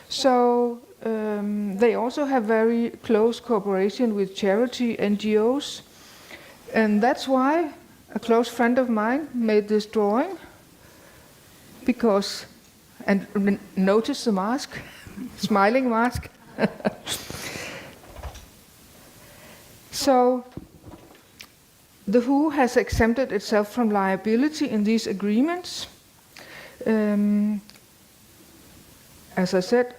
So they also have very close cooperation with charity NGOs. And that's why a close friend of mine made this drawing, because, and notice the mask, smiling mask. So the WHO has exempted itself from liability in these agreements. As I said,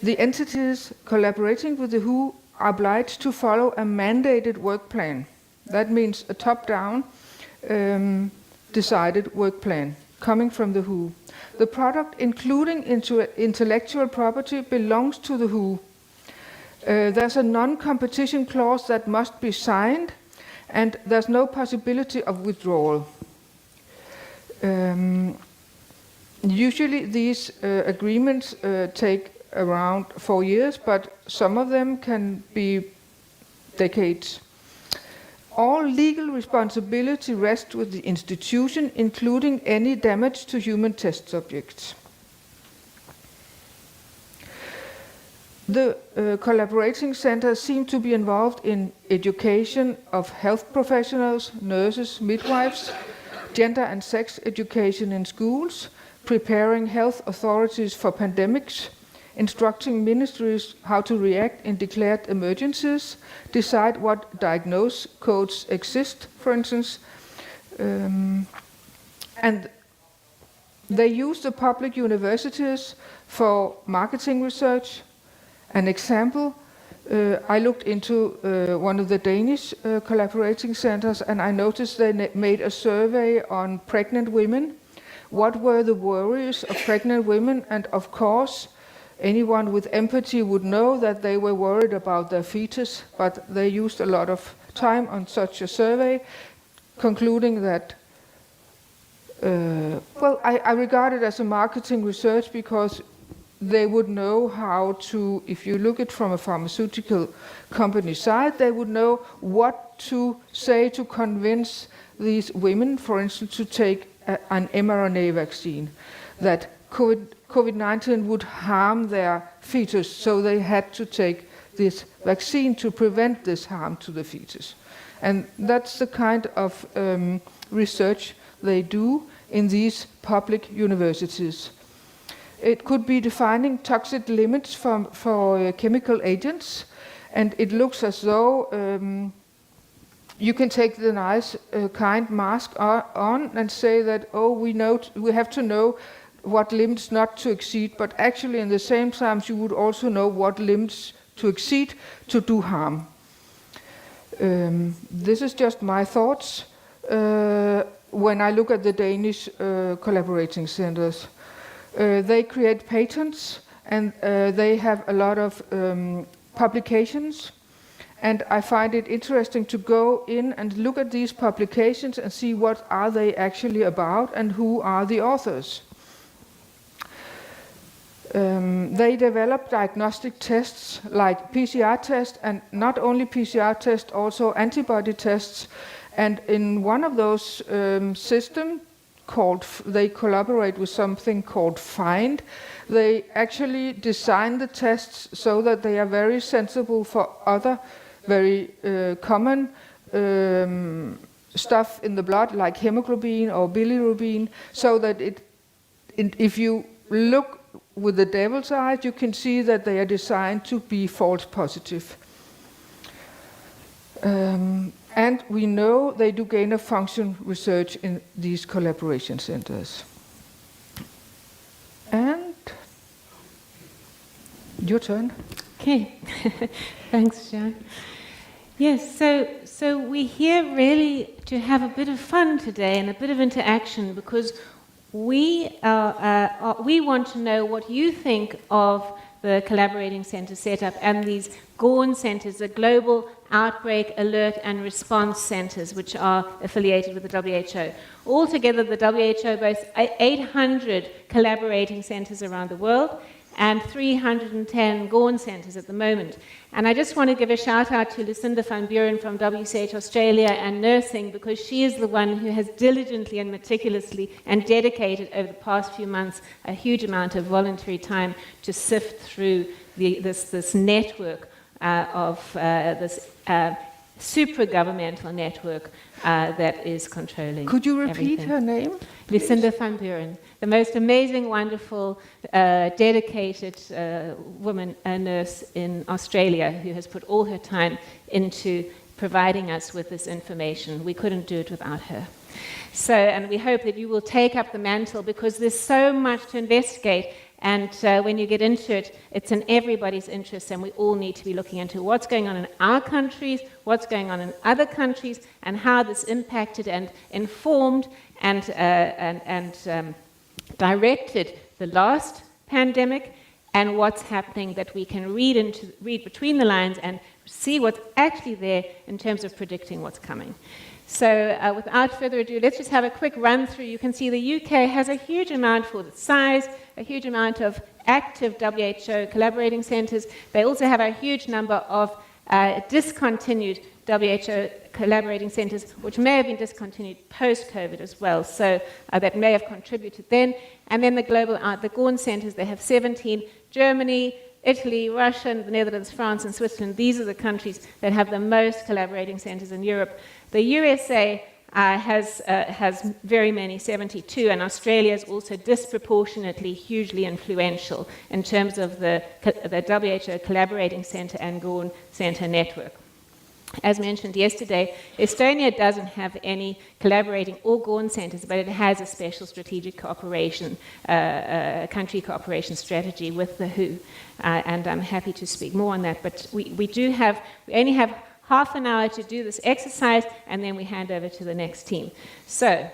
the entities collaborating with the WHO are obliged to follow a mandated work plan. That means a top-down decided work plan coming from the WHO. The product, including intellectual property, belongs to the WHO. There's a non-competition clause that must be signed, and there's no possibility of withdrawal. Usually these agreements take around 4 years, but some of them can be decades. All legal responsibility rests with the institution, including any damage to human test subjects. The collaborating centers seem to be involved in education of health professionals, nurses, midwives, gender and sex education in schools, preparing health authorities for pandemics, instructing ministries how to react in declared emergencies, decide what diagnose codes exist, for instance. And they use the public universities for marketing research. An example, I looked into one of the Danish collaborating centers, and I noticed they made a survey on pregnant women. What were the worries of pregnant women? And of course, anyone with empathy would know that they were worried about their fetus, but they used a lot of time on such a survey, concluding that, well, I regard it as a marketing research because they would know how to, if you look at it from a pharmaceutical company side, they would know what to say to convince these women, for instance, to take an mRNA vaccine, that COVID-19 would harm their fetus, so they had to take this vaccine to prevent this harm to the fetus. And that's the kind of research they do in these public universities. It could be defining toxic limits for chemical agents, and it looks as though you can take the nice kind mask on and say that, oh, we have to know what limits not to exceed, but actually in the same time you would also know what limits to exceed to do harm. This is just my thoughts when I look at the Danish collaborating centers. They create patents, and they have a lot of publications, and I find it interesting to go in and look at these publications and see what are they actually about and who are the authors. They develop diagnostic tests like PCR tests, and not only PCR tests, also antibody tests. And in one of those systems, they collaborate with something called FIND. They actually design the tests so that they are very sensible for other very common stuff in the blood, like hemoglobin or bilirubin, so that if you look with the devil's eyes, you can see that they are designed to be false positive. And we know they do gain-of-function research in these collaboration centers. And your turn. Okay, thanks, Jean. Yes, so we're here really to have a bit of fun today and a bit of interaction, because we want to know what you think of the collaborating center setup and these GORN centers, the Global Outbreak Alert and Response Centers, which are affiliated with the WHO. Altogether, the WHO boasts 800 collaborating centers around the world, and 310 Gone centres at the moment. And I just want to give a shout out to Lucinda van Buren from WCH Australia and Nursing, because she is the one who has diligently and meticulously and dedicated over the past few months a huge amount of voluntary time to sift through this network this supra-governmental network that is controlling Could you repeat everything. her name? Lucinda van Buren, the most amazing, wonderful, dedicated woman, nurse in Australia, who has put all her time into providing us with this information. We couldn't do it without her. So, and we hope that you will take up the mantle, because there's so much to investigate. And when you get into it, it's in everybody's interest, and we all need to be looking into what's going on in our countries, what's going on in other countries, and how this impacted and informed and directed the last pandemic, and what's happening that we can read between the lines and see what's actually there in terms of predicting what's coming. So without further ado, let's just have a quick run through. You can see the UK has a huge amount for its size, a huge amount of active WHO collaborating centres. They also have a huge number of discontinued WHO collaborating centres, which may have been discontinued post-COVID as well. So that may have contributed then. And then the Gone centres, they have 17. Germany, Italy, Russia, the Netherlands, France, and Switzerland. These are the countries that have the most collaborating centres in Europe. The USA has very many, 72, and Australia is also disproportionately hugely influential in terms of the WHO collaborating centre and Gone centre network. As mentioned yesterday, Estonia doesn't have any collaborating or Gone centres, but it has a special strategic cooperation, country cooperation strategy with the WHO, and I'm happy to speak more on that. But we only have half an hour to do this exercise, and then we hand over to the next team. So,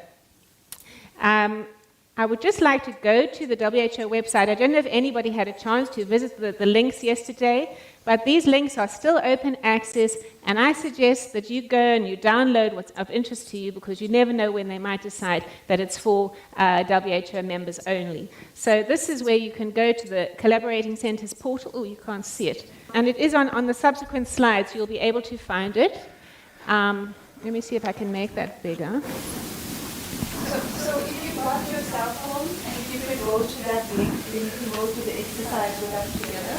I would just like to go to the WHO website. I don't know if anybody had a chance to visit the links yesterday, but these links are still open access, and I suggest that you go and you download what's of interest to you, because you never know when they might decide that it's for WHO members only. So this is where you can go to the Collaborating Centres portal. Oh, you can't see it. And it is on the subsequent slides. You'll be able to find it. Let me see if I can make that bigger. So if you got your cell phone and if you could go to that link, then you can go to the exercise with us together.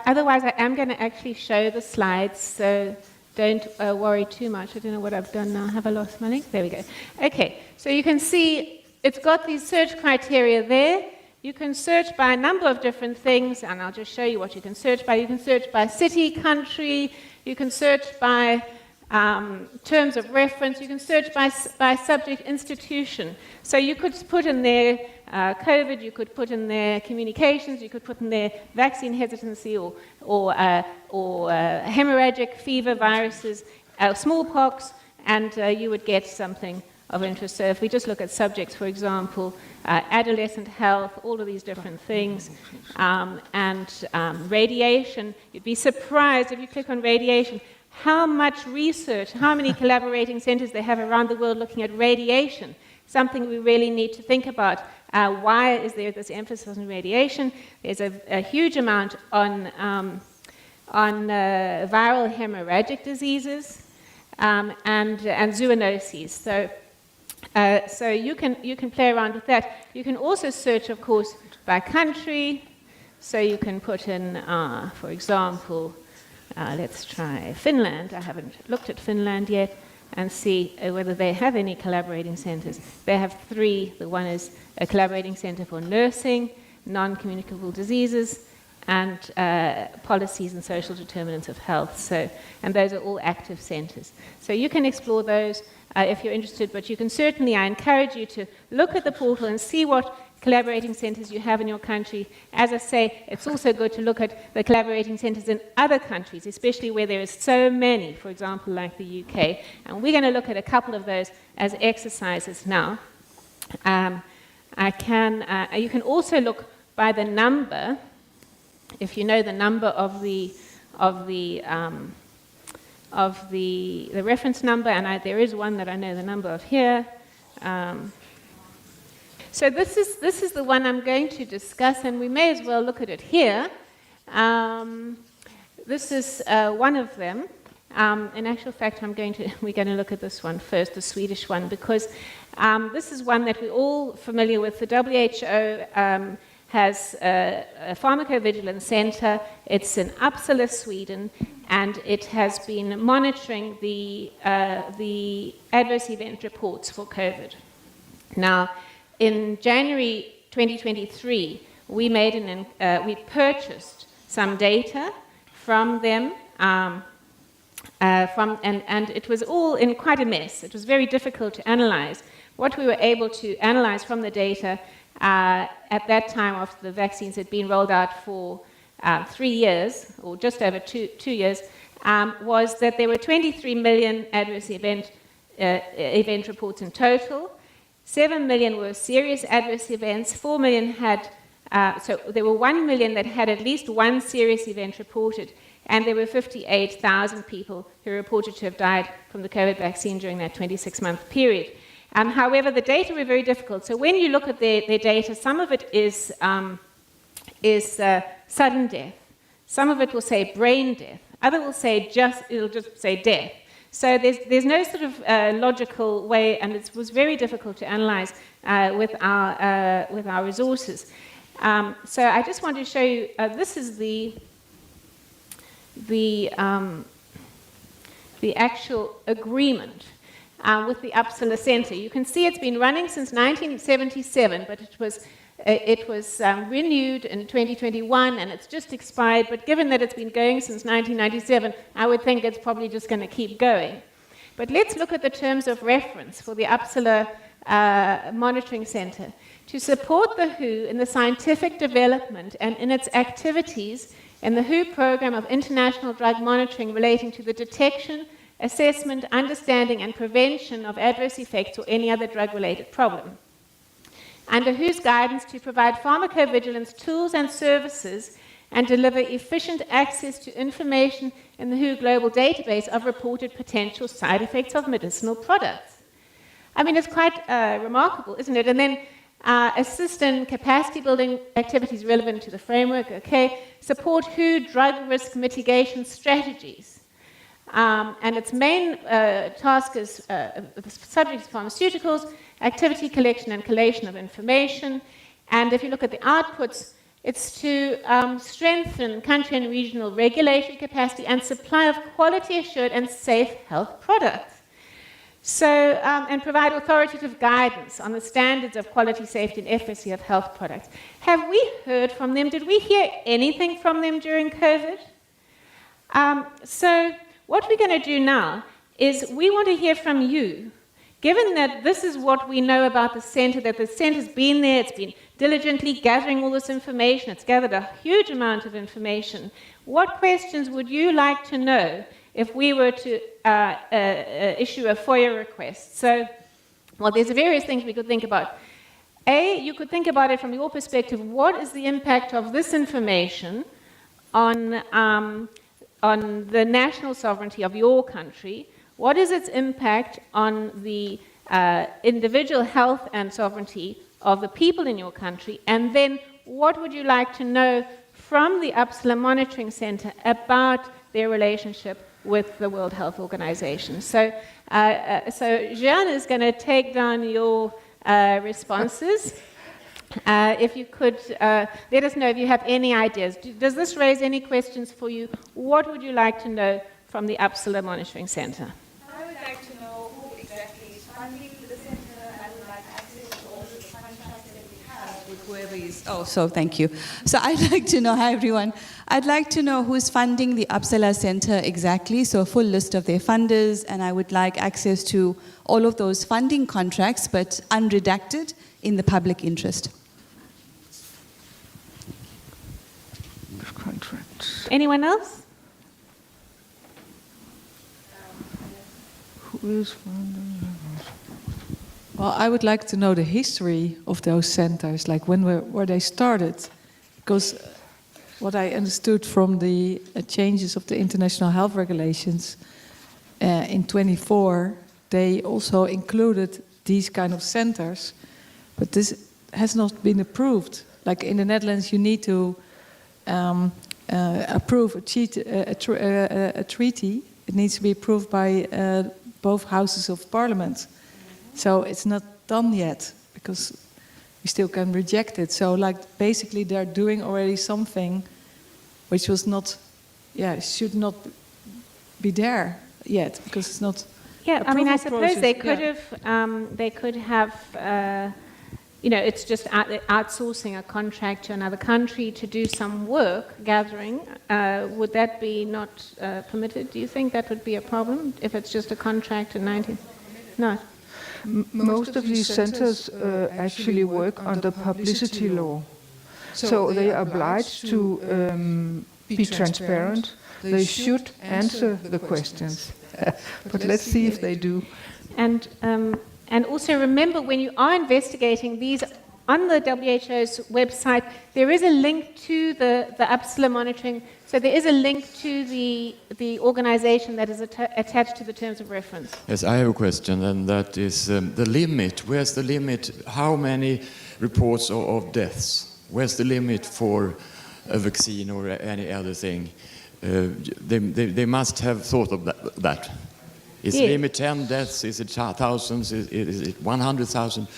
Otherwise, I am going to actually show the slides, so don't worry too much. I don't know what I've done now. Have I lost my link? There we go. Okay, so you can see it's got these search criteria there. You can search by a number of different things, and I'll just show you what you can search by. You can search by city, country. You can search by terms of reference. You can search by subject institution. So you could put in there COVID, you could put in there communications, you could put in there vaccine hesitancy or hemorrhagic fever viruses, smallpox, and you would get something of interest. So if we just look at subjects, for example, adolescent health, all of these different things, and radiation, you'd be surprised if you click on radiation how much research, how many collaborating centres they have around the world looking at radiation, something we really need to think about. Why is there this emphasis on radiation? There's a huge amount on viral hemorrhagic diseases and zoonoses. So you can play around with that. You can also search, of course, by country. So you can put in, for example, let's try Finland. I haven't looked at Finland yet, and see whether they have any collaborating centres. They have 3. The one is a collaborating centre for nursing, non-communicable diseases, and policies and social determinants of health. So, and those are all active centres. So you can explore those if you're interested, but you can certainly, I encourage you to look at the portal and see what collaborating centres you have in your country. As I say, it's also good to look at the collaborating centres in other countries, especially where there is so many, for example, like the UK. And we're going to look at a couple of those as exercises now. You can also look by the number, if you know the number of the reference number, and there is one that I know the number of here. So this is the one I'm going to discuss, and we may as well look at it here. This is one of them. In actual fact, we're going to look at this one first, the Swedish one, because this is one that we're all familiar with. The WHO has a pharmacovigilance center. It's in Uppsala, Sweden, and it has been monitoring the adverse event reports for COVID. Now, in January 2023, we purchased some data from them, and it was all in quite a mess. It was very difficult to analyze. What we were able to analyze from the data at that time after the vaccines had been rolled out for 3 years, or just over two years, was that there were 23 million adverse event reports in total. 7 million were serious adverse events. 4 million had, so there were 1 million that had at least one serious event reported, and there were 58,000 people who reported to have died from the COVID vaccine during that 26-month period. However, the data were very difficult. So when you look at their data, some of it is sudden death. Some of it will say brain death. Other will say it'll just say death. So there's no sort of logical way, and it was very difficult to analyze with our resources. So I just want to show you. This is the actual agreement with the Uppsala Center. You can see it's been running since 1977, but it was renewed in 2021, and it's just expired. But given that it's been going since 1997, I would think it's probably just going to keep going. But let's look at the terms of reference for the Uppsala Monitoring Center. To support the WHO in the scientific development and in its activities in the WHO program of international drug monitoring relating to the detection, assessment, understanding, and prevention of adverse effects or any other drug-related problem. Under WHO's guidance to provide pharmacovigilance tools and services and deliver efficient access to information in the WHO global database of reported potential side effects of medicinal products. I mean, it's quite remarkable, isn't it? And then assist in capacity building activities relevant to the framework, okay. Support WHO drug risk mitigation strategies. And its main task is subject to pharmaceuticals, activity collection and collation of information. And if you look at the outputs, it's to strengthen country and regional regulatory capacity and supply of quality assured and safe health products. So, and provide authoritative guidance on the standards of quality, safety, and efficacy of health products. Have we heard from them? Did we hear anything from them during COVID? So, what we're going to do now is we want to hear from you. Given that this is what we know about the center, that the center's been there, it's been diligently gathering all this information, it's gathered a huge amount of information, what questions would you like to know if we were to issue a FOIA request? So, well, there's various things we could think about. A, you could think about it from your perspective. What is the impact of this information on the national sovereignty of your country? What is its impact on the individual health and sovereignty of the people in your country? And then what would you like to know from the Uppsala Monitoring Center about their relationship with the World Health Organization? So, Jeanne is going to take down your responses. If you could let us know if you have any ideas. Does this raise any questions for you? What would you like to know from the Uppsala Monitoring Center? I would like to know who exactly is funding the center. I would like access to all the contracts that we have with whoever is. Oh, so thank you. So I'd like to know, hi everyone. I'd like to know who's funding the Uppsala Center exactly, so a full list of their funders, and I would like access to all of those funding contracts, but unredacted in the public interest. Contracts. Anyone else? Who is funding? Well, I would like to know the history of those centers, like where they started, because what I understood from the changes of the international health regulations in 24, they also included these kind of centers, but this has not been approved. Like in the Netherlands, you need to approve a treaty. It needs to be approved by both houses of parliament. So it's not done yet because we still can reject it. So like basically they're doing already something which was not, should not be there yet because it's not. Yeah, I mean, I approval suppose they process, could have, it's just outsourcing a contract to another country to do some work gathering. Would that be not permitted? Do you think that would be a problem if it's just a contract in 19? No. Most of these centers actually work under publicity law. So they are obliged to be transparent. They should answer the questions. But let's see if they do. And also remember, when you are investigating these on the WHO's website, there is a link to the Uppsala monitoring. So there is a link to the organization that is attached to the terms of reference. Yes, I have a question, and that is the limit. Where's the limit? How many reports of deaths? Where's the limit for a vaccine or any other thing? They must have thought of that. Is the limit 10 deaths? Is it thousands? Is it 100,000?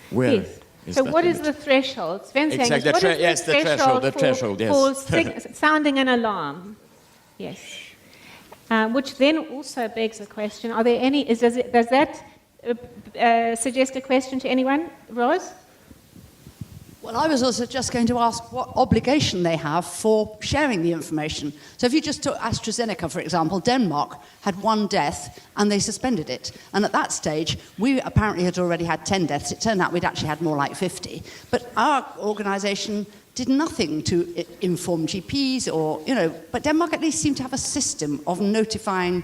Where? Yes. So what is the threshold? Sven Exactly. what is Yes, the threshold, yes. for sounding an alarm? Yes. Which then also begs the question: are there any? Does that suggest a question to anyone, Rose? Well, I was also just going to ask what obligation they have for sharing the information. So if you just took AstraZeneca, for example, Denmark had 1 death and they suspended it. And at that stage, we apparently had already had 10 deaths. It turned out we'd actually had more like 50. But our organisation did nothing to inform GPs or, but Denmark at least seemed to have a system of notifying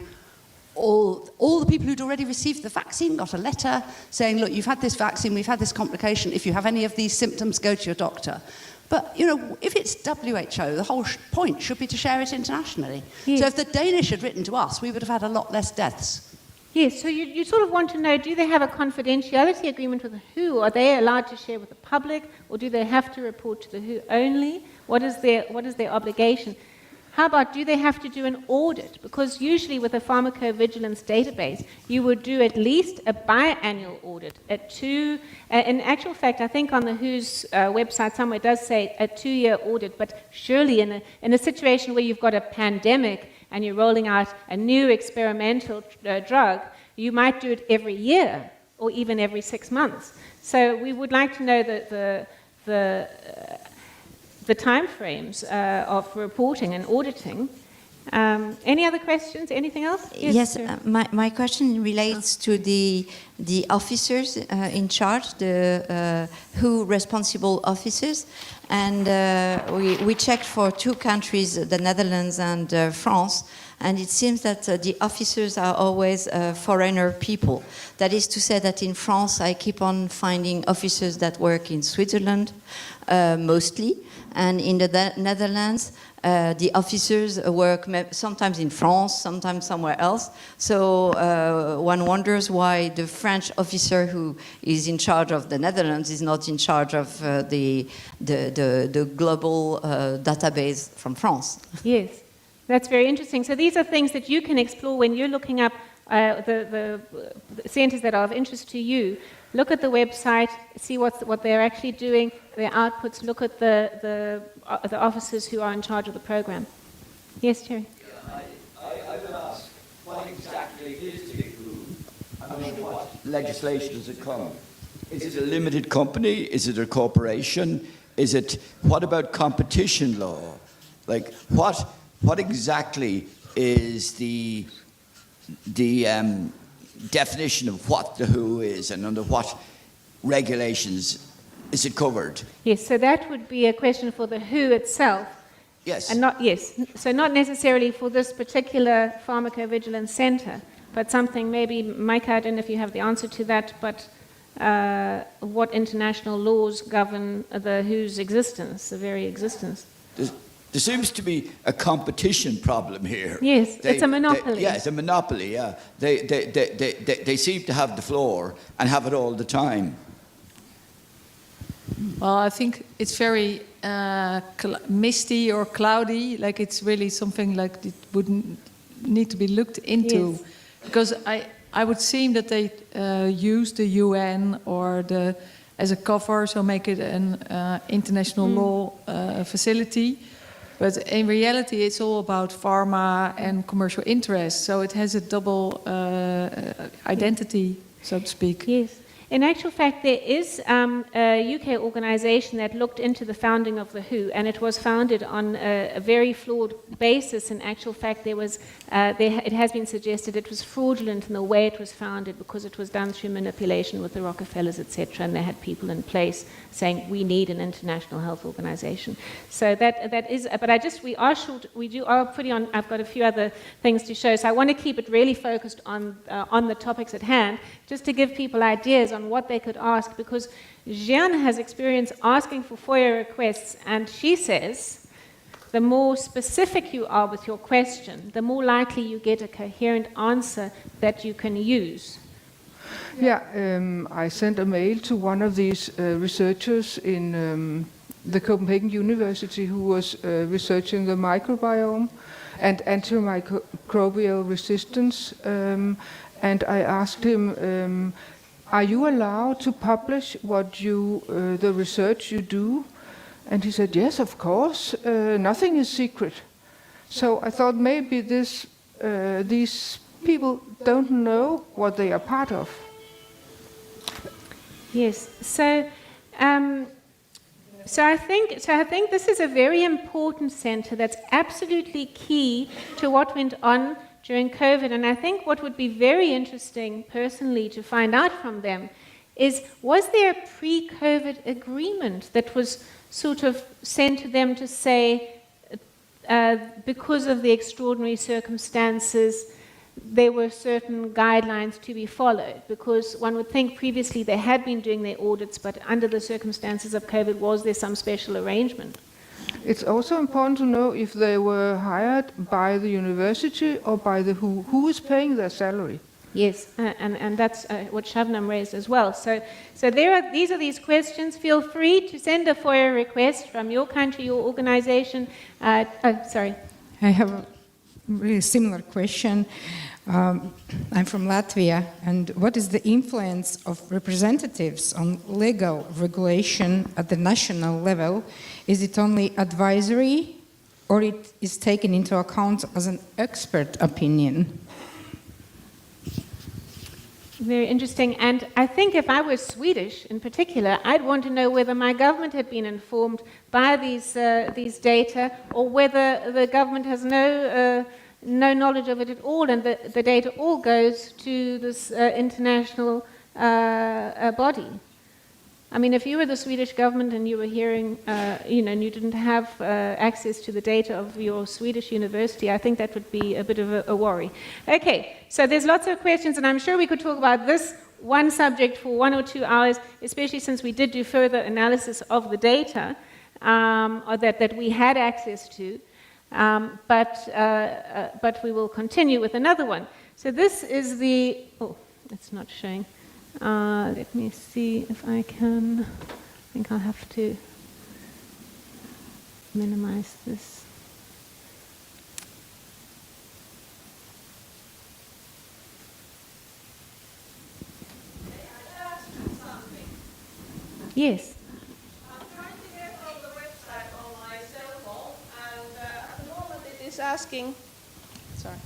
all the people who'd already received the vaccine got a letter saying, look, you've had this vaccine, we've had this complication. If you have any of these symptoms, go to your doctor. But, if it's WHO, the whole point should be to share it internationally. Yes. So if the Danish had written to us, we would have had a lot less deaths. Yes, so you sort of want to know, do they have a confidentiality agreement with the WHO? Are they allowed to share with the public? Or do they have to report to the WHO only? What is their obligation? How about, do they have to do an audit? Because usually with a pharmacovigilance database, you would do at least a biannual audit. In actual fact, I think on the WHO's website somewhere it does say a 2-year audit, but surely in a situation where you've got a pandemic and you're rolling out a new experimental drug, you might do it every year or even every 6 months. So we would like to know the time frames of reporting and auditing. Any other questions? Anything else? Yes, my question relates to the officers in charge, the WHO responsible officers. And we checked for 2 countries, the Netherlands and France, and it seems that the officers are always foreigner people. That is to say that in France I keep on finding officers that work in Switzerland mostly, and in the Netherlands the officers work sometimes in France, sometimes somewhere else. So one wonders why the French officer who is in charge of the Netherlands is not in charge of the global database from France. Yes, that's very interesting. So these are things that you can explore when you're looking up the centers that are of interest to you. Look at the website, see what they're actually doing, their outputs. Look at the officers who are in charge of the program. Yes, Terry. I would ask what exactly is the WHO? I mean, what legislation does it come? Is it a limited company? Is it a corporation? What about competition law? Like, what exactly is the definition of what the WHO is and under what regulations is it covered? Yes, so that would be a question for the WHO itself. Yes. And so not necessarily for this particular pharmacovigilance center, but something maybe, Mike, I don't know if you have the answer to that, but what international laws govern the WHO's existence, the very existence? There seems to be a competition problem here. Yes, it's a monopoly. It's a monopoly, yeah. They seem to have the floor and have it all the time. Well, I think it's very misty or cloudy. Like it's really something like it would need to be looked into, Yes. because I would seem that they use the UN or as a cover, so make it an international law facility. But in reality, it's all about pharma and commercial interests. So it has a double identity, so to speak. Yes. In actual fact, there is a UK organisation that looked into the founding of the WHO, and it was founded on a very flawed basis. In actual fact, it has been suggested it was fraudulent in the way it was founded because it was done through manipulation with the Rockefellers, etc., and they had people in place saying we need an international health organisation. So that is. But we are short. We are pretty on. I've got a few other things to show, so I want to keep it really focused on the topics at hand, just to give people ideas on what they could ask, because Jeanne has experience asking for FOIA requests, and she says the more specific you are with your question, the more likely you get a coherent answer that you can use. Yeah, I sent a mail to one of these researchers in the Copenhagen University who was researching the microbiome and antimicrobial resistance, and I asked him, are you allowed to publish the research you do? And he said, yes, of course, nothing is secret. So I thought maybe these people don't know what they are part of. Yes. So I think this is a very important centre that's absolutely key to what went on during COVID. And I think what would be very interesting personally to find out from them is, was there a pre-COVID agreement that was sort of sent to them to say, because of the extraordinary circumstances, there were certain guidelines to be followed? Because one would think previously they had been doing their audits, but under the circumstances of COVID, was there some special arrangement? It's also important to know if they were hired by the university or by the WHO. Who is paying their salary? Yes, and that's what Shabnam raised as well. So these are these questions. Feel free to send a FOIA request from your country, your organization. Sorry. I have a really similar question. I'm from Latvia, and what is the influence of representatives on legal regulation at the national level? Is it only advisory, or it is taken into account as an expert opinion? Very interesting. And I think if I was Swedish in particular, I'd want to know whether my government had been informed by these data, or whether the government has no knowledge of it at all, and the data all goes to this international body. I mean, if you were the Swedish government and you were hearing, and you didn't have access to the data of your Swedish university, I think that would be a bit of a worry. Okay, so there's lots of questions, and I'm sure we could talk about this one subject for 1 or 2 hours, especially since we did do further analysis of the data that we had access to. But we will continue with another one. So this is it's not showing. Let me see if I can. I think I'll have to minimize this. Yes. Asking, sorry.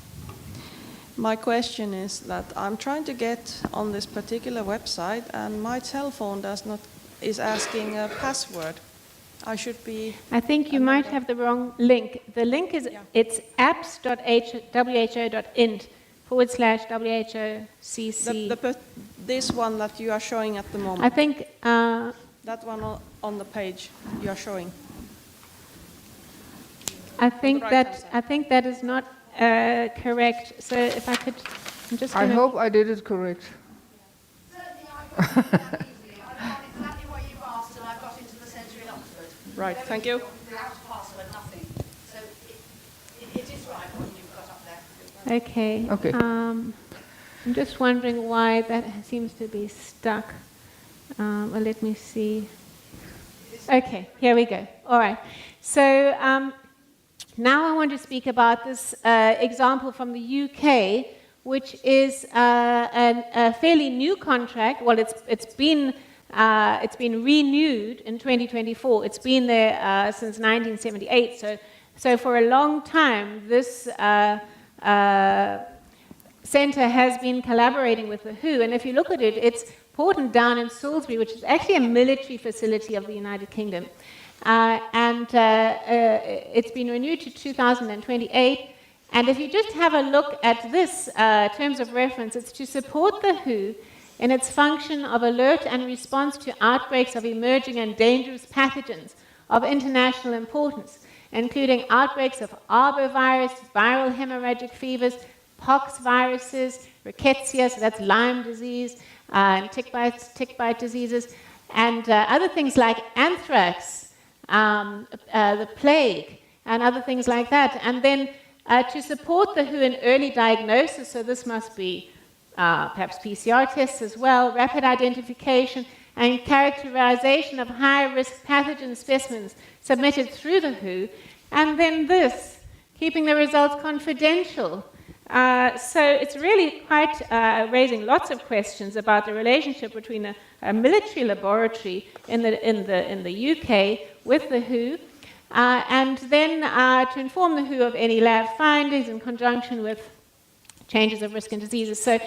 My question is that I'm trying to get on this particular website, and my cell phone is asking a password. I should be. I think you might have the wrong link. The link is it's apps.who.cc. This one that you are showing at the moment. I think that one on the page you are showing. I think that is not correct. So if I could, I'm just. I hope I did it correct. Exactly what you've asked, and I've got into the centre in Oxford. Right. Thank you. Without a password, nothing. So it is right what you've got up there. Okay. Okay. I'm just wondering why that seems to be stuck. Well, let me see. Okay, here we go. All right. So now I want to speak about this example from the UK, which is a fairly new contract. Well, it's been renewed in 2024. It's been there since 1978. So for a long time, this centre has been collaborating with the WHO. And if you look at it, it's Porton Down in Salisbury, which is actually a military facility of the United Kingdom. It's been renewed to 2028. And if you just have a look at this terms of reference, it's to support the WHO in its function of alert and response to outbreaks of emerging and dangerous pathogens of international importance, including outbreaks of arbovirus, viral hemorrhagic fevers, pox viruses, rickettsia, so that's Lyme disease, tick bite diseases, and other things like anthrax, the plague, and other things like that. And then to support the WHO in early diagnosis, so this must be perhaps PCR tests as well, rapid identification and characterization of high-risk pathogen specimens submitted through the WHO, and then this, keeping the results confidential. So it's really quite raising lots of questions about the relationship between a military laboratory in the UK with the WHO, and then to inform the WHO of any lab findings in conjunction with changes of risk and diseases. So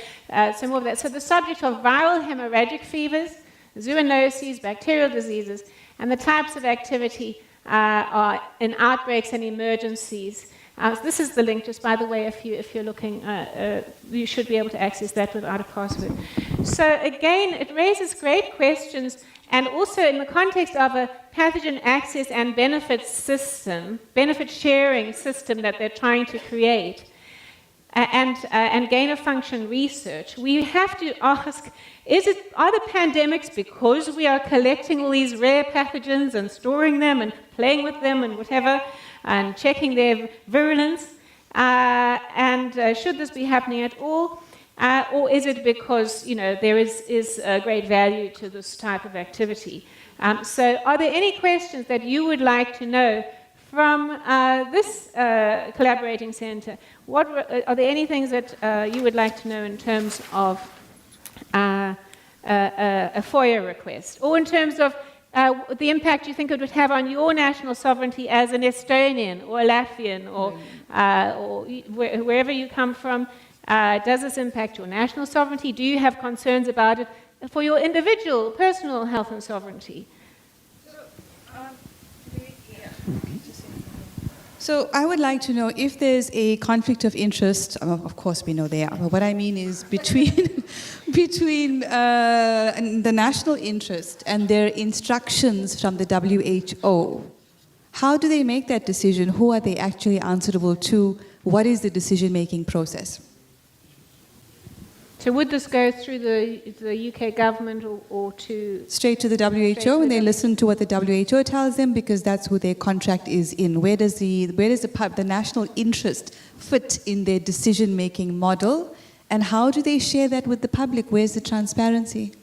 more of that. So the subject of viral hemorrhagic fevers, zoonoses, bacterial diseases, and the types of activity are in outbreaks and emergencies. So this is the link, just by the way, if you're looking, you should be able to access that without a password. So again, it raises great questions, and also in the context of a pathogen access and benefit system, benefit sharing system that they're trying to create, and gain-of-function research, we have to ask, are the pandemics because we are collecting all these rare pathogens and storing them and playing with them and whatever, and checking their virulence, and should this be happening at all? Or is it because there is great value to this type of activity? So are there any questions that you would like to know from this collaborating centre? Are there any things that you would like to know in terms of a FOIA request, or in terms of the impact you think it would have on your national sovereignty as an Estonian or a Latvian or wherever you come from? Does this impact your national sovereignty? Do you have concerns about it for your individual, personal health and sovereignty? So I would like to know if there's a conflict of interest. Of course, we know there are. But what I mean is between the national interest and their instructions from the WHO. How do they make that decision? Who are they actually answerable to? What is the decision-making process? So would this go through the UK government or to... Straight to the WHO, and they listen to what the WHO tells them, because that's who their contract is in. Where does the national interest fit in their decision-making model? And how do they share that with the public? Where's the transparency?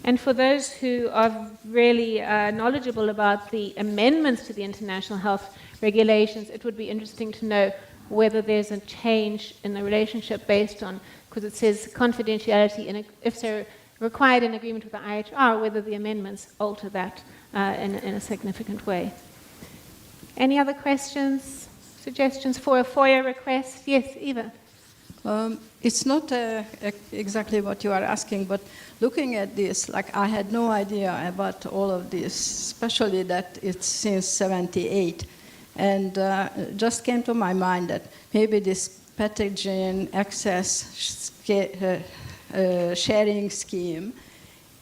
And for those who are really knowledgeable about the amendments to the international health regulations, it would be interesting to know whether there's a change in the relationship based on, because it says confidentiality, and if so, required in agreement with the IHR, whether the amendments alter that in a significant way. Any other questions, suggestions for a FOIA request? Yes, Eva. It's not exactly what you are asking, but looking at this, like I had no idea about all of this, especially that it's since 78. And just came to my mind that maybe this pathogen access sharing scheme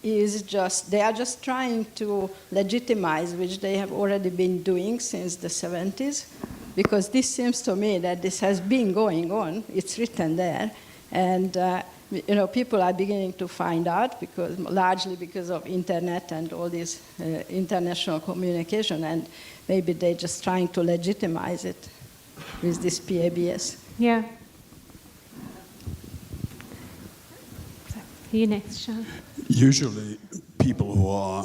is they are just trying to legitimize, which they have already been doing since the 70s, because this seems to me that this has been going on. It's written there, and people are beginning to find out, largely because of internet and all this international communication, and maybe they're just trying to legitimize it with this PABS. Yeah. You next, Sean. Usually, people who are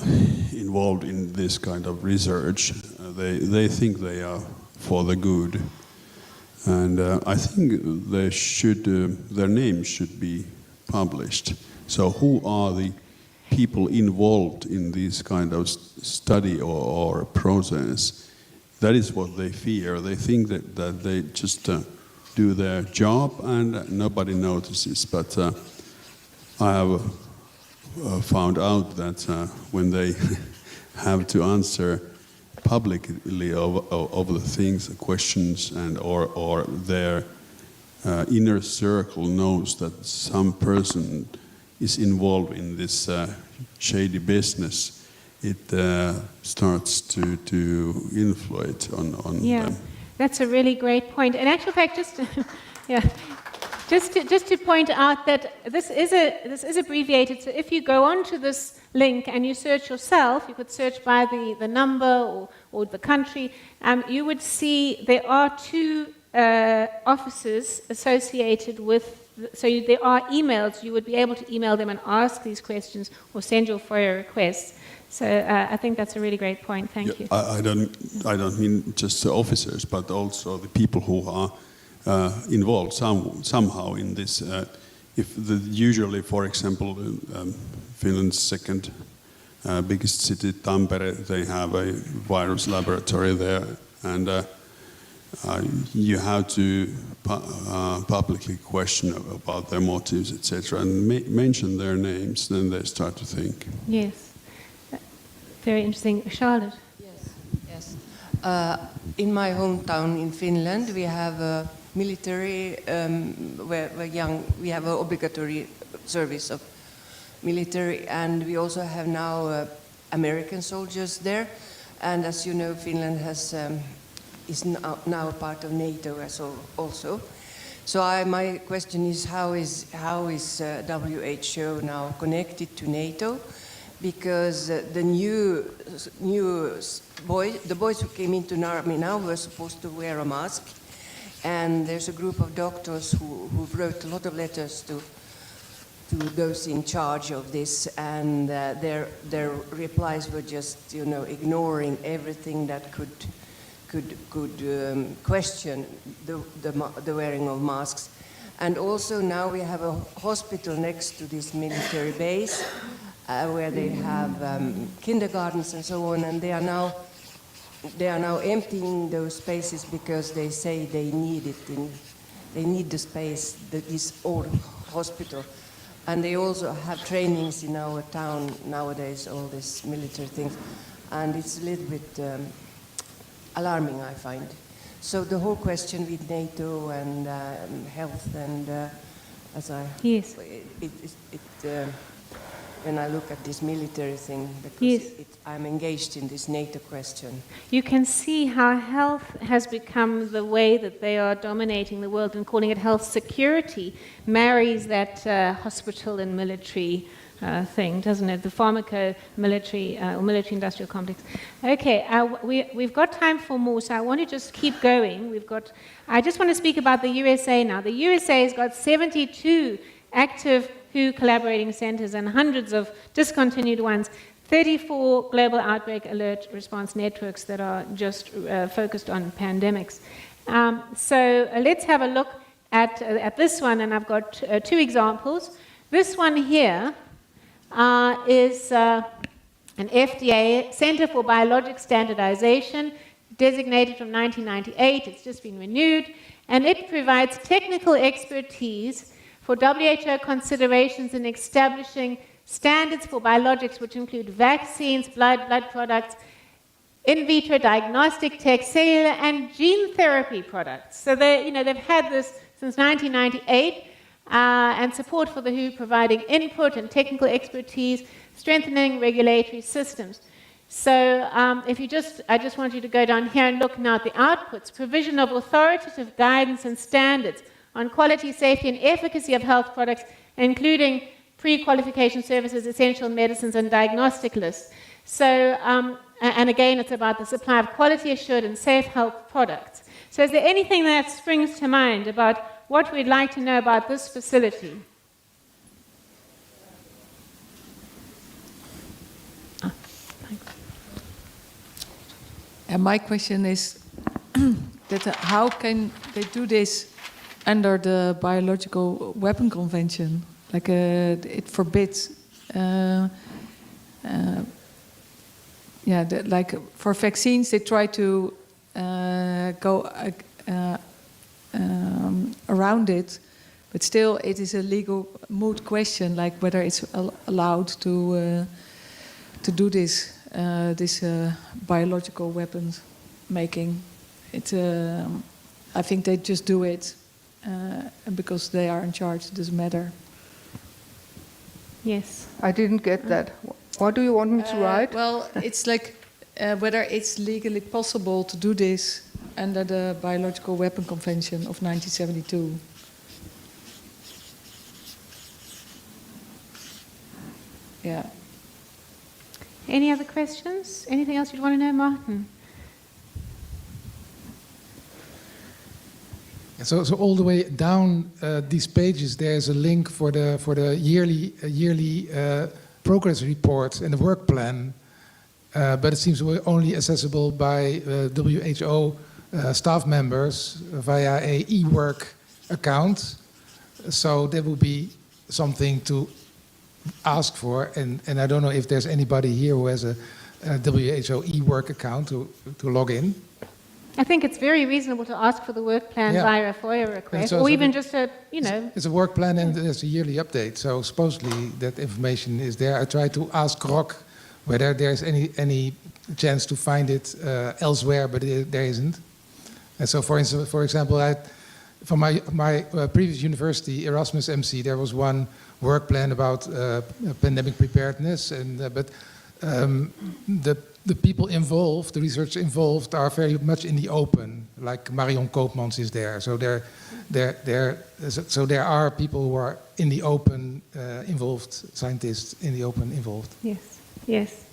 involved in this kind of research, they think they are for the good. And I think they should, their names should be published. So who are the people involved in this kind of study or process? That is what they fear. They think that they just do their job and nobody notices. But I have found out that when they have to answer publicly of the things, the questions, and or their inner circle knows that some person is involved in this shady business, it starts to influence on them. That's a really great point. In actual fact, just to point out that this is abbreviated. So if you go onto this link and you search yourself, you could search by the number or the country, you would see there are 2 offices associated with. So there are emails. You would be able to email them and ask these questions or send your FOIA requests. So I think that's a really great point. Thank you. I don't mean just the officers, but also the people who are involved somehow in this. Usually, for example, Finland's second biggest city, Tampere, they have a virus laboratory there, and you have to publicly question about their motives, etc., and mention their names. Then they start to think. Yes, very interesting. Charlotte. Yes. In my hometown in Finland, we have a military where we have an obligatory service of military, and we also have now American soldiers there. And as you know, Finland is now part of NATO also. So my question is, how is WHO now connected to NATO? Because the boys who came into the army now were supposed to wear a mask, and there's a group of doctors who wrote a lot of letters to those in charge of this, and their replies were just ignoring everything that could question the wearing of masks. And also now we have a hospital next to this military base where they have kindergartens and so on, and they are now emptying those spaces because they say they need it. They need the space, this old hospital. And they also have trainings in our town nowadays, all these military things. And it's a little bit alarming, I find. So the whole question with NATO and health and yes. When I look at this military thing, because I'm engaged in this NATO question. You can see how health has become the way that they are dominating the world, and calling it health security marries that hospital and military thing, doesn't it? The pharmaco-military or military-industrial complex. Okay, we've got time for more, so I want to just keep going. I just want to speak about the USA now. The USA has got 72 active WHO collaborating centers and hundreds of discontinued ones, 34 global outbreak alert response networks that are just focused on pandemics. So let's have a look at this one, and I've got 2 examples. This one here is an FDA Center for Biologic Standardization, designated from 1998. It's just been renewed, and it provides technical expertise for WHO considerations in establishing standards for biologics, which include vaccines, blood products, in vitro diagnostic tests, cellular and gene therapy products. So they've had this since 1998, and support for the WHO providing input and technical expertise, strengthening regulatory systems. So I just want you to go down here and look now at the outputs: provision of authoritative guidance and standards on quality, safety, and efficacy of health products, including pre-qualification services, essential medicines, and diagnostic lists. So, and again, it's about the supply of quality assured and safe health products. So is there anything that springs to mind about what we'd like to know about this facility? And my question is that how can they do this under the Biological Weapon Convention? Like it forbids, like for vaccines, they try to go around it, but still it is a legal moot question, like whether it's allowed to do this biological weapons making. I think they just do it because they are in charge. It doesn't matter. Yes. I didn't get that. What do you want me to write? Well, it's like whether it's legally possible to do this under the Biological Weapon Convention of 1972. Yeah. Any other questions? Anything else you'd want to know, Martin? So all the way down these pages, there's a link for the yearly progress report and the work plan, but it seems we're only accessible by WHO staff members via a e-work account. So there will be something to ask for, and I don't know if there's anybody here who has a WHO e-work account to log in. I think it's very reasonable to ask for the work plan via a FOIA request, or even just a, It's a work plan and there's a yearly update, so supposedly that information is there. I tried to ask Rock whether there's any chance to find it elsewhere, but there isn't. And so, for example, from my previous university, Erasmus MC, there was one work plan about pandemic preparedness, and but the people involved, the research involved, are very much in the open. Like Marion Koopmans is there, so there are people who are in the open involved, scientists in the open involved. Yes, yes.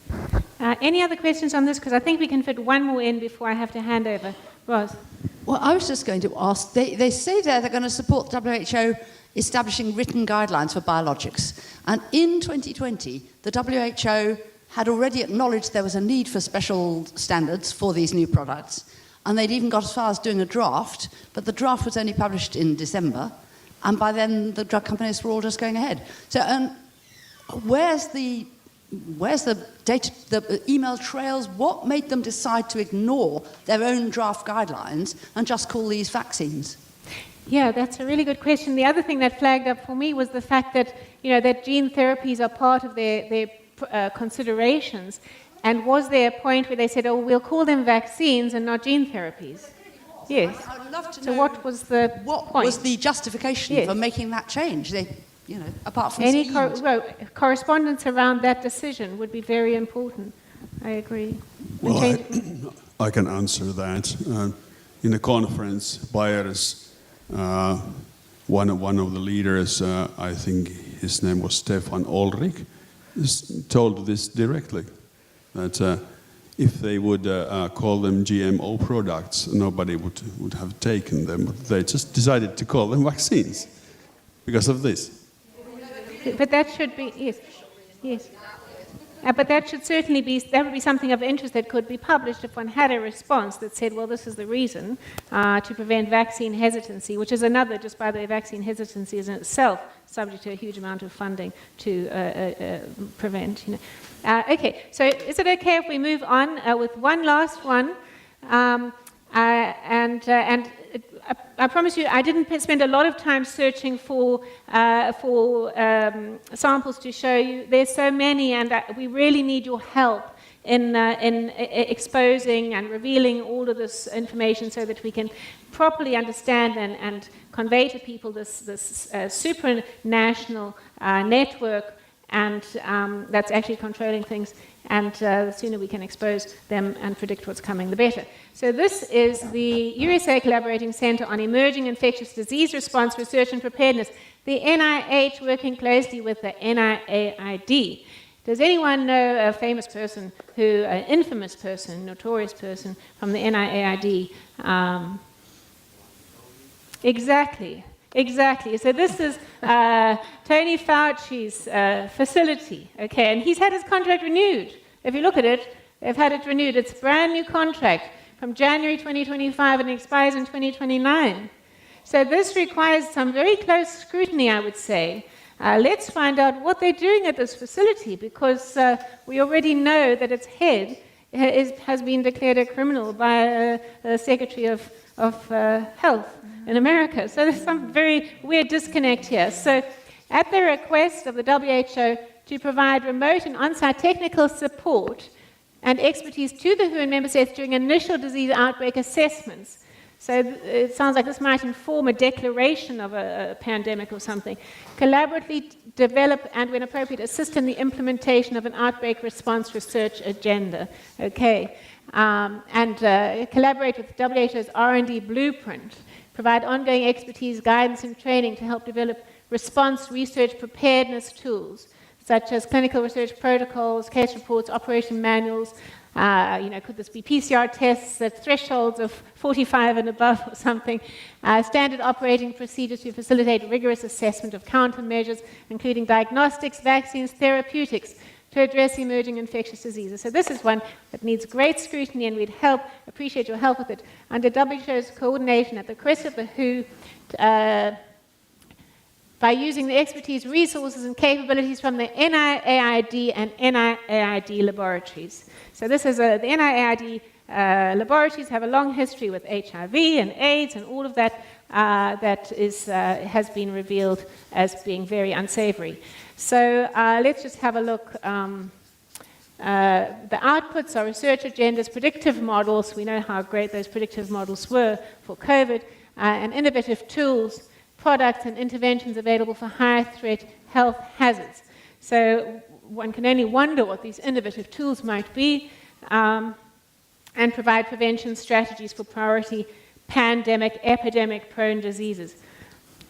Any other questions on this? Because I think we can fit one more in before I have to hand over. Ros? Well, I was just going to ask, they say they're going to support WHO establishing written guidelines for biologics. And in 2020, the WHO had already acknowledged there was a need for special standards for these new products. And they'd even got as far as doing a draft, but the draft was only published in December. And by then, the drug companies were all just going ahead. So where's the data, the email trails? What made them decide to ignore their own draft guidelines and just call these vaccines? Yeah, that's a really good question. The other thing that flagged up for me was the fact that, that gene therapies are part of their considerations. And was there a point where they said, oh, we'll call them vaccines and not gene therapies? Yes. I'd love to know what was the point? Was the justification for making that change? They, apart from any correspondence around that decision would be very important. I agree. Well, I can answer that. In a conference, Bayer's one of the leaders, I think his name was Stefan Ulrich, told this directly, that if they would call them GMO products, nobody would have taken them. But they just decided to call them vaccines because of this. But that should be, yes. But that should certainly be, that would be something of interest that could be published if one had a response that said, well, this is the reason to prevent vaccine hesitancy, which is another, just by the way, vaccine hesitancy is in itself subject to a huge amount of funding to prevent. Okay, so is it okay if we move on with one last one? I promise you, I didn't spend a lot of time searching for samples to show you. There's so many, and we really need your help in exposing and revealing all of this information so that we can properly understand and convey to people this supranational network, and that's actually controlling things. And the sooner we can expose them and predict what's coming, the better. So this is the USA Collaborating Center on Emerging Infectious Disease Response, Research and Preparedness, the NIH working closely with the NIAID. Does anyone know a famous person, an infamous person, notorious person from the NIAID? Exactly. So this is Tony Fauci's facility, okay, and he's had his contract renewed. If you look at it, They've had it renewed. It's a brand new contract from January 2025 and expires in 2029. So this requires some very close scrutiny, I would say. Let's find out what they're doing at this facility, because we already know that its head has been declared a criminal by the Secretary of Health in America. So there's some very weird disconnect here. So at the request of the WHO to provide remote and on-site technical support and expertise to the WHO and member states during initial disease outbreak assessments. So it sounds like this might inform a declaration of a pandemic or something. Collaboratively develop and, when appropriate, assist in the implementation of an outbreak response research agenda. Okay. Collaborate with WHO's R&D blueprint. Provide ongoing expertise, guidance, and training to help develop response research preparedness tools, such as clinical research protocols, case reports, operation manuals. Could this be PCR tests at thresholds of 45 and above or something? Standard operating procedures to facilitate rigorous assessment of countermeasures, including diagnostics, vaccines, therapeutics, to address emerging infectious diseases. So this is one that needs great scrutiny, and we'd appreciate your help with it. Under WHO's coordination at the request of the WHO, by using the expertise, resources, and capabilities from the NIAID and NIAID laboratories. So this is the NIAID laboratories have a long history with HIV and AIDS and all of that has been revealed as being very unsavory. So let's just have a look. The outputs are research agendas, predictive models. We know how great those predictive models were for COVID, and innovative tools, products, and interventions available for high-threat health hazards. So one can only wonder what these innovative tools might be, and provide prevention strategies for priority pandemic, epidemic-prone diseases.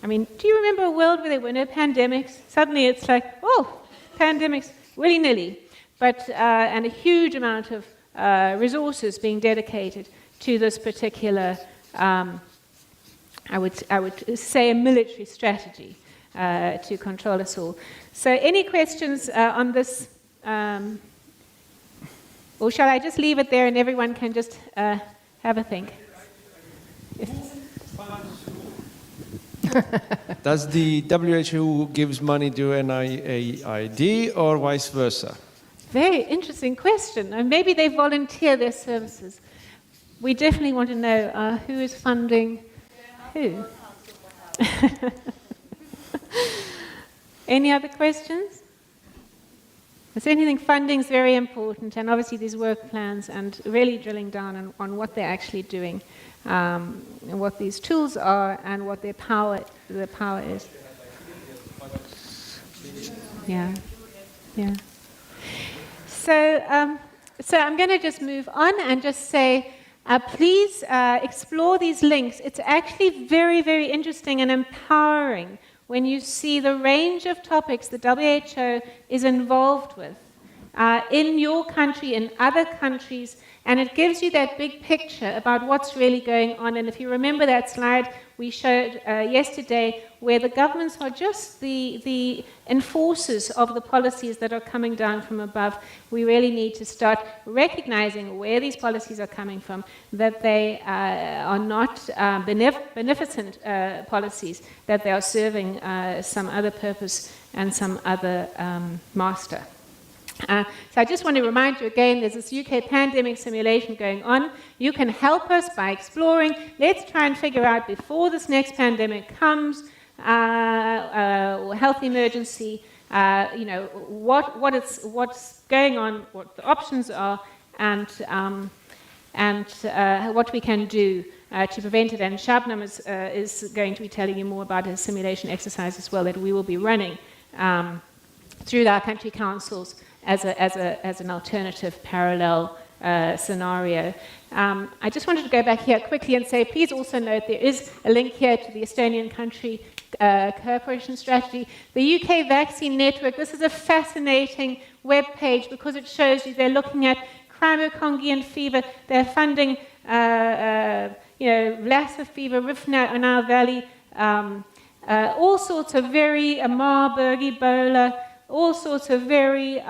I mean, do you remember a world where there were no pandemics? Suddenly it's like, oh, pandemics, willy-nilly. But, and a huge amount of resources being dedicated to this particular, I would say, a military strategy to control us all. So any questions on this? Or shall I just leave it there and everyone can just have a think? Yes. Does the WHO gives money to NIAID or vice versa? Very interesting question. And maybe they volunteer their services. We definitely want to know who is funding who. Any other questions? I certainly think funding is very important, and obviously these work plans and really drilling down on what they're actually doing, and what these tools are, and what their power is. Yeah, yeah. So I'm going to just move on and just say, please explore these links. It's actually very, very interesting and empowering when you see the range of topics the WHO is involved with in your country, in other countries, and it gives you that big picture about what's really going on. And if you remember that slide we showed yesterday, where the governments are just the enforcers of the policies that are coming down from above, we really need to start recognizing where these policies are coming from, that they are not beneficent policies, that they are serving some other purpose and some other master. So I just want to remind you again, there's this UK pandemic simulation going on. You can help us by exploring. Let's try and figure out before this next pandemic comes, or health emergency, what's going on, what the options are, and what we can do to prevent it. And Shabnam is going to be telling you more about a simulation exercise as well that we will be running through our country councils as an alternative parallel scenario. I just wanted to go back here quickly and say, please also note there is a link here to the Estonian country cooperation strategy. The UK Vaccine Network, this is a fascinating web page because it shows you they're looking at Crimea fever, they're funding Lassa fever, Rift Nile Valley, all sorts of very Marburg, Ebola, all sorts of very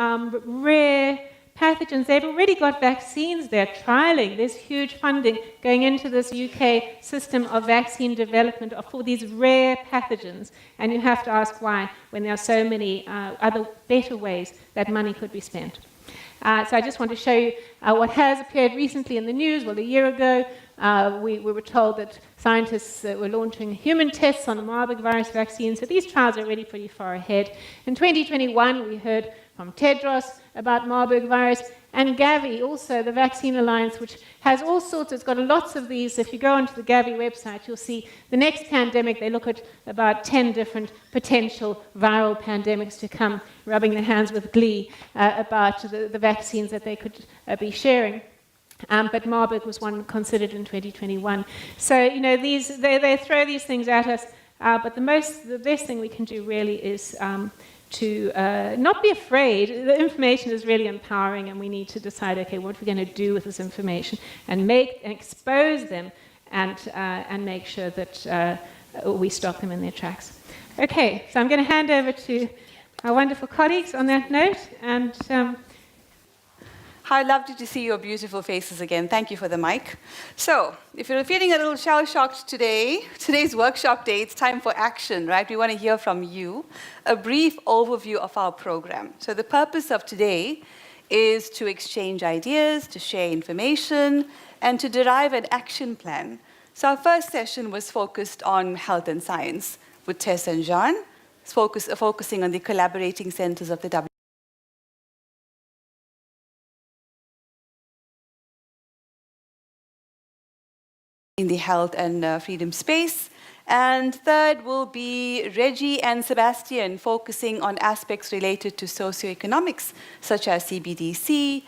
rare pathogens. They've already got vaccines they're trialing. There's huge funding going into this UK system of vaccine development for these rare pathogens. And you have to ask why, when there are so many other better ways that money could be spent. So I just want to show you what has appeared recently in the news. Well, a year ago, we were told that scientists were launching human tests on the Marburg virus vaccine, so these trials are already pretty far ahead. In 2021, we heard from Tedros about Marburg virus, and Gavi, also the Vaccine Alliance, which has all sorts, it's got lots of these. If you go onto the Gavi website, you'll see the next pandemic, they look at about 10 different potential viral pandemics to come, rubbing their hands with glee about the vaccines that they could be sharing. But Marburg was one considered in 2021. So, you know, they throw these things at us, but the best thing we can do really is to not be afraid. The information is really empowering, and we need to decide, okay, what we're going to do with this information, and expose them, and make sure that we stop them in their tracks. Okay, so I'm going to hand over to our wonderful colleagues on that note, and Hi, lovely to see your beautiful faces again. Thank you for the mic. So, if you're feeling a little shell-shocked today, today's workshop day, it's time for action, right? We want to hear from you a brief overview of our program. So the purpose of today is to exchange ideas, to share information, and to derive an action plan. So our first session was focused on health and science with Tess and Jean, focusing on the collaborating centers of the WHO. In the health and freedom space. And third will be Reggie and Sebastian, focusing on aspects related to socioeconomics, such as CBDC,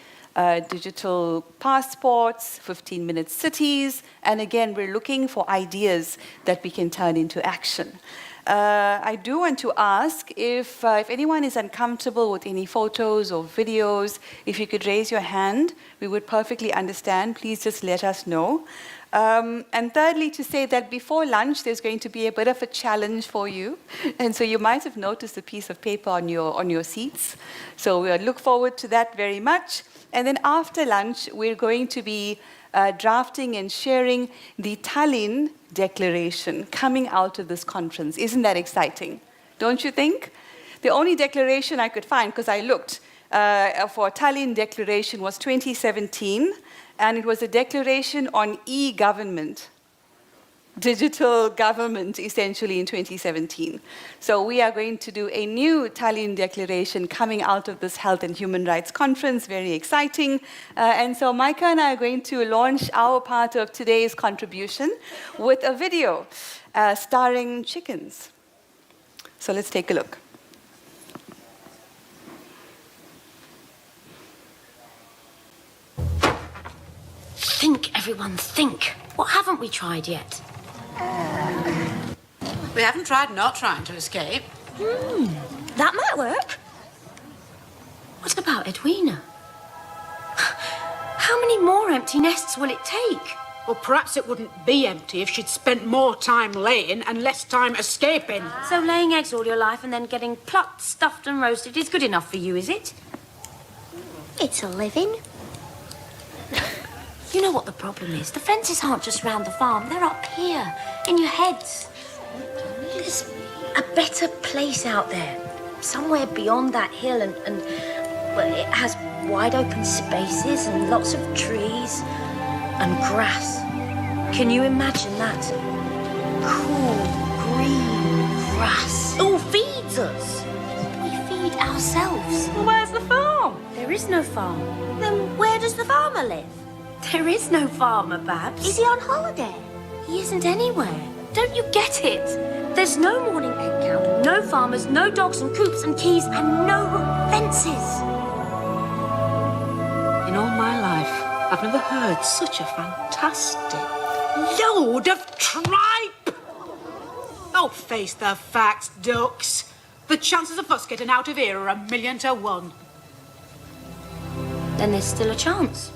digital passports, 15-minute cities, and again, we're looking for ideas that we can turn into action. I do want to ask if anyone is uncomfortable with any photos or videos, if you could raise your hand, we would perfectly understand. Please just let us know. And thirdly, to say that before lunch, there's going to be a bit of a challenge for you. And so you might have noticed a piece of paper on your seats. So we'll look forward to that very much. And then after lunch, we're going to be drafting and sharing the Tallinn Declaration coming out of this conference. Isn't that exciting? Don't you think? The only declaration I could find, because I looked, for Tallinn Declaration was 2017, and it was a declaration on e-government, digital government, essentially, in 2017. So we are going to do a new Tallinn Declaration coming out of this Health and Human Rights Conference, very exciting. And so Micah and I are going to launch our part of today's contribution with a video starring chickens. So let's take a look. Think, everyone, think. What haven't we tried yet? We haven't tried not trying to escape. That might work. What about Edwina? How many more empty nests will it take? Well, perhaps it wouldn't be empty if she'd spent more time laying and less time escaping. So laying eggs all your life and then getting plucked, stuffed and roasted is good enough for you, is it? It's a living. You know what the problem is? The fences aren't just round the farm, they're up here, in your heads. There's a better place out there, somewhere beyond that hill, and well, it has wide open spaces and lots of trees and grass. Can you imagine that? Cool, green grass. It all feeds us. We feed ourselves. Well, where's the farm? There is no farm. Then where does the farmer live? There is no farmer, Babs. Is he on holiday? He isn't anywhere. Don't you get it? There's no morning egg count, no farmers, no dogs and coops and keys, and no fences. In all my life, I've never heard such a fantastic load of tripe. Oh, face the facts, ducks. The chances of us getting out of here are 1,000,000 to 1. Then there's still a chance.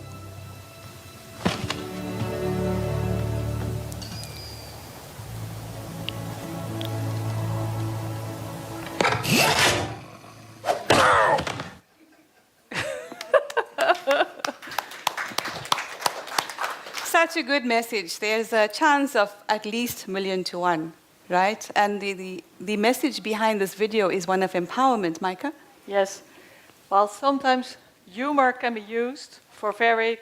such a good message. There's a chance of at least 1 million to 1, right? And the message behind this video is one of empowerment, Micah? Yes. Well, sometimes humor can be used for very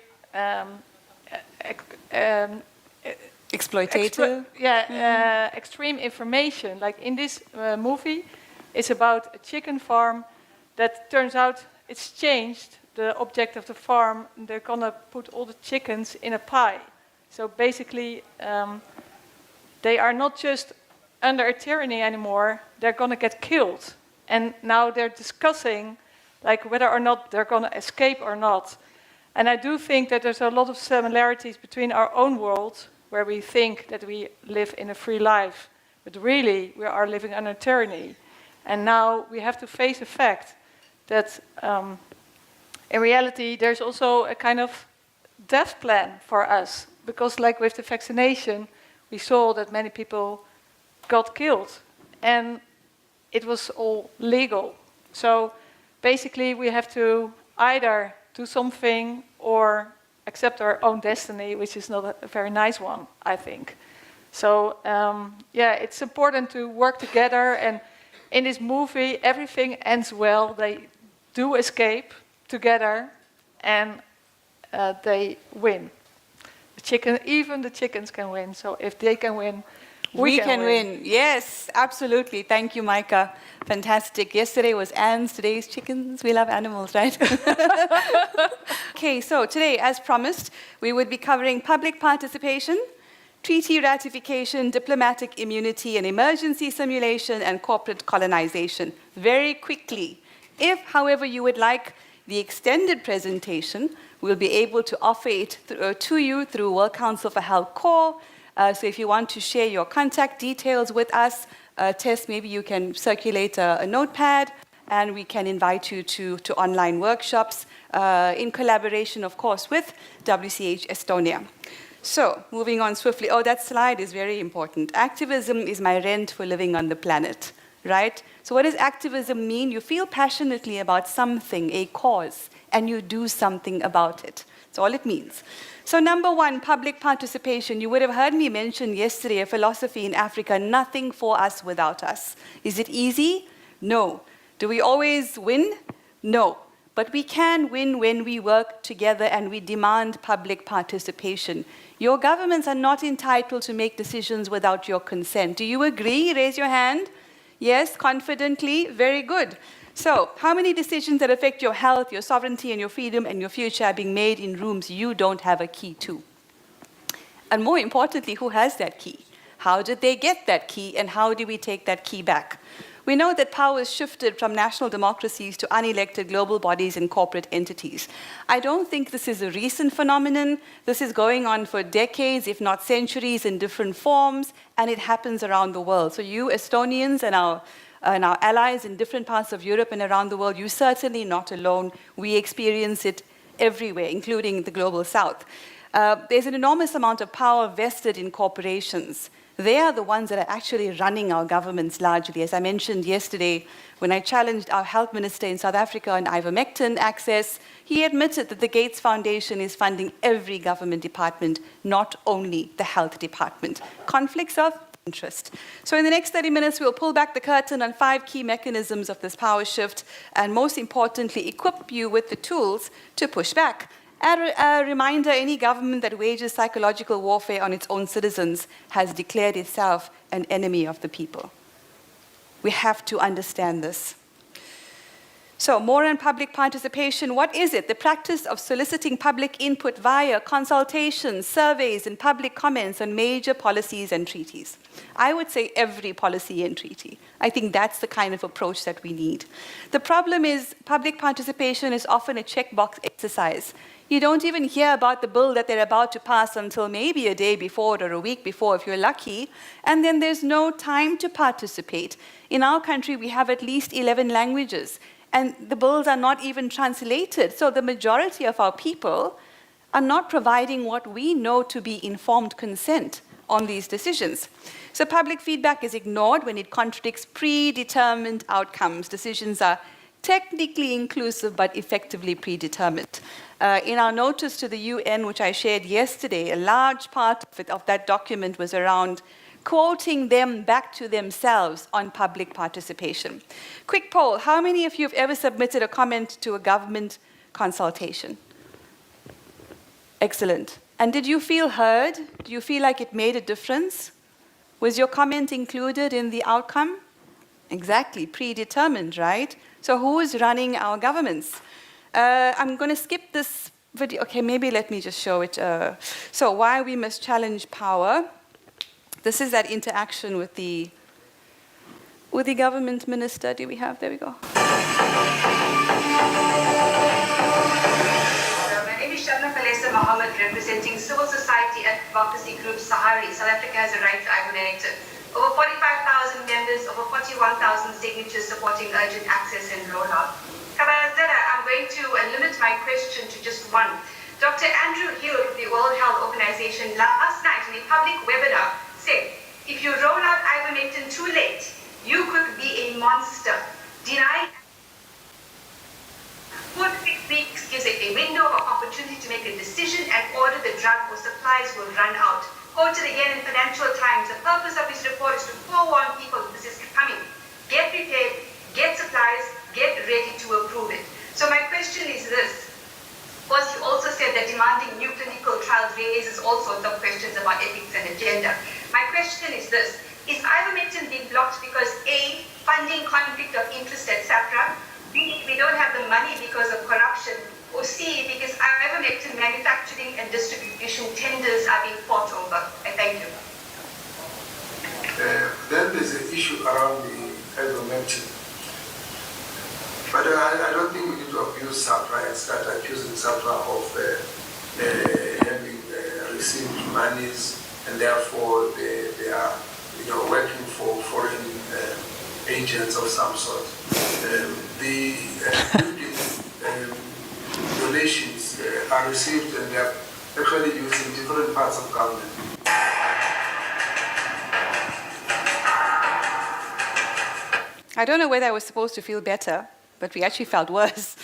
exploitative. Extreme information. Like in this movie, it's about a chicken farm that turns out it's changed. The object of the farm, they're gonna put all the chickens in a pie. So basically, they are not just under a tyranny anymore, they're gonna get killed. And now they're discussing like whether or not they're gonna escape or not. And I do think that there's a lot of similarities between our own world, where we think that we live in a free life, but really we are living under tyranny. And now we have to face the fact that in reality there's also a kind of death plan for us. Because like with the vaccination, we saw that many people got killed. And it was all legal. So basically we have to either do something or accept our own destiny, which is not a very nice one, I think. So it's important to work together, and in this movie everything ends well. They do escape together and they win. Even the chickens can win, so if they can win, we can win. Yes, absolutely. Thank you, Micah. Fantastic. Yesterday was Anne's, today's chickens. We love animals, right? Okay, so today, as promised, we would be covering public participation, treaty ratification, diplomatic immunity and emergency simulation, and corporate colonization. Very quickly. If, however, you would like the extended presentation, we'll be able to offer it to you through World Council for Health Core. So if you want to share your contact details with us, Tess, maybe you can circulate a notepad, and we can invite you to online workshops in collaboration, of course, with WCH Estonia. So, moving on swiftly. Oh, that slide is very important. Activism is my rent for living on the planet, right? So what does activism mean? You feel passionately about something, a cause, and you do something about it. That's all it means. So number one, public participation. You would have heard me mention yesterday a philosophy in Africa, nothing for us without us. Is it easy? No. Do we always win? No. But we can win when we work together and we demand public participation. Your governments are not entitled to make decisions without your consent. Do you agree? Raise your hand. Yes, confidently. Very good. So, how many decisions that affect your health, your sovereignty, and your freedom and your future are being made in rooms you don't have a key to? And more importantly, who has that key? How did they get that key, and how do we take that key back? We know that power is shifted from national democracies to unelected global bodies and corporate entities. I don't think this is a recent phenomenon. This is going on for decades, if not centuries, in different forms, and it happens around the world. So you Estonians and our allies in different parts of Europe and around the world, you're certainly not alone. We experience it everywhere, including the global south. There's an enormous amount of power vested in corporations. They are the ones that are actually running our governments largely. As I mentioned yesterday, when I challenged our health minister in South Africa on ivermectin access, he admitted that the Gates Foundation is funding every government department, not only the health department. Conflicts of interest. So in the next 30 minutes, we'll pull back the curtain on 5 key mechanisms of this power shift, and most importantly, equip you with the tools to push back. A reminder, any government that wages psychological warfare on its own citizens has declared itself an enemy of the people. We have to understand this. So, more on public participation. What is it? The practice of soliciting public input via consultations, surveys, and public comments on major policies and treaties. I would say every policy and treaty. I think that's the kind of approach that we need. The problem is public participation is often a checkbox exercise. You don't even hear about the bill that they're about to pass until maybe a day before or a week before, if you're lucky, and then there's no time to participate. In our country, we have at least 11 languages, and the bills are not even translated. So the majority of our people are not providing what we know to be informed consent on these decisions. So public feedback is ignored when it contradicts predetermined outcomes. Decisions are technically inclusive but effectively predetermined. In our notice to the UN, which I shared yesterday, a large part of that document was around quoting them back to themselves on public participation. Quick poll, how many of you have ever submitted a comment to a government consultation? Excellent. And did you feel heard? Do you feel like it made a difference? Was your comment included in the outcome? Exactly, predetermined, right? So who is running our governments? I'm going to skip this video. Okay, maybe let me just show it. So why we must challenge power. This is that interaction with the government minister. Do we have? There we go. My name is Shabna Palesa Mohammed, representing civil society advocacy group Sahari. South Africa has a right to ivermectin. Over 45,000 members, over 41,000 signatures supporting urgent access and rollout. Kabazera, I'm going to limit my question to just one. Dr. Andrew Hill of the World Health Organization last night in a public webinar said, if you roll out ivermectin too late, you could be a monster. Deny 4 to 6 weeks gives a window of opportunity to make a decision and order the drug or supplies will run out. Quoted again in Financial Times, the purpose of this report is to forewarn people this is coming. Get prepared, get supplies, get ready to approve it. So my question is this. First, you also said that demanding new clinical trials raises all sorts of questions about ethics and agenda. My question is this. Is ivermectin being blocked because A, funding conflict of interest, etc., B, we don't have the money because of corruption, or C, because ivermectin manufacturing and distribution tenders are being fought over? Thank you. Then there's an issue around the ivermectin. But I don't think we need to abuse SAHPRA and start accusing SAHPRA of having received monies and therefore they are working for foreign agents of some sort. The donations are received and they are actually used in different parts of government. I don't know whether I was supposed to feel better, but we actually felt worse.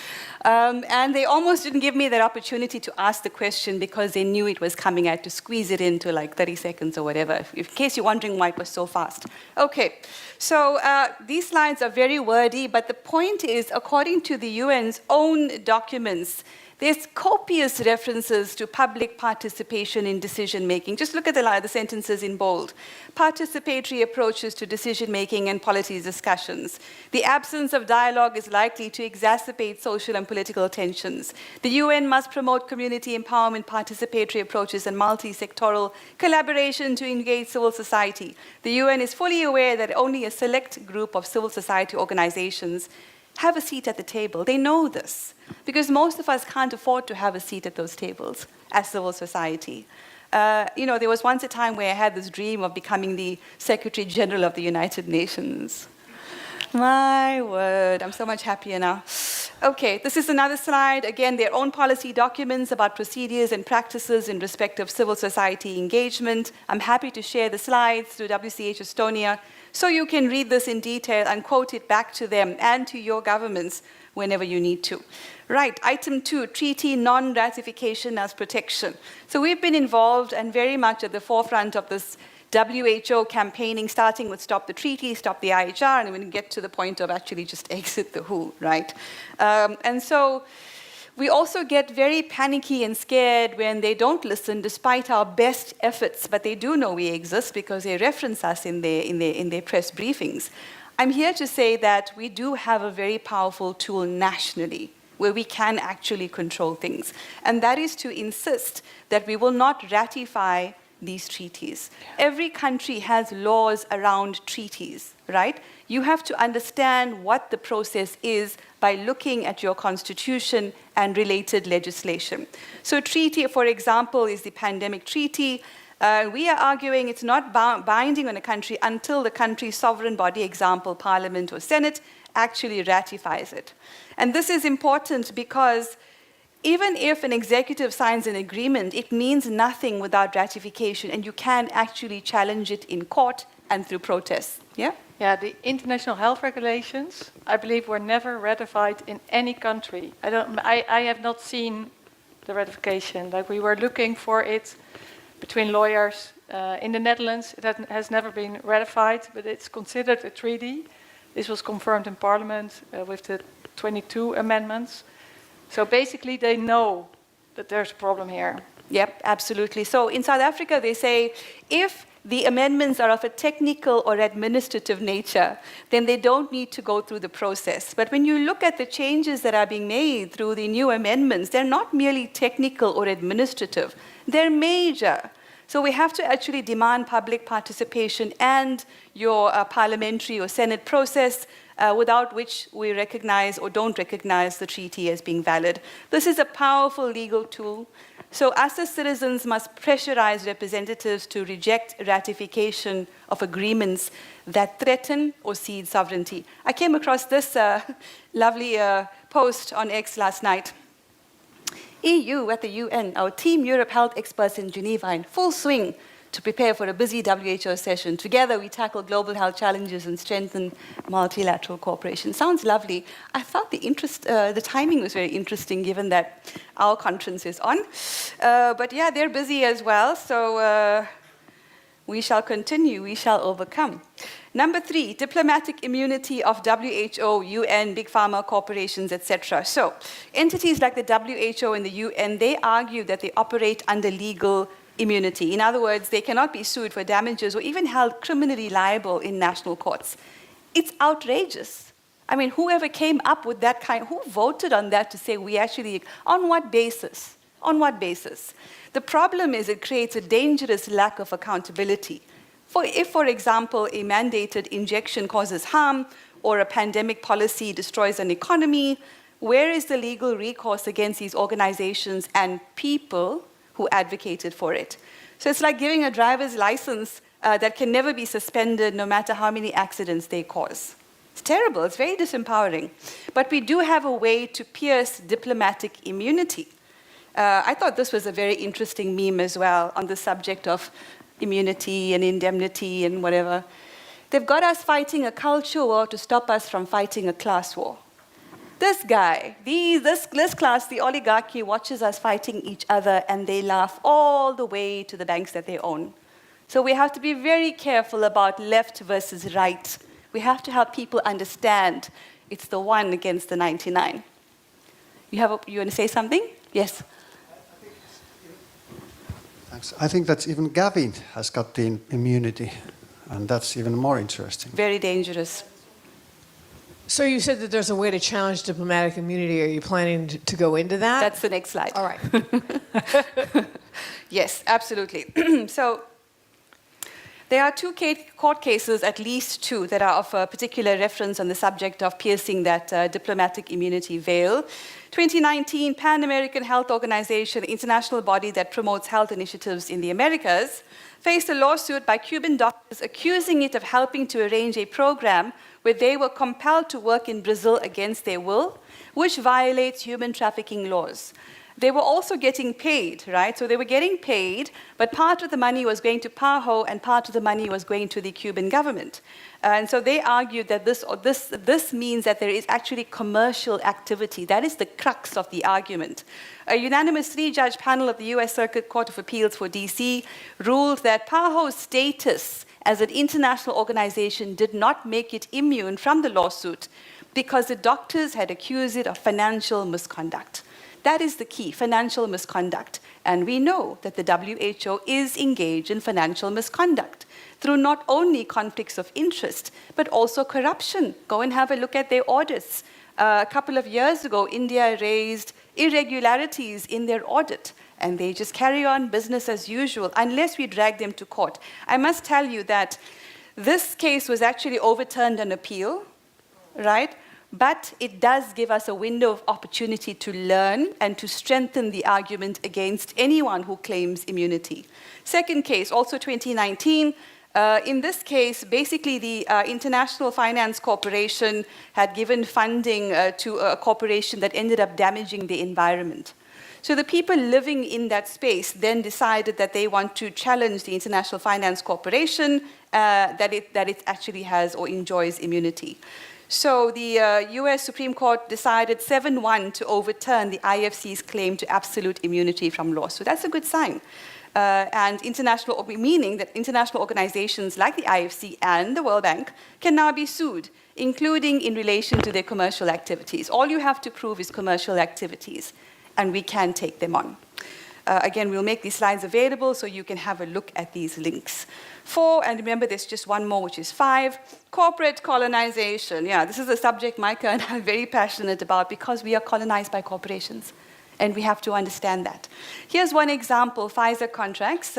And they almost didn't give me that opportunity to ask the question because they knew it was coming. I had to squeeze it into like 30 seconds or whatever, in case you're wondering why it was so fast. Okay, so these slides are very wordy, but the point is, according to the UN's own documents, there's copious references to public participation in decision-making. Just look at the sentences in bold. Participatory approaches to decision-making and policy discussions. The absence of dialogue is likely to exacerbate social and political tensions. The UN must promote community empowerment, participatory approaches, and multi-sectoral collaboration to engage civil society. The UN is fully aware that only a select group of civil society organizations have a seat at the table. They know this because most of us can't afford to have a seat at those tables as civil society. There was once a time where I had this dream of becoming the Secretary General of the United Nations. My word, I'm so much happier now. Okay, this is another slide. Again, their own policy documents about procedures and practices in respect of civil society engagement. I'm happy to share the slides through WCH Estonia, so you can read this in detail and quote it back to them and to your governments whenever you need to. Right, item 2, treaty non-ratification as protection. So we've been involved and very much at the forefront of this WHO campaigning, starting with Stop the Treaty, Stop the IHR, and when we get to the point of actually just exit the WHO, right? And so we also get very panicky and scared when they don't listen despite our best efforts, but they do know we exist because they reference us in their press briefings. I'm here to say that we do have a very powerful tool nationally where we can actually control things, and that is to insist that we will not ratify these treaties. Every country has laws around treaties, right? You have to understand what the process is by looking at your constitution and related legislation. So a treaty, for example, is the pandemic treaty. We are arguing it's not binding on a country until the country's sovereign body, example, parliament or senate, actually ratifies it. And this is important because even if an executive signs an agreement, it means nothing without ratification, and you can actually challenge it in court and through protests. Yeah? Yeah, the international health regulations, I believe, were never ratified in any country. I have not seen the ratification. Like, we were looking for it between lawyers in the Netherlands. It has never been ratified, but it's considered a treaty. This was confirmed in Parliament with the 22 amendments. So basically, they know that there's a problem here. Yep, absolutely. So in South Africa, they say if the amendments are of a technical or administrative nature, then they don't need to go through the process. But when you look at the changes that are being made through the new amendments, they're not merely technical or administrative. They're major. So we have to actually demand public participation and your parliamentary or Senate process, without which we recognize or don't recognize the treaty as being valid. This is a powerful legal tool. So us as citizens must pressurize representatives to reject ratification of agreements that threaten or cede sovereignty. I came across this lovely post on X last night. EU at the UN, our Team Europe health experts in Geneva in full swing to prepare for a busy WHO session. Together we tackle global health challenges and strengthen multilateral cooperation. Sounds lovely. I thought the timing was very interesting given that our conference is on. But yeah, they're busy as well, so we shall continue, we shall overcome. Number 3, diplomatic immunity of WHO, UN, big pharma corporations, etc. So entities like the WHO and the UN, they argue that they operate under legal immunity. In other words, they cannot be sued for damages or even held criminally liable in national courts. It's outrageous. I mean, whoever came up with that who voted on that to say we actually, on what basis? On what basis? The problem is it creates a dangerous lack of accountability. If, for example, a mandated injection causes harm or a pandemic policy destroys an economy, where is the legal recourse against these organizations and people who advocated for it? So it's like giving a driver's license that can never be suspended no matter how many accidents they cause. It's terrible, it's very disempowering. But we do have a way to pierce diplomatic immunity. I thought this was a very interesting meme as well on the subject of immunity and indemnity and whatever. They've got us fighting a culture war to stop us from fighting a class war. This guy, this class, the oligarchy, watches us fighting each other and they laugh all the way to the banks that they own. So we have to be very careful about left versus right. We have to help people understand it's the 1 against the 99. You want to say something? Yes. Thanks. I think that even Gavin has got the immunity, and that's even more interesting. Very dangerous. So you said that there's a way to challenge diplomatic immunity. Are you planning to go into that? That's the next slide. All right. Yes, absolutely. So there are 2 court cases, at least 2, that are of particular reference on the subject of piercing that diplomatic immunity veil. 2019, Pan American Health Organization, international body that promotes health initiatives in the Americas, faced a lawsuit by Cuban doctors accusing it of helping to arrange a program where they were compelled to work in Brazil against their will, which violates human trafficking laws. They were also getting paid, right? So they were getting paid, but part of the money was going to PAHO and part of the money was going to the Cuban government. And so they argued that this means that there is actually commercial activity. That is the crux of the argument. A unanimous 3-judge panel of the US Circuit Court of Appeals for DC ruled that PAHO's status as an international organization did not make it immune from the lawsuit because the doctors had accused it of financial misconduct. That is the key, financial misconduct. And we know that the WHO is engaged in financial misconduct through not only conflicts of interest, but also corruption. Go and have a look at their audits. A couple of years ago, India raised irregularities in their audit, and they just carry on business as usual unless we drag them to court. I must tell you that this case was actually overturned on appeal, right? But it does give us a window of opportunity to learn and to strengthen the argument against anyone who claims immunity. Second case, also 2019. In this case, basically the International Finance Corporation had given funding to a corporation that ended up damaging the environment. So the people living in that space then decided that they want to challenge the International Finance Corporation that it actually has or enjoys immunity. So the US Supreme Court decided 7-1 to overturn the IFC's claim to absolute immunity from law. So that's a good sign. Meaning that international organizations like the IFC and the World Bank can now be sued, including in relation to their commercial activities. All you have to prove is commercial activities, and we can take them on. Again, we'll make these slides available so you can have a look at these links. 4, and remember there's just one more, which is 5, corporate colonization. Yeah, this is a subject Micah and I are very passionate about because we are colonized by corporations, and we have to understand that. Here's one example, Pfizer contracts,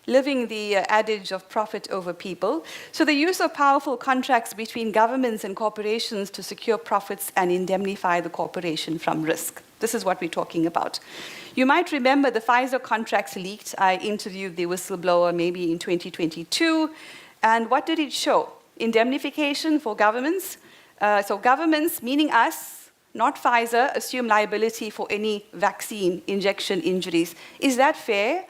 living the adage of profit over people. So the use of powerful contracts between governments and corporations to secure profits and indemnify the corporation from risk. This is what we're talking about. You might remember the Pfizer contracts leaked. I interviewed the whistleblower maybe in 2022. And what did it show? Indemnification for governments. So governments, meaning us, not Pfizer, assume liability for any vaccine injection injuries. Is that fair?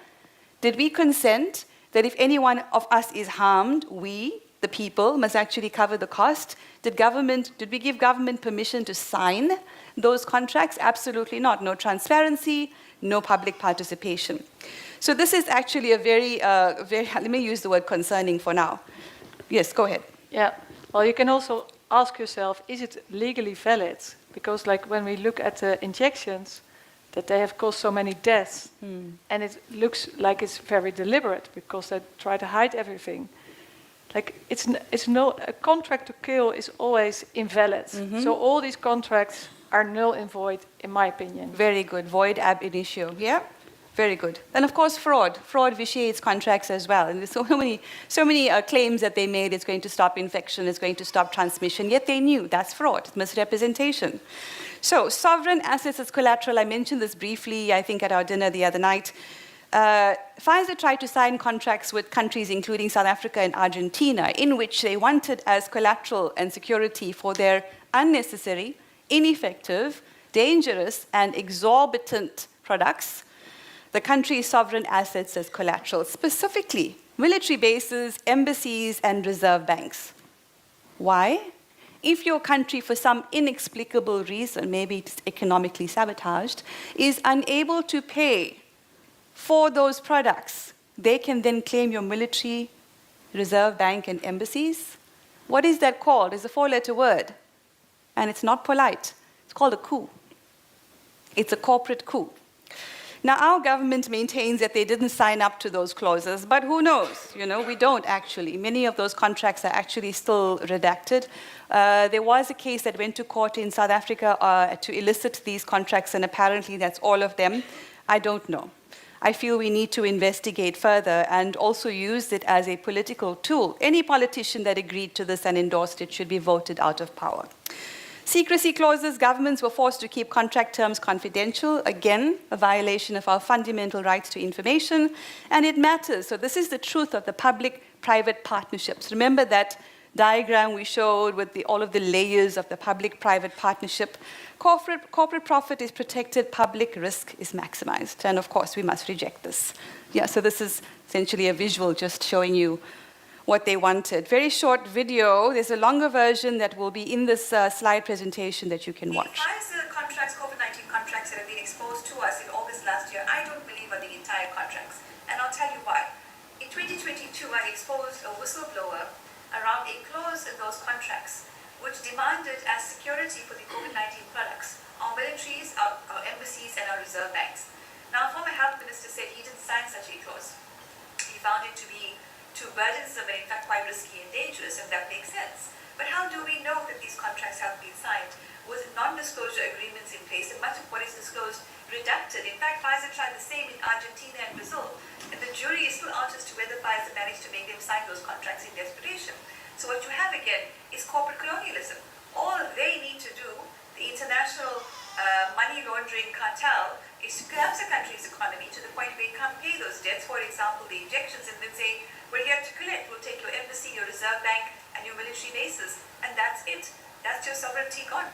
Did we consent that if any one of us is harmed, we, the people, must actually cover the cost? Did we give government permission to sign those contracts? Absolutely not. No transparency, no public participation. So this is actually a very, let me use the word concerning for now. Yes, go ahead. Yeah, well, you can also ask yourself, is it legally valid? Because like when we look at the injections, that they have caused so many deaths, and it looks like it's very deliberate because they try to hide everything. Like a contract to kill is always invalid. So all these contracts are null and void, in my opinion. Very good. Void ab initio. Yeah, very good. And of course, fraud. Fraud vitiates contracts as well. And there's so many claims that they made. It's going to stop infection. It's going to stop transmission. Yet they knew that's fraud. It's misrepresentation. So sovereign assets as collateral. I mentioned this briefly, I think, at our dinner the other night. Pfizer tried to sign contracts with countries including South Africa and Argentina in which they wanted as collateral and security for their unnecessary, ineffective, dangerous, and exorbitant products, the country's sovereign assets as collateral, specifically military bases, embassies, and reserve banks. Why? If your country, for some inexplicable reason, maybe it's economically sabotaged, is unable to pay for those products, they can then claim your military, reserve bank, and embassies. What is that called? It's a 4-letter word, and it's not polite. It's called a coup. It's a corporate coup. Now, our government maintains that they didn't sign up to those clauses, but who knows? We don't actually. Many of those contracts are actually still redacted. There was a case that went to court in South Africa to elicit these contracts, and apparently that's all of them. I don't know. I feel we need to investigate further and also use it as a political tool. Any politician that agreed to this and endorsed it should be voted out of power. Secrecy clauses, governments were forced to keep contract terms confidential. Again, a violation of our fundamental rights to information, and it matters. So this is the truth of the public-private partnerships. Remember that diagram we showed with all of the layers of the public-private partnership. Corporate profit is protected, public risk is maximized. And of course, we must reject this. Yeah, so this is essentially a visual just showing you what they wanted. Very short video. There's a longer version that will be in this slide presentation that you can watch. The Pfizer contracts, COVID-19 contracts that have been exposed to us in August last year, I don't believe are the entire contracts. And I'll tell you why. In 2022, I exposed a whistleblower around a clause in those contracts which demanded as security for the COVID-19 products our militaries, our embassies, and our reserve banks. Now, former health minister said he didn't sign such a clause. He found it to be too burdensome and in fact quite risky and dangerous, and that makes sense. But how do we know that these contracts have been signed? With non-disclosure agreements in place, and much of what is disclosed redacted. In fact, Pfizer tried the same in Argentina and Brazil, and the jury is still out as to whether Pfizer managed to make them sign those contracts in desperation. So what you have again is corporate colonialism. All they need to do, the international money laundering cartel, is to collapse a country's economy to the point where it can't pay those debts, for example, the injections, and then say, we're here to collect, we'll take your embassy, your reserve bank, and your military bases, and that's it. That's your sovereignty gone.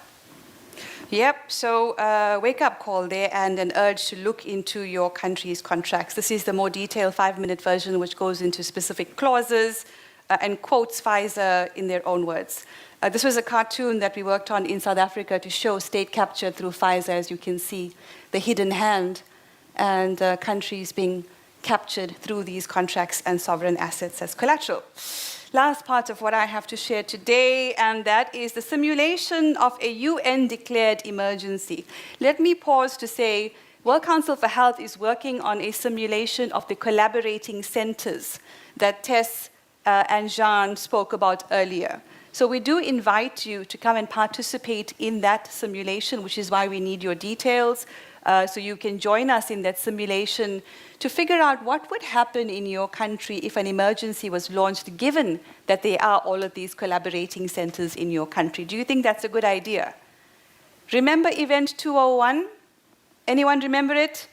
Yep, so wake-up call there and an urge to look into your country's contracts. This is the more detailed 5-minute version which goes into specific clauses and quotes Pfizer in their own words. This was a cartoon that we worked on in South Africa to show state capture through Pfizer, as you can see, the hidden hand and countries being captured through these contracts and sovereign assets as collateral. Last part of what I have to share today, and that is the simulation of a UN-declared emergency. Let me pause to say, World Council for Health is working on a simulation of the collaborating centers that Tess and Jean spoke about earlier. So we do invite you to come and participate in that simulation, which is why we need your details, so you can join us in that simulation to figure out what would happen in your country if an emergency was launched, given that there are all of these collaborating centers in your country. Do you think that's a good idea? Remember Event 201? Anyone remember it?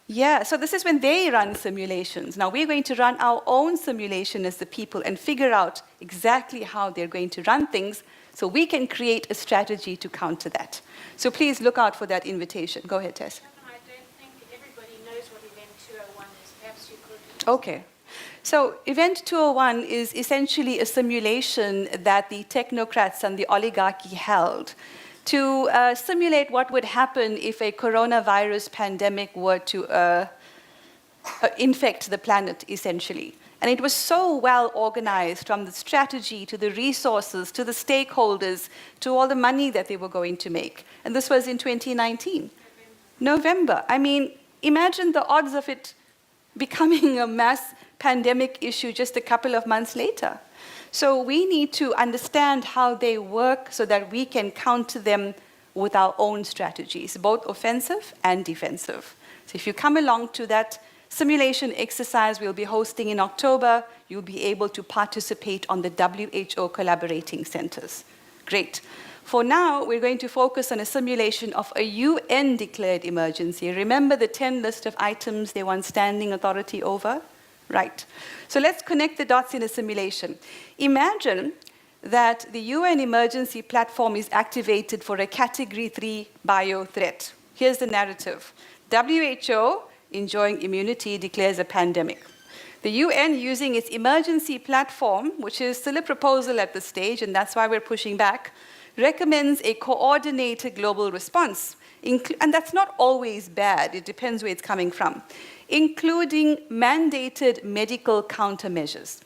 Yeah, so this is when they run simulations. Now we're going to run our own simulation as the people and figure out exactly how they're going to run things so we can create a strategy to counter that. So please look out for that invitation. Go ahead, Tess. I don't think everybody knows what Event 201 is. Perhaps you could... Okay. So Event 201 is essentially a simulation that the technocrats and the oligarchy held to simulate what would happen if a coronavirus pandemic were to infect the planet, essentially. And it was so well organized, from the strategy to the resources to the stakeholders to all the money that they were going to make. And this was in 2019. November. I mean, imagine the odds of it becoming a mass pandemic issue just a couple of months later. So we need to understand how they work so that we can counter them with our own strategies, both offensive and defensive. So if you come along to that simulation exercise we'll be hosting in October, you'll be able to participate on the WHO collaborating centers. Great. For now, we're going to focus on a simulation of a UN-declared emergency. Remember the 10 list of items they want standing authority over? Right. So let's connect the dots in a simulation. Imagine that the UN emergency platform is activated for a Category 3 bio threat. Here's the narrative. WHO, enjoying immunity, declares a pandemic. The UN, using its emergency platform, which is still a proposal at this stage, and that's why we're pushing back, recommends a coordinated global response. And that's not always bad, it depends where it's coming from, including mandated medical countermeasures.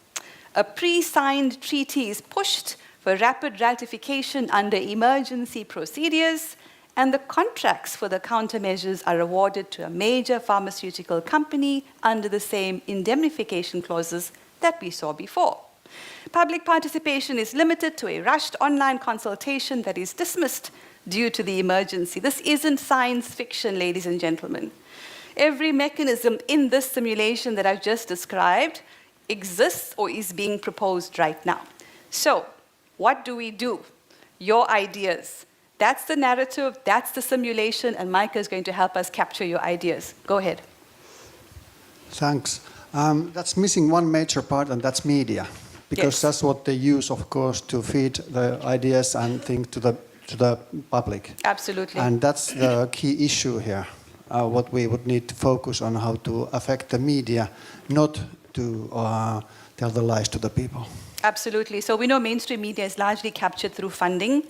A pre-signed treaty is pushed for rapid ratification under emergency procedures, and the contracts for the countermeasures are awarded to a major pharmaceutical company under the same indemnification clauses that we saw before. Public participation is limited to a rushed online consultation that is dismissed due to the emergency. This isn't science fiction, ladies and gentlemen. Every mechanism in this simulation that I've just described exists or is being proposed right now. So, what do we do? Your ideas. That's the narrative, that's the simulation, and Micah is going to help us capture your ideas. Go ahead. Thanks. That's missing one major part, and that's media. Because that's what they use, of course, to feed the ideas and things to the public. Absolutely. And that's the key issue here. What we would need to focus on, how to affect the media, not to tell the lies to the people. Absolutely. So we know mainstream media is largely captured through funding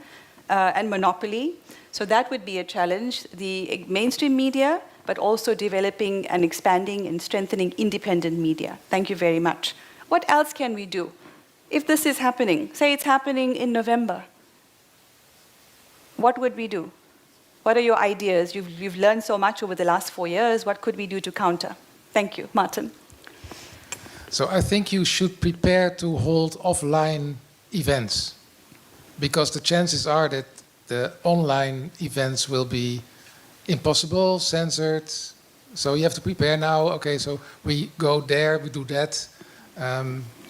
and monopoly. So that would be a challenge. The mainstream media, but also developing and expanding and strengthening independent media. Thank you very much. What else can we do? If this is happening, say it's happening in November, what would we do? What are your ideas? You've learned so much over the last 4 years. What could we do to counter? Thank you. Martin. So I think you should prepare to hold offline events, because the chances are that the online events will be impossible, censored. So you have to prepare now. Okay, so we go there, we do that.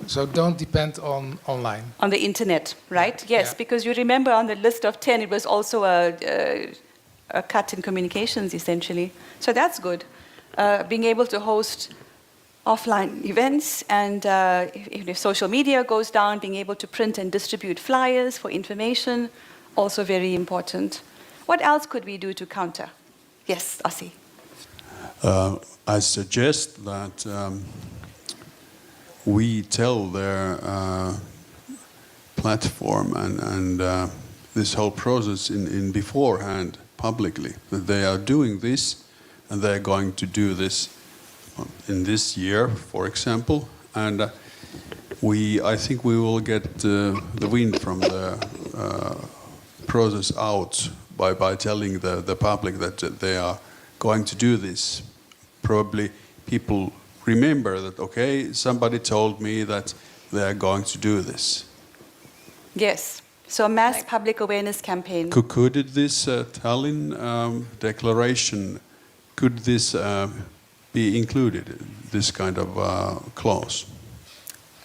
So don't depend on online. On the internet, right? Yes, Yeah. because you remember on the list of 10, it was also a cut in communications, essentially. So that's good. Being able to host offline events, and if social media goes down, being able to print and distribute flyers for information, also very important. What else could we do to counter? Yes, Ossie. I suggest that we tell their platform and this whole process in beforehand publicly that they are doing this and they are going to do this in this year, for example, and I think we will get the wind from the process out by telling the public that they are going to do this. Probably people remember that, okay, somebody told me that they are going to do this. Yes, so a mass public awareness campaign. Could this Tallinn declaration, could this be included, this kind of clause?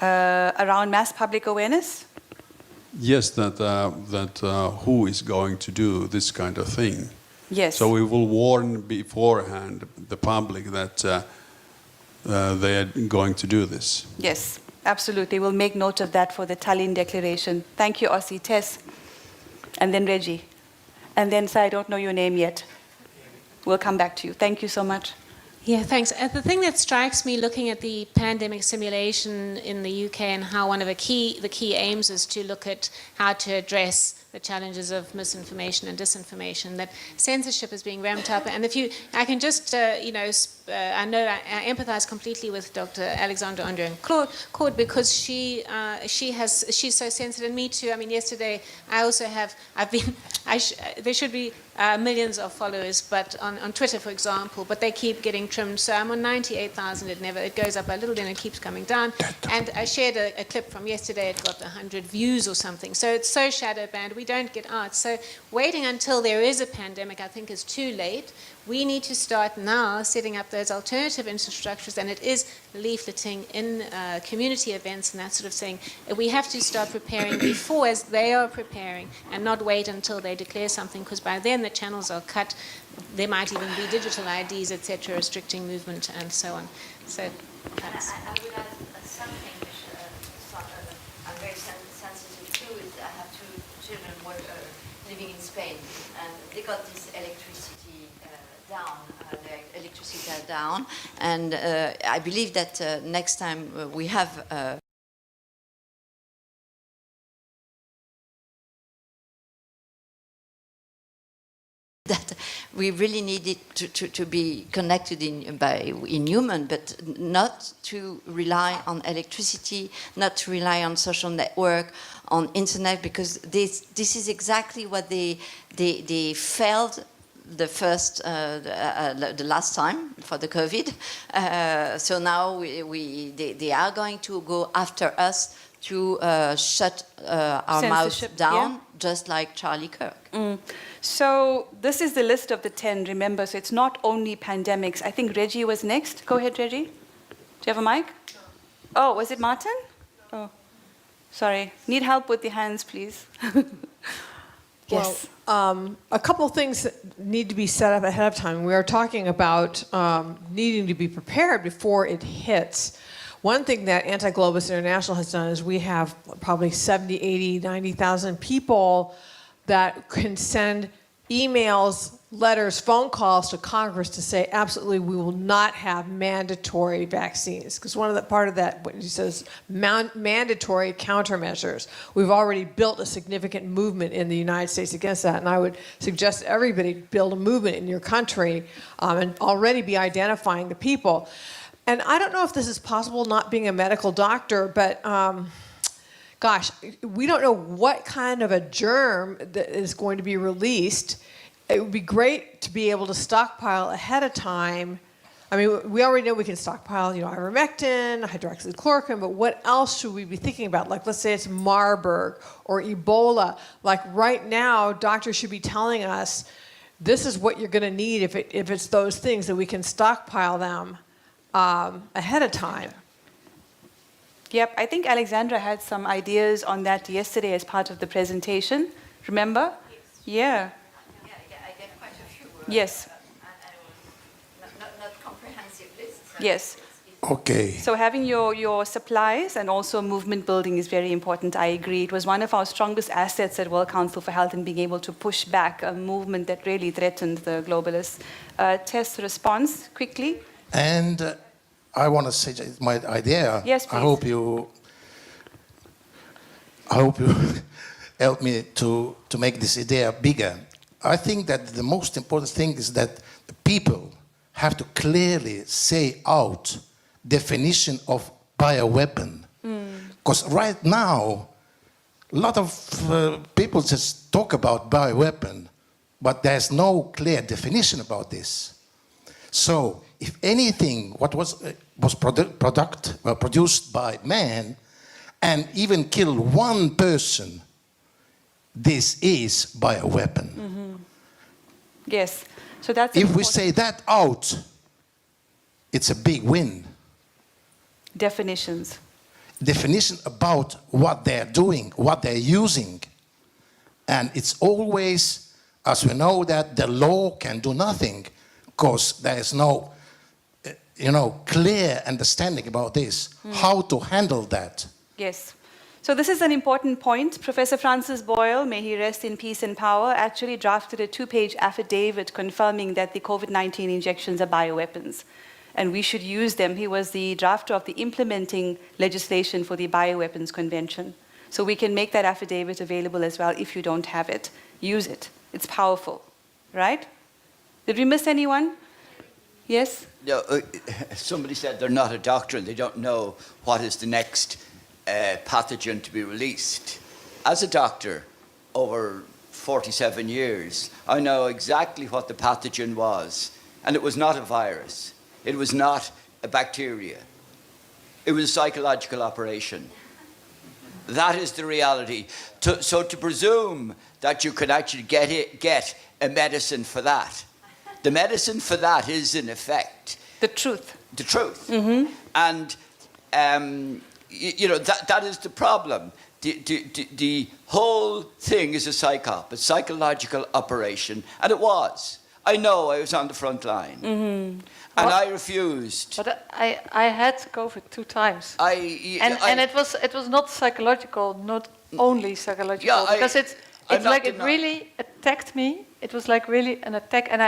Around mass public awareness? Yes, that who is going to do this kind of thing. Yes. So we will warn beforehand the public that they are going to do this. Yes, absolutely. We'll make note of that for the Tallinn Declaration. Thank you, Ossie. Tess. And then Reggie. And then, sir, I don't know your name yet. We'll come back to you. Thank you so much. Yeah, thanks. The thing that strikes me looking at the pandemic simulation in the UK and how one of the key aims is to look at how to address the challenges of misinformation and disinformation, that censorship is being ramped up. And I can just, I know I empathize completely with Dr. Alexandra André and Claude because she's so sensitive. And me too. I mean, yesterday there should be millions of followers, but on Twitter, for example, but they keep getting trimmed. So I'm on 98,000. It goes up a little, then it keeps coming down. And I shared a clip from yesterday. It got 100 views or something. So it's so shadow banned. We don't get out. So waiting until there is a pandemic, I think, is too late. We need to start now setting up those alternative infrastructures, and it is leafleting in community events and that sort of thing. We have to start preparing before, as they are preparing, and not wait until they declare something, because by then the channels are cut. There might even be digital IDs, etc., restricting movement and so on. So, thanks. I would add something which I'm very sensitive to. Is I have two children living in Spain, and they got this electricity down. Their electricity are down, and I believe that next time we have. That we really need it to be connected in human, but not to rely on electricity, not to rely on social network, on internet, because this is exactly what they failed the last time for the COVID. So now they are going to go after us to shut our mouths down, yeah. Just like Charlie Kirk. So this is the list of the 10, remember, so it's not only pandemics. I think Reggie was next. Go ahead, Reggie. Do you have a mic? No. Oh, was it Martin? Oh, sorry. Need help with the hands, please. Yes. Well, a couple things that need to be set up ahead of time. We are talking about needing to be prepared before it hits. One thing that Anti-Globus International has done is we have probably 70, 80, 90,000 people that can send emails, letters, phone calls to Congress to say, absolutely, we will not have mandatory vaccines. Because part of that, what he says, mandatory countermeasures. We've already built a significant movement in the United States against that. And I would suggest everybody build a movement in your country and already be identifying the people. And I don't know if this is possible, not being a medical doctor, but gosh, we don't know what kind of a germ that is going to be released. It would be great to be able to stockpile ahead of time. I mean, we already know we can stockpile, ivermectin, hydroxychloroquine, but what else should we be thinking about? Like, let's say it's Marburg or Ebola. Like right now, doctors should be telling us, this is what you're going to need if it's those things, that we can stockpile them ahead of time. Yep, I think Alexandra had some ideas on that yesterday as part of the presentation. Remember? Yes. Yeah. I get quite a few. Yes. Not comprehensive lists. Yes. Okay. So having your supplies and also movement building is very important. I agree. It was one of our strongest assets at World Council for Health in being able to push back a movement that really threatened the globalists. Test response, quickly. And I want to suggest my idea. Yes, please. I hope you help me to make this idea bigger. I think that the most important thing is that the people have to clearly say out definition of bioweapon. Because right now, a lot of people just talk about bioweapon, but there's no clear definition about this. So, if anything, what was produced by man, and even kill one person, this is bioweapon. Yes. So that's if we say that out, it's a big win. Definitions. Definition about what they're doing, what they're using. And it's always, as we know, that the law can do nothing because there is no, clear understanding about this, how to handle that. Yes. So this is an important point. Professor Francis Boyle, may he rest in peace and power, actually drafted a 2-page affidavit confirming that the COVID-19 injections are bioweapons, and we should use them. He was the drafter of the implementing legislation for the Bioweapons Convention. So we can make that affidavit available as well if you don't have it. Use it. It's powerful, right? Did we miss anyone? Yes? No, somebody said they're not a doctor and they don't know what is the next pathogen to be released. As a doctor, over 47 years, I know exactly what the pathogen was. And it was not a virus. It was not a bacteria. It was a psychological operation. That is the reality. So to presume that you could actually get a medicine for that, the medicine for that is, in effect, the truth. The truth. And that is the problem. The whole thing is a psyop, a psychological operation, and it was. I know, I was on the front line, and I refused. But I had COVID 2 times, and it was not psychological, not only psychological, because it really attacked me. It was like really an attack, and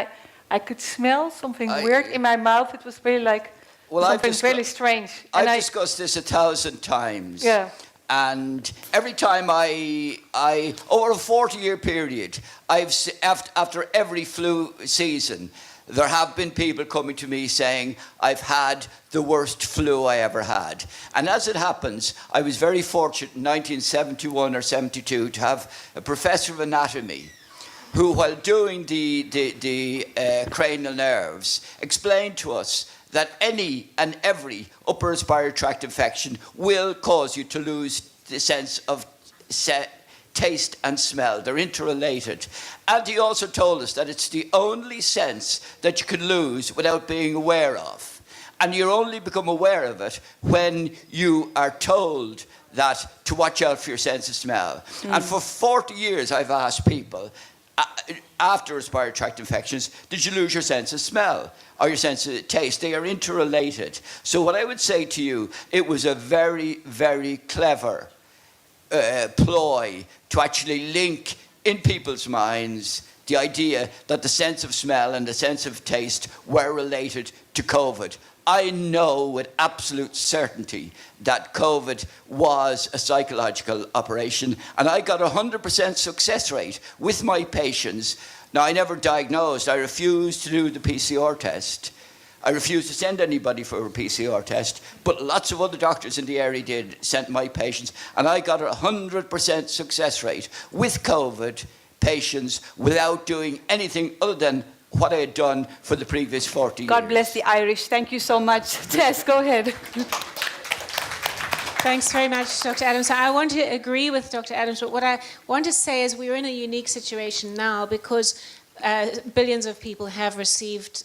I could smell something weird in my mouth. It was really like something really strange. And I've discussed this 1,000 times. Yeah. And every time I over a 40-year period, after every flu season, there have been people coming to me saying, I've had the worst flu I ever had. And as it happens, I was very fortunate in 1971 or 72 to have a professor of anatomy who, while doing the cranial nerves, explained to us that any and every upper respiratory tract infection will cause you to lose the sense of taste and smell. They're interrelated. And he also told us that it's the only sense that you can lose without being aware of. And you only become aware of it when you are told that to watch out for your sense of smell. And for 40 years I've asked people, after respiratory tract infections, did you lose your sense of smell or your sense of taste? They are interrelated. So what I would say to you, it was a very, very clever ploy to actually link in people's minds the idea that the sense of smell and the sense of taste were related to COVID. I know with absolute certainty that COVID was a psychological operation, and I got 100% success rate with my patients. Now, I never diagnosed. I refused to do the PCR test. I refused to send anybody for a PCR test, but lots of other doctors in the area did, sent my patients, and I got 100% success rate with COVID patients without doing anything other than what I had done for the previous 40 years. God bless the Irish. Thank you so much. Tess, go ahead. Thanks very much, Dr. Adams. I want to agree with Dr. Adams, but what I want to say is we're in a unique situation now because billions of people have received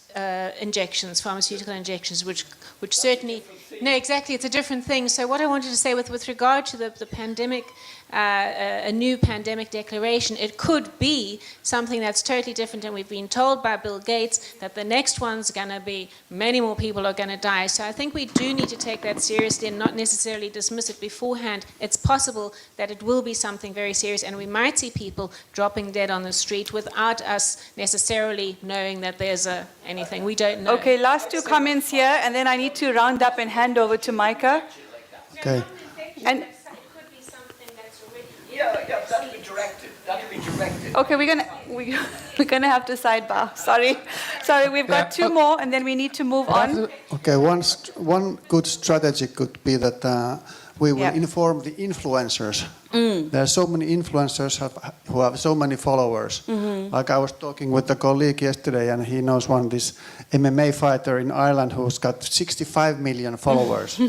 injections, pharmaceutical injections, which certainly No, exactly. It's a different thing. So what I wanted to say with regard to the pandemic, a new pandemic declaration, it could be something that's totally different. And we've been told by Bill Gates that the next one's going to be many more people are going to die. So I think we do need to take that seriously and not necessarily dismiss it beforehand. It's possible that it will be something very serious, and we might see people dropping dead on the street without us necessarily knowing that there's anything. We don't know. Okay, last two comments here, and then I need to round up and hand over to Micah. Okay. And that'll be directed. That'll be directed. okay, we're gonna have to sidebar. Sorry, we've got two more, and then we need to move on. Okay, one good strategy could be that we will inform the influencers. There are so many influencers who have so many followers. Like I was talking with a colleague yesterday, and he knows this MMA fighter in Ireland who's got 65 million followers.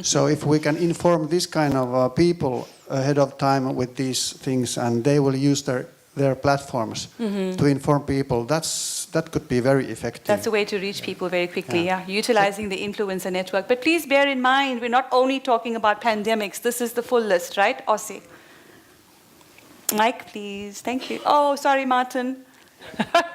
So if we can inform this kind of people ahead of time with these things, and they will use their platforms to inform people, that could be very effective. That's a way to reach people very quickly, utilizing the influencer network. But please bear in mind, we're not only talking about pandemics. This is the full list, right, Ossie? Mike, please. Thank you. Oh, sorry, Martin.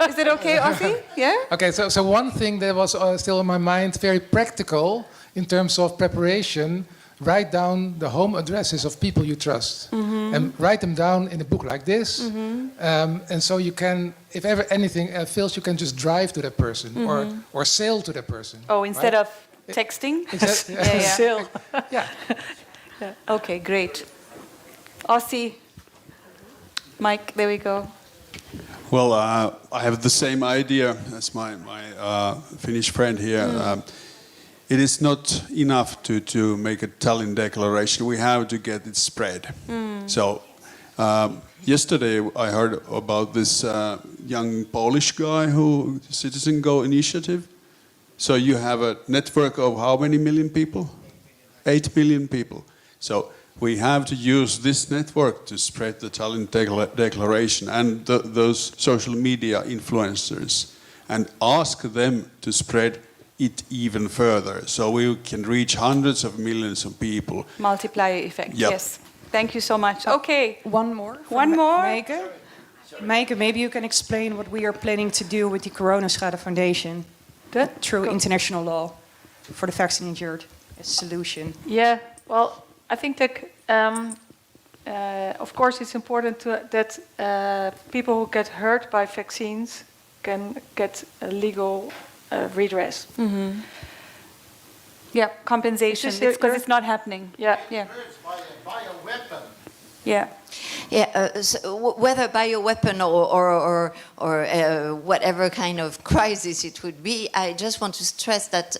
Is it okay, Ossie? Yeah? Okay, so one thing that was still in my mind, very practical in terms of preparation, write down the home addresses of people you trust and write them down in a book like this. And so you can, if ever anything fails, you can just drive to that person or sail to that person. Oh, instead of texting? Sail. Yeah. Okay, great. Ossie, Mike, there we go. Well, I have the same idea as my Finnish friend here. It is not enough to make a Tallinn declaration. We have to get it spread. So yesterday I heard about this young Polish guy who Citizen Go initiative. So you have a network of how many million people? 8 million people. So we have to use this network to spread the Tallinn declaration and those social media influencers and ask them to spread it even further, so we can reach hundreds of millions of people. Multiplier effect, Yep. yes. Thank you so much. Okay. One more. One more. Meike. Meike, maybe you can explain what we are planning to do with the Coronaschade Foundation through international law for the vaccine injured as a solution. Yeah, well, I think that, of course, it's important that people who get hurt by vaccines can get a legal redress. Yeah, compensation. It's because it's not happening. Yeah. Yeah. Yeah, so whether bioweapon or whatever kind of crisis it would be, I just want to stress that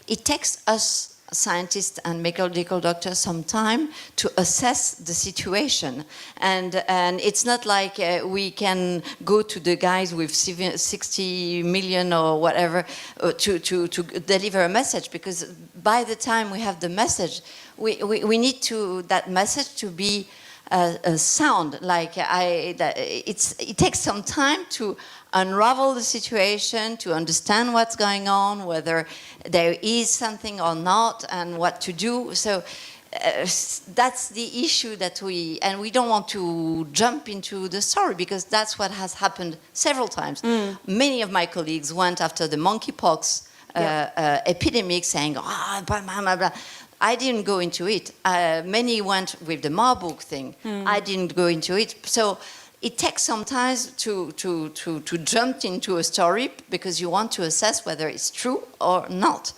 it takes us scientists and medical doctors some time to assess the situation, and it's not like we can go to the guys with 60 million or whatever to deliver a message, because by the time we have the message, we need that message to be sound. It takes some time to unravel the situation, to understand what's going on, whether there is something or not, and what to do. So that's the issue that we don't want to jump into the story, because that's what has happened several times. Many of my colleagues went after the monkeypox epidemic saying, blah, blah, blah. I didn't go into it. Many went with the Marburg thing. I didn't go into it. So it takes some time to jump into a story, because you want to assess whether it's true or not.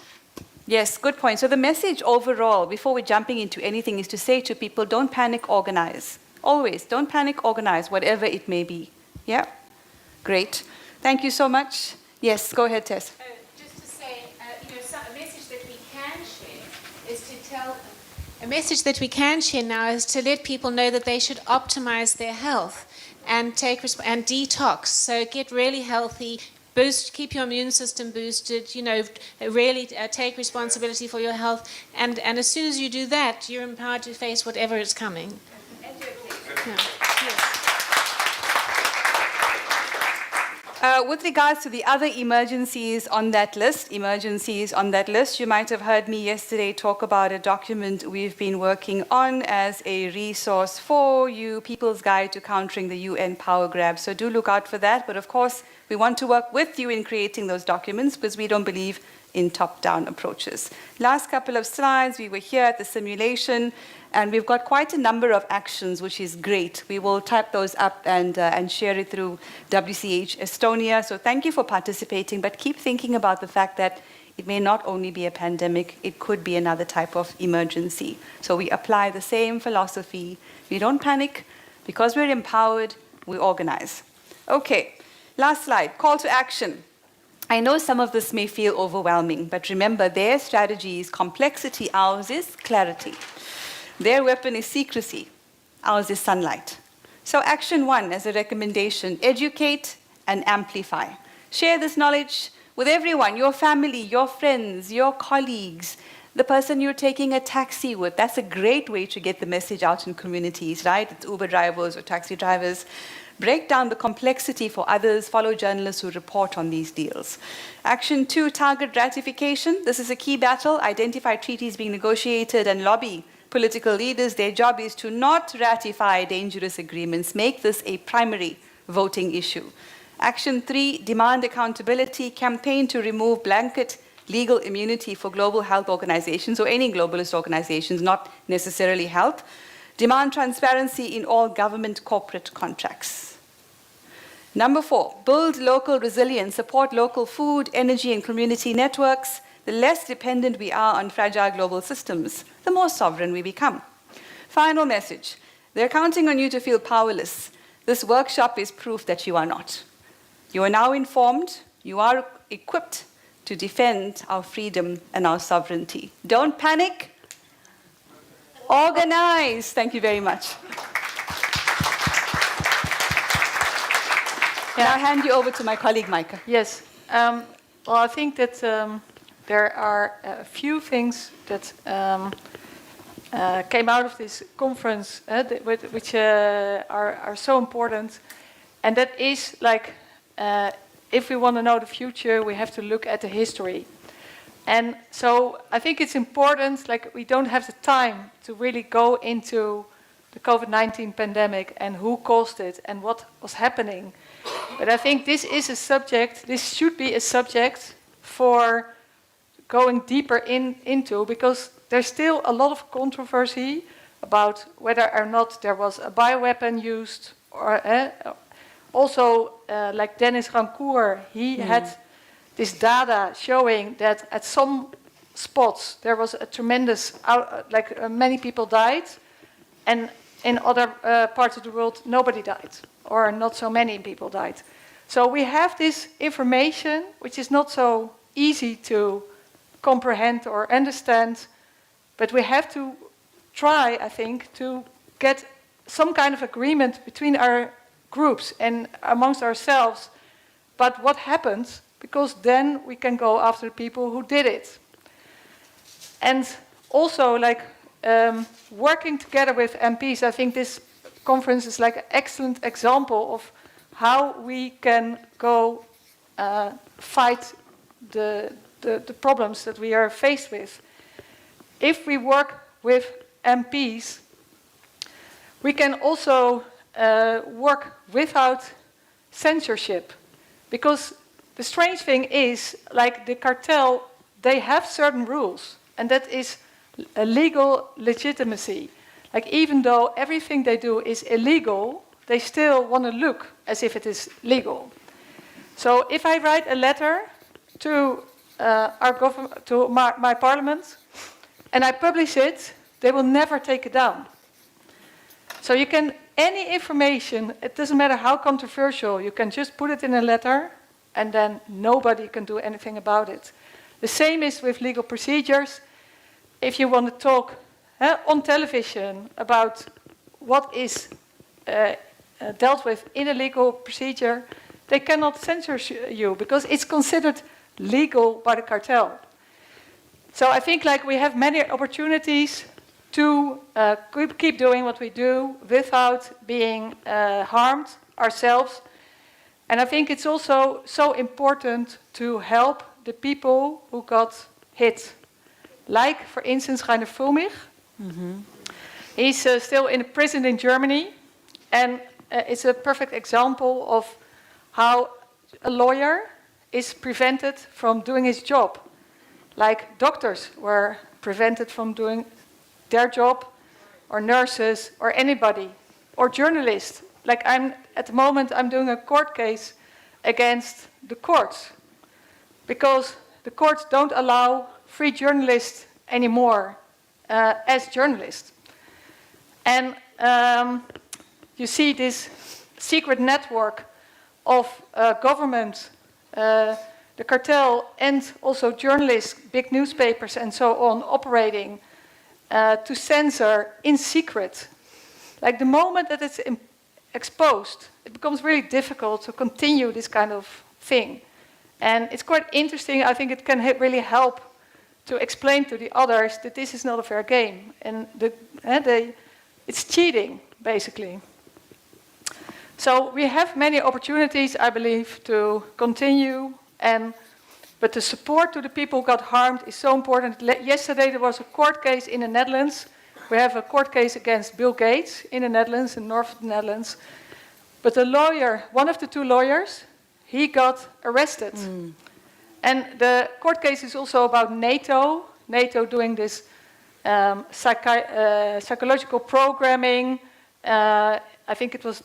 Yes, good point. So the message overall, before we're jumping into anything, is to say to people, don't panic, organize. Always, don't panic, organize, whatever it may be. Yeah? Great. Thank you so much. Yes, go ahead, Tess. Just to say, a message that we can share is to tell... A message that we can share now is to let people know that they should optimize their health and and detox. So get really healthy, keep your immune system boosted, really take responsibility for your health. And as soon as you do that, you're empowered to face whatever is coming. With regards to the other emergencies on that list, you might have heard me yesterday talk about a document we've been working on as a resource for you, People's Guide to Countering the UN Power Grab. So do look out for that. But of course, we want to work with you in creating those documents because we don't believe in top-down approaches. Last couple of slides, we were here at the simulation, and we've got quite a number of actions, which is great. We will type those up and share it through WCH Estonia. So thank you for participating, but keep thinking about the fact that it may not only be a pandemic, it could be another type of emergency. So we apply the same philosophy. We don't panic. Because we're empowered, we organize. Okay, last slide, call to action. I know some of this may feel overwhelming, but remember, their strategy is complexity, ours is clarity. Their weapon is secrecy, ours is sunlight. So action 1 as a recommendation, educate and amplify. Share this knowledge with everyone, your family, your friends, your colleagues, the person you're taking a taxi with. That's a great way to get the message out in communities, right? It's Uber drivers or taxi drivers. Break down the complexity for others, follow journalists who report on these deals. Action 2, target ratification. This is a key battle. Identify treaties being negotiated and lobby political leaders. Their job is to not ratify dangerous agreements. Make this a primary voting issue. Action 3, demand accountability. Campaign to remove blanket legal immunity for global health organizations or any globalist organizations, not necessarily health. Demand transparency in all government corporate contracts. Number 4, build local resilience, support local food, energy, and community networks. The less dependent we are on fragile global systems, the more sovereign we become. Final message, they're counting on you to feel powerless. This workshop is proof that you are not. You are now informed, you are equipped to defend our freedom and our sovereignty. Don't panic, organize. Thank you very much. Can I hand you over to my colleague, Maaike? Yes. Well, I think that there are a few things that came out of this conference which are so important. And that is like, if we want to know the future, we have to look at the history. And so I think it's important, like we don't have the time to really go into the COVID-19 pandemic and who caused it and what was happening. But I think this is a subject, this should be a subject for going deeper into, because there's still a lot of controversy about whether or not there was a bioweapon used, or also like Dennis Rancourt, he had this data showing that at some spots there was a tremendous, many people died, and in other parts of the world nobody died, or not so many people died. So we have this information which is not so easy to comprehend or understand, but we have to try, I think, to get some kind of agreement between our groups and amongst ourselves. But what happens? Because then we can go after the people who did it. And also, like, working together with MPs, I think this conference is like an excellent example of how we can go fight the problems that we are faced with. If we work with MPs, we can also work without censorship. Because the strange thing is, like the cartel, they have certain rules, and that is a legal legitimacy. Like even though everything they do is illegal, they still want to look as if it is legal. So if I write a letter to our government, to my parliament, and I publish it, they will never take it down. So you can, any information, it doesn't matter how controversial, you can just put it in a letter, and then nobody can do anything about it. The same is with legal procedures. If you want to talk on television about what is dealt with in a legal procedure, they cannot censor you because it's considered legal by the cartel. So I think like we have many opportunities to keep doing what we do without being harmed ourselves. And I think it's also so important to help the people who got hit. Like, for instance, Rainer Fulmich. He's still in a prison in Germany. And it's a perfect example of how a lawyer is prevented from doing his job. Like doctors were prevented from doing their job, or nurses, or anybody, or journalists. Like at the moment, I'm doing a court case against the courts, because the courts don't allow free journalists anymore as journalists. And you see this secret network of government, the cartel, and also journalists, big newspapers and so on, operating to censor in secret. Like the moment that it's exposed, it becomes really difficult to continue this kind of thing. And it's quite interesting. I think it can really help to explain to the others that this is not a fair game. And it's cheating, basically. So we have many opportunities, I believe, to continue. But the support to the people who got harmed is so important. Yesterday there was a court case in the Netherlands. We have a court case against Bill Gates in the Netherlands, in the north of the Netherlands. But the lawyer, one of the two lawyers, he got arrested. And the court case is also about NATO. NATO doing this psychological programming. I think it was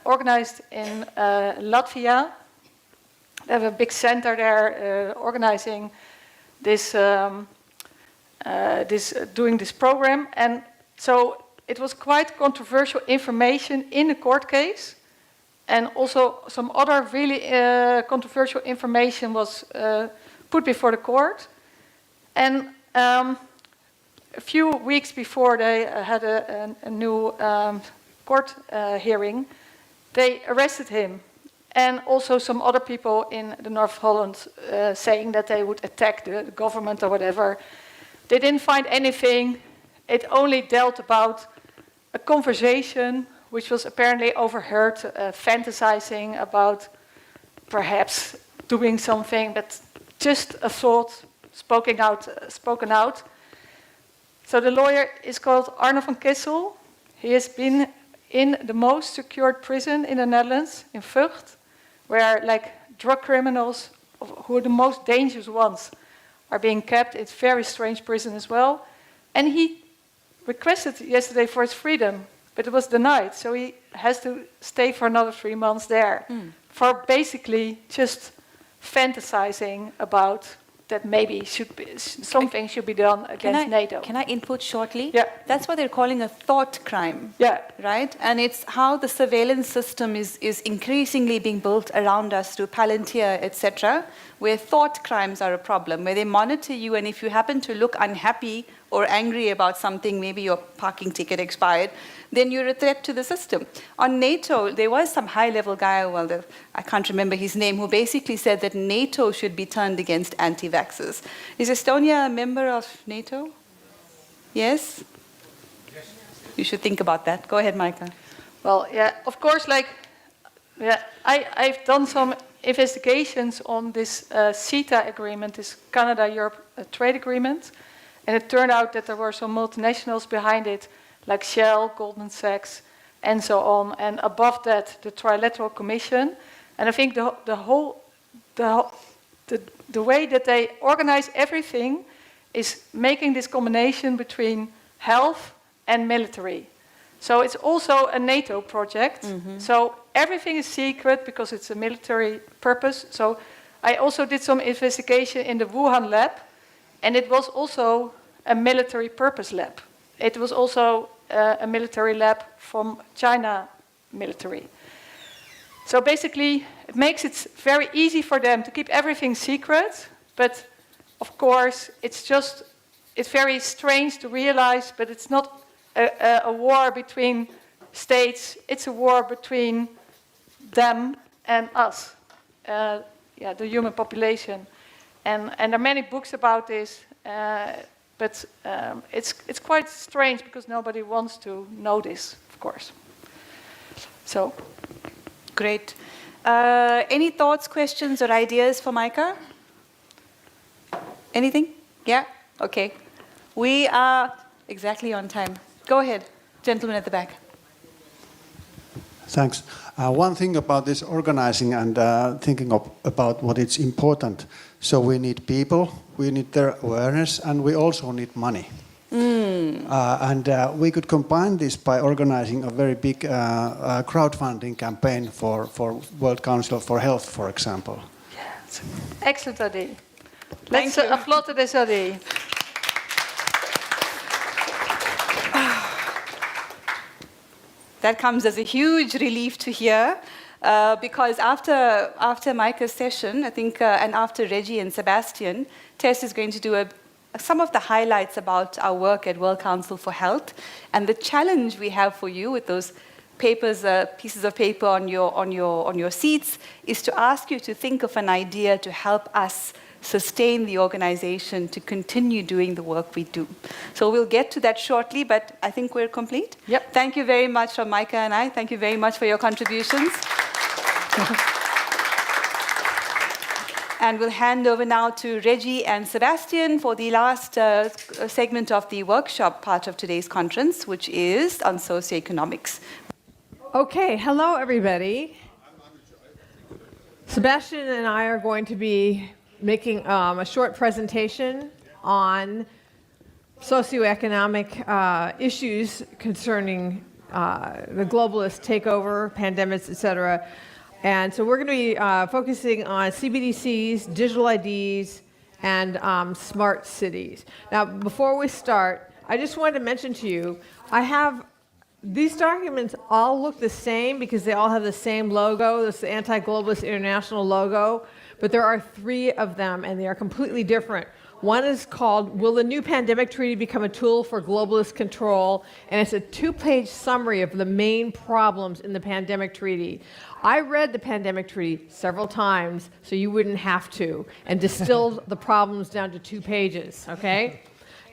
organized in Latvia. They have a big center there organizing this, doing this program. And so it was quite controversial information in the court case. And also some other really controversial information was put before the court. And a few weeks before they had a new court hearing, they arrested him. And also some other people in the North of Holland saying that they would attack the government or whatever. They didn't find anything. It only dealt about a conversation which was apparently overheard, fantasizing about perhaps doing something, but just a thought spoken out. So the lawyer is called Arno van Kessel. He has been in the most secured prison in the Netherlands, in Vught, where like drug criminals, who are the most dangerous ones, are being kept. It's a very strange prison as well. And he requested yesterday for his freedom, but it was denied. So he has to stay for another 3 months there for basically just fantasizing about that maybe something should be done against NATO. Can I input shortly? Yeah. That's what they're calling a thought crime. Yeah. Right? And it's how the surveillance system is increasingly being built around us through Palantir, etc., where thought crimes are a problem, where they monitor you, and if you happen to look unhappy or angry about something, maybe your parking ticket expired, then you're a threat to the system. On NATO, there was some high-level guy, I can't remember his name, who basically said that NATO should be turned against anti-vaxxers. Is Estonia a member of NATO? Yes? You should think about that. Go ahead, Micah. Well, yeah, of course, I've done some investigations on this CETA agreement, this Canada-Europe trade agreement, and it turned out that there were some multinationals behind it, like Shell, Goldman Sachs, and so on, and above that, the Trilateral Commission. And I think the way that they organize everything is making this combination between health and military. So it's also a NATO project. So everything is secret because it's a military purpose. So I also did some investigation in the Wuhan lab, and it was also a military purpose lab. It was also a military lab from China military. So basically, it makes it very easy for them to keep everything secret, but of course, it's very strange to realize, but it's not a war between states, it's a war between them and us, the human population. And there are many books about this, but it's quite strange because nobody wants to know this, of course. So, Great. Any thoughts, questions, or ideas for Micah? Anything? Yeah? Okay. We are exactly on time. Go ahead, gentleman at the back. Thanks. One thing about this organizing and thinking about what is important. So we need people, we need their awareness, and we also need money. And we could combine this by organizing a very big crowdfunding campaign for World Council for Health, for example. Yeah, excellent idea. Let's applaud to this idea. That comes as a huge relief to hear, because after Micah's session, I think, and after Reggie and Sebastian, Tess is going to do some of the highlights about our work at World Council for Health, and the challenge we have for you with those papers, pieces of paper on your seats, is to ask you to think of an idea to help us sustain the organization to continue doing the work we do. So we'll get to that shortly, but I think we're complete. Yep. Thank you very much from Micah and I. Thank you very much for your contributions. And we'll hand over now to Reggie and Sebastian for the last segment of the workshop part of today's conference, which is on socioeconomics. Okay, hello everybody. Sebastian and I are going to be making a short presentation on socioeconomic issues concerning the globalist takeover, pandemics, etc. And so we're going to be focusing on CBDCs, digital IDs, and smart cities. Now, before we start, I just wanted to mention to you, these documents all look the same because they all have the same logo. This is the Anti-Globalist International logo. But there are 3 of them, and they are completely different. One is called, Will the New Pandemic Treaty Become a Tool for Globalist Control? And it's a 2-page summary of the main problems in the pandemic treaty. I read the pandemic treaty several times, so you wouldn't have to, and distilled the problems down to 2 pages, okay?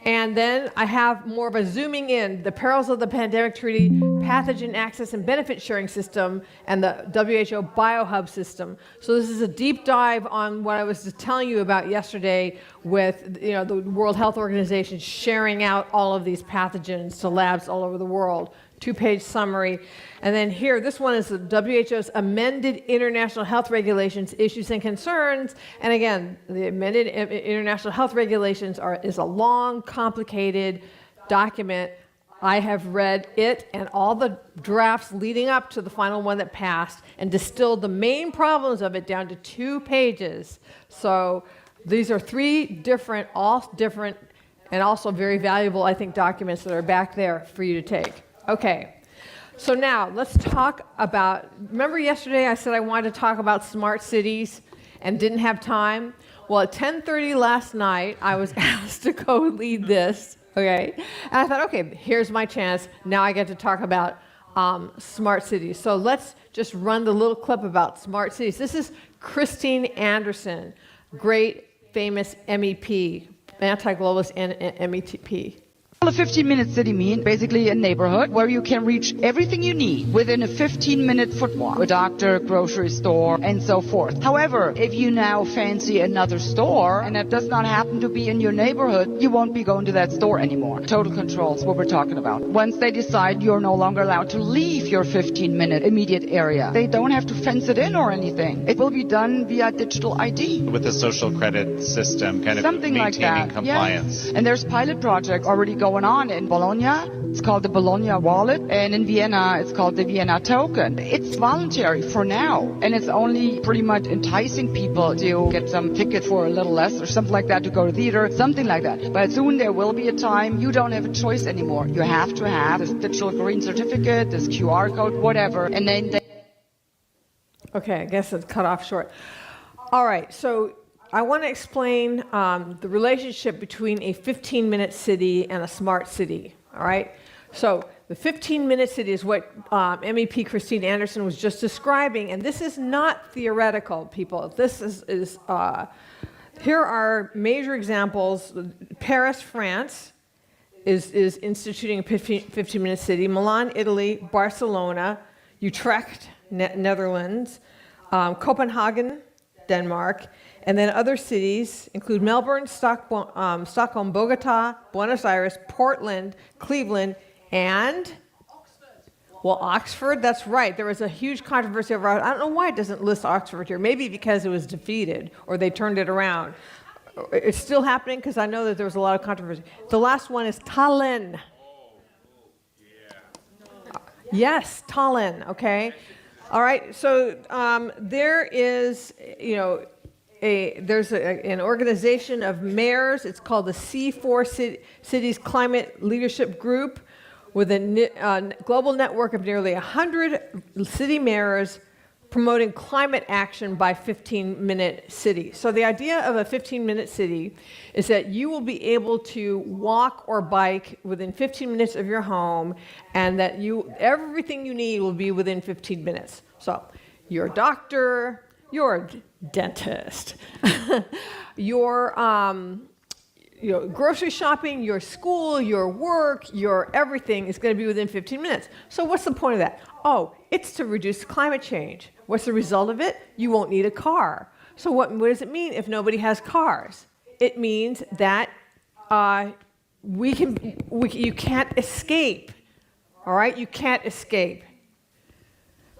And then I have more of a zooming in, the perils of the pandemic treaty, pathogen access and benefit sharing system, and the WHO biohub system. So this is a deep dive on what I was just telling you about yesterday with the World Health Organization sharing out all of these pathogens to labs all over the world. 2-page summary. And then here, this one is the WHO's amended international health regulations, issues and concerns. And again, the amended international health regulations is a long, complicated document. I have read it and all the drafts leading up to the final one that passed and distilled the main problems of it down to 2 pages. So these are 3 different, all different, and also very valuable, I think, documents that are back there for you to take. Okay, so now let's talk about, remember yesterday I said I wanted to talk about smart cities and didn't have time? Well, at 10:30 last night, I was asked to co-lead this, okay? And I thought, okay, here's my chance. Now I get to talk about smart cities. So let's just run the little clip about smart cities. This is Christine Anderson, great, famous MEP, anti-globalist MEP. A 15-minute city means basically a neighborhood where you can reach everything you need within a 15-minute foot walk. A doctor, grocery store, and so forth. However, if you now fancy another store, and it does not happen to be in your neighborhood, you won't be going to that store anymore. Total control is what we're talking about. Once they decide you're no longer allowed to leave your 15-minute immediate area, they don't have to fence it in or anything. It will be done via digital ID. With the social credit system, kind of Something maintaining like that. compliance. Yes. And there's pilot projects already going on in Bologna. It's called the Bologna Wallet. And in Vienna, it's called the Vienna Token. It's voluntary for now. And it's only pretty much enticing people to get some ticket for a little less or something like that to go to theater, something like that. But soon there will be a time you don't have a choice anymore. You have to have this digital green certificate, this QR code, whatever. And then Okay, I guess it's cut off short. All right, so I want to explain the relationship between a 15-minute city and a smart city, all right? So the 15-minute city is what MEP Christine Anderson was just describing, and this is not theoretical, people. This is here are major examples. Paris, France is instituting a 15-minute city. Milan, Italy, Barcelona, Utrecht, Netherlands, Copenhagen, Denmark, and then other cities include Melbourne, Stockholm, Bogota, Buenos Aires, Portland, Cleveland, and Oxford. That's right. There was a huge controversy over. I don't know why it doesn't list Oxford here. Maybe because it was defeated or they turned it around. It's still happening because I know that there was a lot of controversy. The last one is Tallinn. Yes, Tallinn. Okay. All right. So there is, there's an organization of mayors. It's called the C4 Cities Climate Leadership Group, with a global network of nearly 100 city mayors promoting climate action by 15-minute city. So the idea of a 15-minute city is that you will be able to walk or bike within 15 minutes of your home, and that everything you need will be within 15 minutes. So your doctor, your dentist, your grocery shopping, your school, your work, your everything is going to be within 15 minutes. So what's the point of that? Oh, it's to reduce climate change. What's the result of it? You won't need a car. So what does it mean if nobody has cars? It means that you can't escape. All right, you can't escape.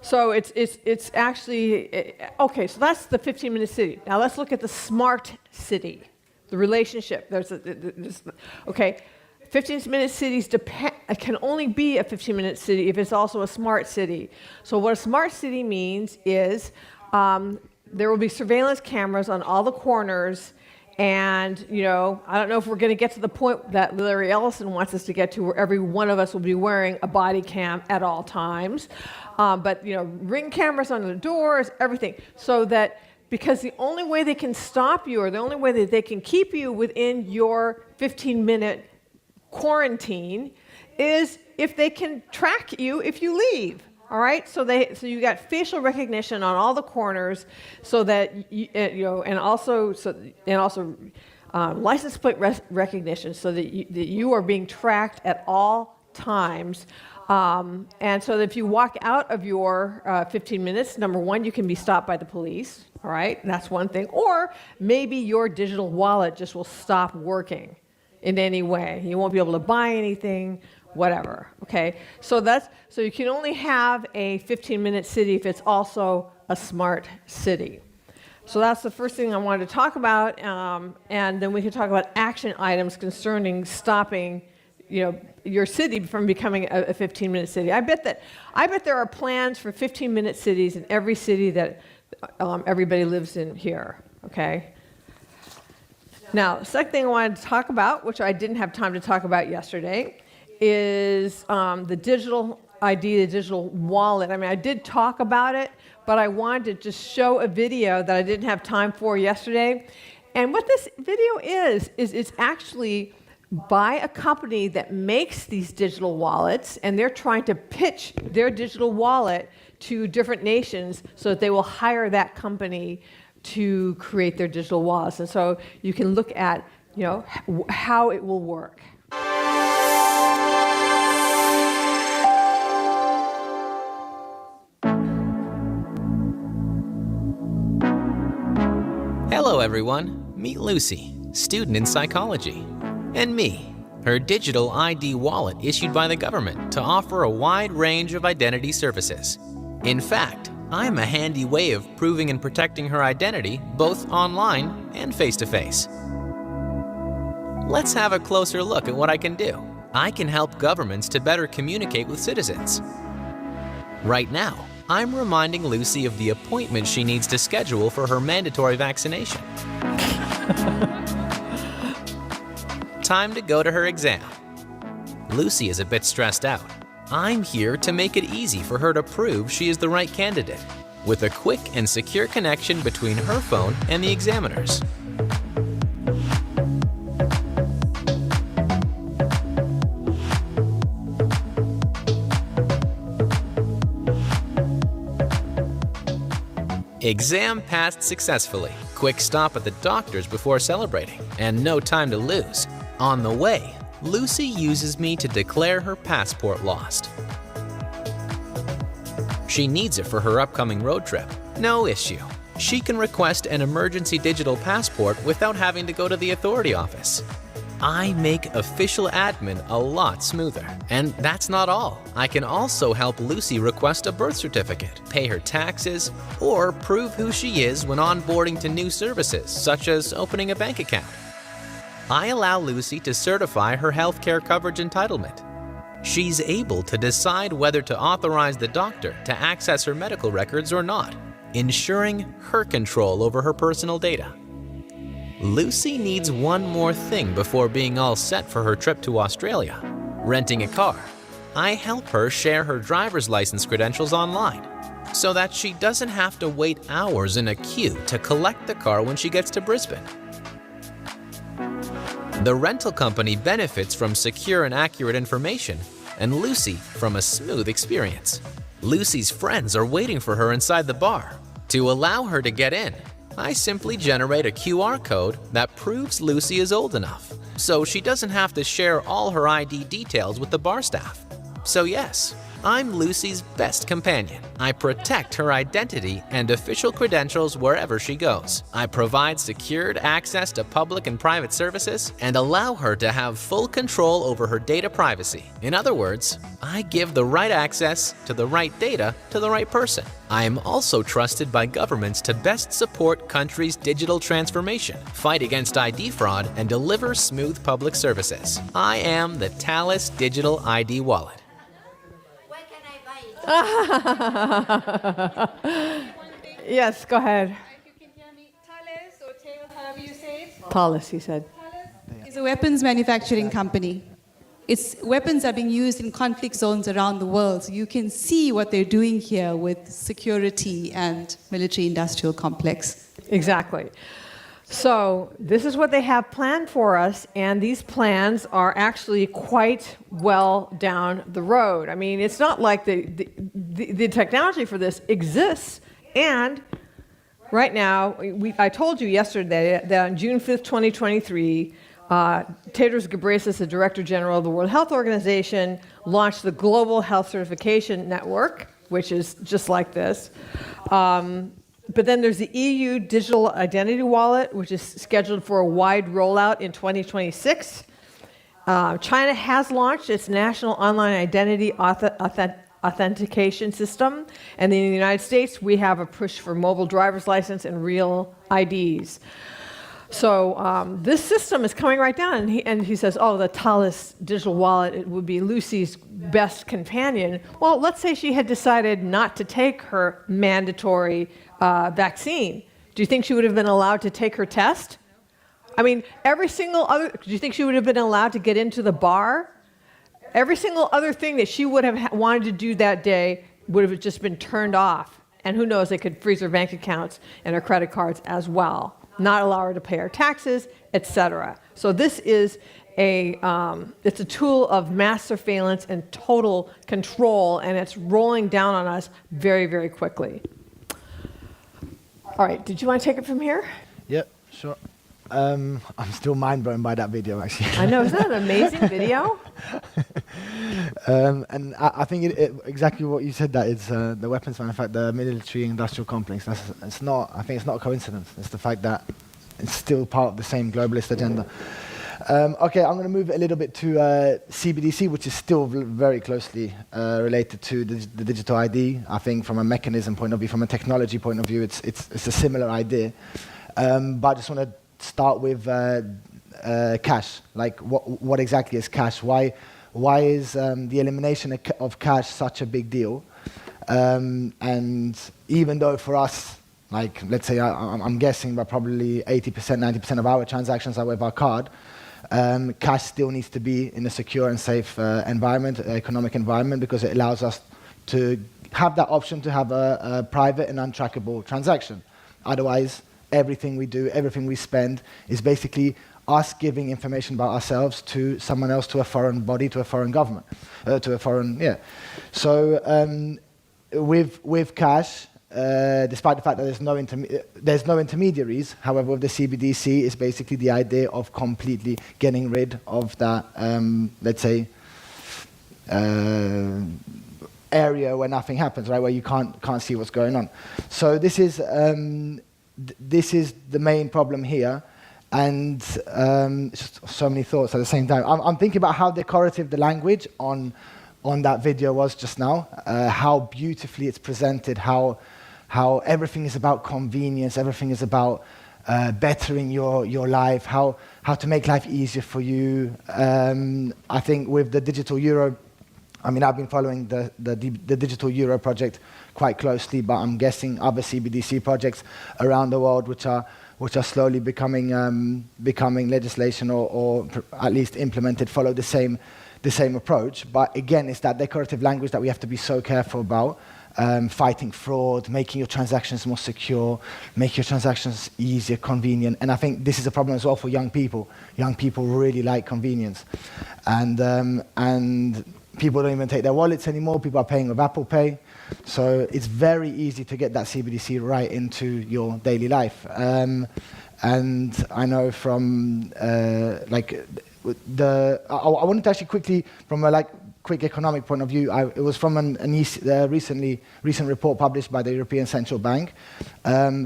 So it's actually okay. So that's the 15-minute city. Now let's look at the smart city. The relationship. Okay, 15-minute cities can only be a 15-minute city if it's also a smart city. So what a smart city means is there will be surveillance cameras on all the corners, and I don't know if we're going to get to the point that Larry Ellison wants us to get to, where every one of us will be wearing a body cam at all times, but ring cameras on the doors, everything, so that. Because the only way they can stop you, or the only way that they can keep you within your 15-minute quarantine, is if they can track you if you leave. All right, so you got facial recognition on all the corners, so that and also license plate recognition, so that you are being tracked at all times. And so that if you walk out of your 15 minutes, number one, you can be stopped by the police. All right, that's one thing. Or maybe your digital wallet just will stop working in any way. You won't be able to buy anything, whatever. Okay, so you can only have a 15-minute city if it's also a smart city. So that's the first thing I wanted to talk about, and then we can talk about action items concerning stopping your city from becoming a 15-minute city. I bet there are plans for 15-minute cities in every city that everybody lives in here, okay? Now, the second thing I wanted to talk about, which I didn't have time to talk about yesterday, is the digital ID, the digital wallet. I mean, I did talk about it, but I wanted to just show a video that I didn't have time for yesterday. And what this video is it's actually by a company that makes these digital wallets, and they're trying to pitch their digital wallet to different nations so that they will hire that company to create their digital wallets. And so you can look at, how it will work. Hello, everyone. Meet Lucy, student in psychology. And me, her digital ID wallet issued by the government to offer a wide range of identity services. In fact, I'm a handy way of proving and protecting her identity both online and face-to-face. Let's have a closer look at what I can do. I can help governments to better communicate with citizens. Right now, I'm reminding Lucy of the appointment she needs to schedule for her mandatory vaccination. Time to go to her exam. Lucy is a bit stressed out. I'm here to make it easy for her to prove she is the right candidate, with a quick and secure connection between her phone and the examiner's. Exam passed successfully. Quick stop at the doctor's before celebrating, and no time to lose. On the way, Lucy uses me to declare her passport lost. She needs it for her upcoming road trip. No issue. She can request an emergency digital passport without having to go to the authority office. I make official admin a lot smoother. And that's not all. I can also help Lucy request a birth certificate, pay her taxes, or prove who she is when onboarding to new services, such as opening a bank account. I allow Lucy to certify her healthcare coverage entitlement. She's able to decide whether to authorize the doctor to access her medical records or not, ensuring her control over her personal data. Lucy needs one more thing before being all set for her trip to Australia: renting a car. I help her share her driver's license credentials online so that she doesn't have to wait hours in a queue to collect the car when she gets to Brisbane. The rental company benefits from secure and accurate information, and Lucy from a smooth experience. Lucy's friends are waiting for her inside the bar. To allow her to get in, I simply generate a QR code that proves Lucy is old enough, so she doesn't have to share all her ID details with the bar staff. So yes, I'm Lucy's best companion. I protect her identity and official credentials wherever she goes. I provide secured access to public and private services and allow her to have full control over her data privacy. In other words, I give the right access to the right data to the right person. I am also trusted by governments to best support countries' digital transformation, fight against ID fraud, and deliver smooth public services. I am the Thales Digital ID Wallet. Yes, go ahead. Thales, he said. It's a weapons manufacturing company. Its weapons are being used in conflict zones around the world. So you can see what they're doing here with security and military-industrial complex. Exactly. So this is what they have planned for us, and these plans are actually quite well down the road. I mean, it's not like the technology for this exists, and right now, I told you yesterday that on June 5th, 2023, Tedros Ghebreyesus, the Director General of the World Health Organization, launched the Global Health Certification Network, which is just like this. But then there's the EU Digital Identity Wallet, which is scheduled for a wide rollout in 2026. China has launched its national online identity authentication system. And in the United States, we have a push for mobile driver's license and real IDs. So this system is coming right down, and he says, oh, the Thales digital wallet, it would be Lucy's best companion. Well, let's say she had decided not to take her mandatory vaccine. Do you think she would have been allowed to take her test? I mean, do you think she would have been allowed to get into the bar? Every single other thing that she would have wanted to do that day would have just been turned off. And who knows, they could freeze her bank accounts and her credit cards as well, not allow her to pay her taxes, etc. So this is it's a tool of mass surveillance and total control, and it's rolling down on us very, very quickly. All right, did you want to take it from here? Yep, sure. I'm still mind blown by that video, actually. I know, isn't that an amazing video? And I think exactly what you said, that it's the weapons manufacturer, the military-industrial complex. I think it's not a coincidence. It's the fact that it's still part of the same globalist agenda. Okay, I'm going to move a little bit to CBDC, which is still very closely related to the digital ID. I think from a mechanism point of view, from a technology point of view, it's a similar idea. But I just want to start with cash. Like, what exactly is cash? Why is the elimination of cash such a big deal? And even though for us, like, let's say I'm guessing, but probably 80%, 90% of our transactions are with our card, cash still needs to be in a secure and safe environment, economic environment, because it allows us to have that option to have a private and untrackable transaction. Otherwise, everything we do, everything we spend is basically us giving information about ourselves to someone else, to a foreign body, to a foreign government, to a foreign, yeah. So with cash, despite the fact that there's no intermediaries, however, with the CBDC, it's basically the idea of completely getting rid of that, let's say, area where nothing happens, right? Where you can't see what's going on. So this is the main problem here, and just so many thoughts at the same time. I'm thinking about how decorative the language on that video was just now, how beautifully it's presented, how everything is about convenience, everything is about bettering your life, how to make life easier for you. I think with the digital euro, I mean, I've been following the digital euro project quite closely, but I'm guessing other CBDC projects around the world which are slowly becoming legislation or at least implemented follow the same approach. But again, it's that decorative language that we have to be so careful about. Fighting fraud, making your transactions more secure, making your transactions easier, convenient. And I think this is a problem as well for young people. Young people really like convenience. And people don't even take their wallets anymore. People are paying with Apple Pay. So it's very easy to get that CBDC right into your daily life. And I know from I wanted to actually quickly, from a quick economic point of view, it was from a recent report published by the European Central Bank.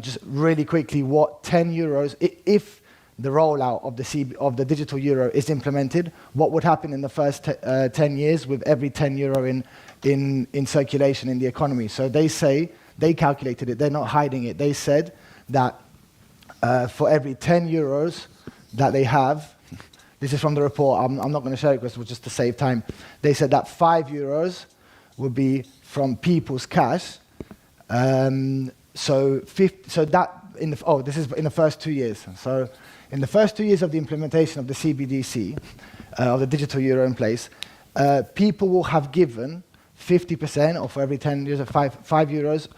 Just really quickly, what 10 euros, if the rollout of the digital euro is implemented, what would happen in the first 10 years with every 10 euro in circulation in the economy. So they calculated it, they're not hiding it. They said that for every 10 euros that they have, this is from the report, I'm not going to share it because it was just to save time. They said that 5 euros would be from people's cash. So this is in the first 2 years. So in the first 2 years of the implementation of the CBDC, of the digital euro in place, people will have given 50%, or for every 10 years, 5 euros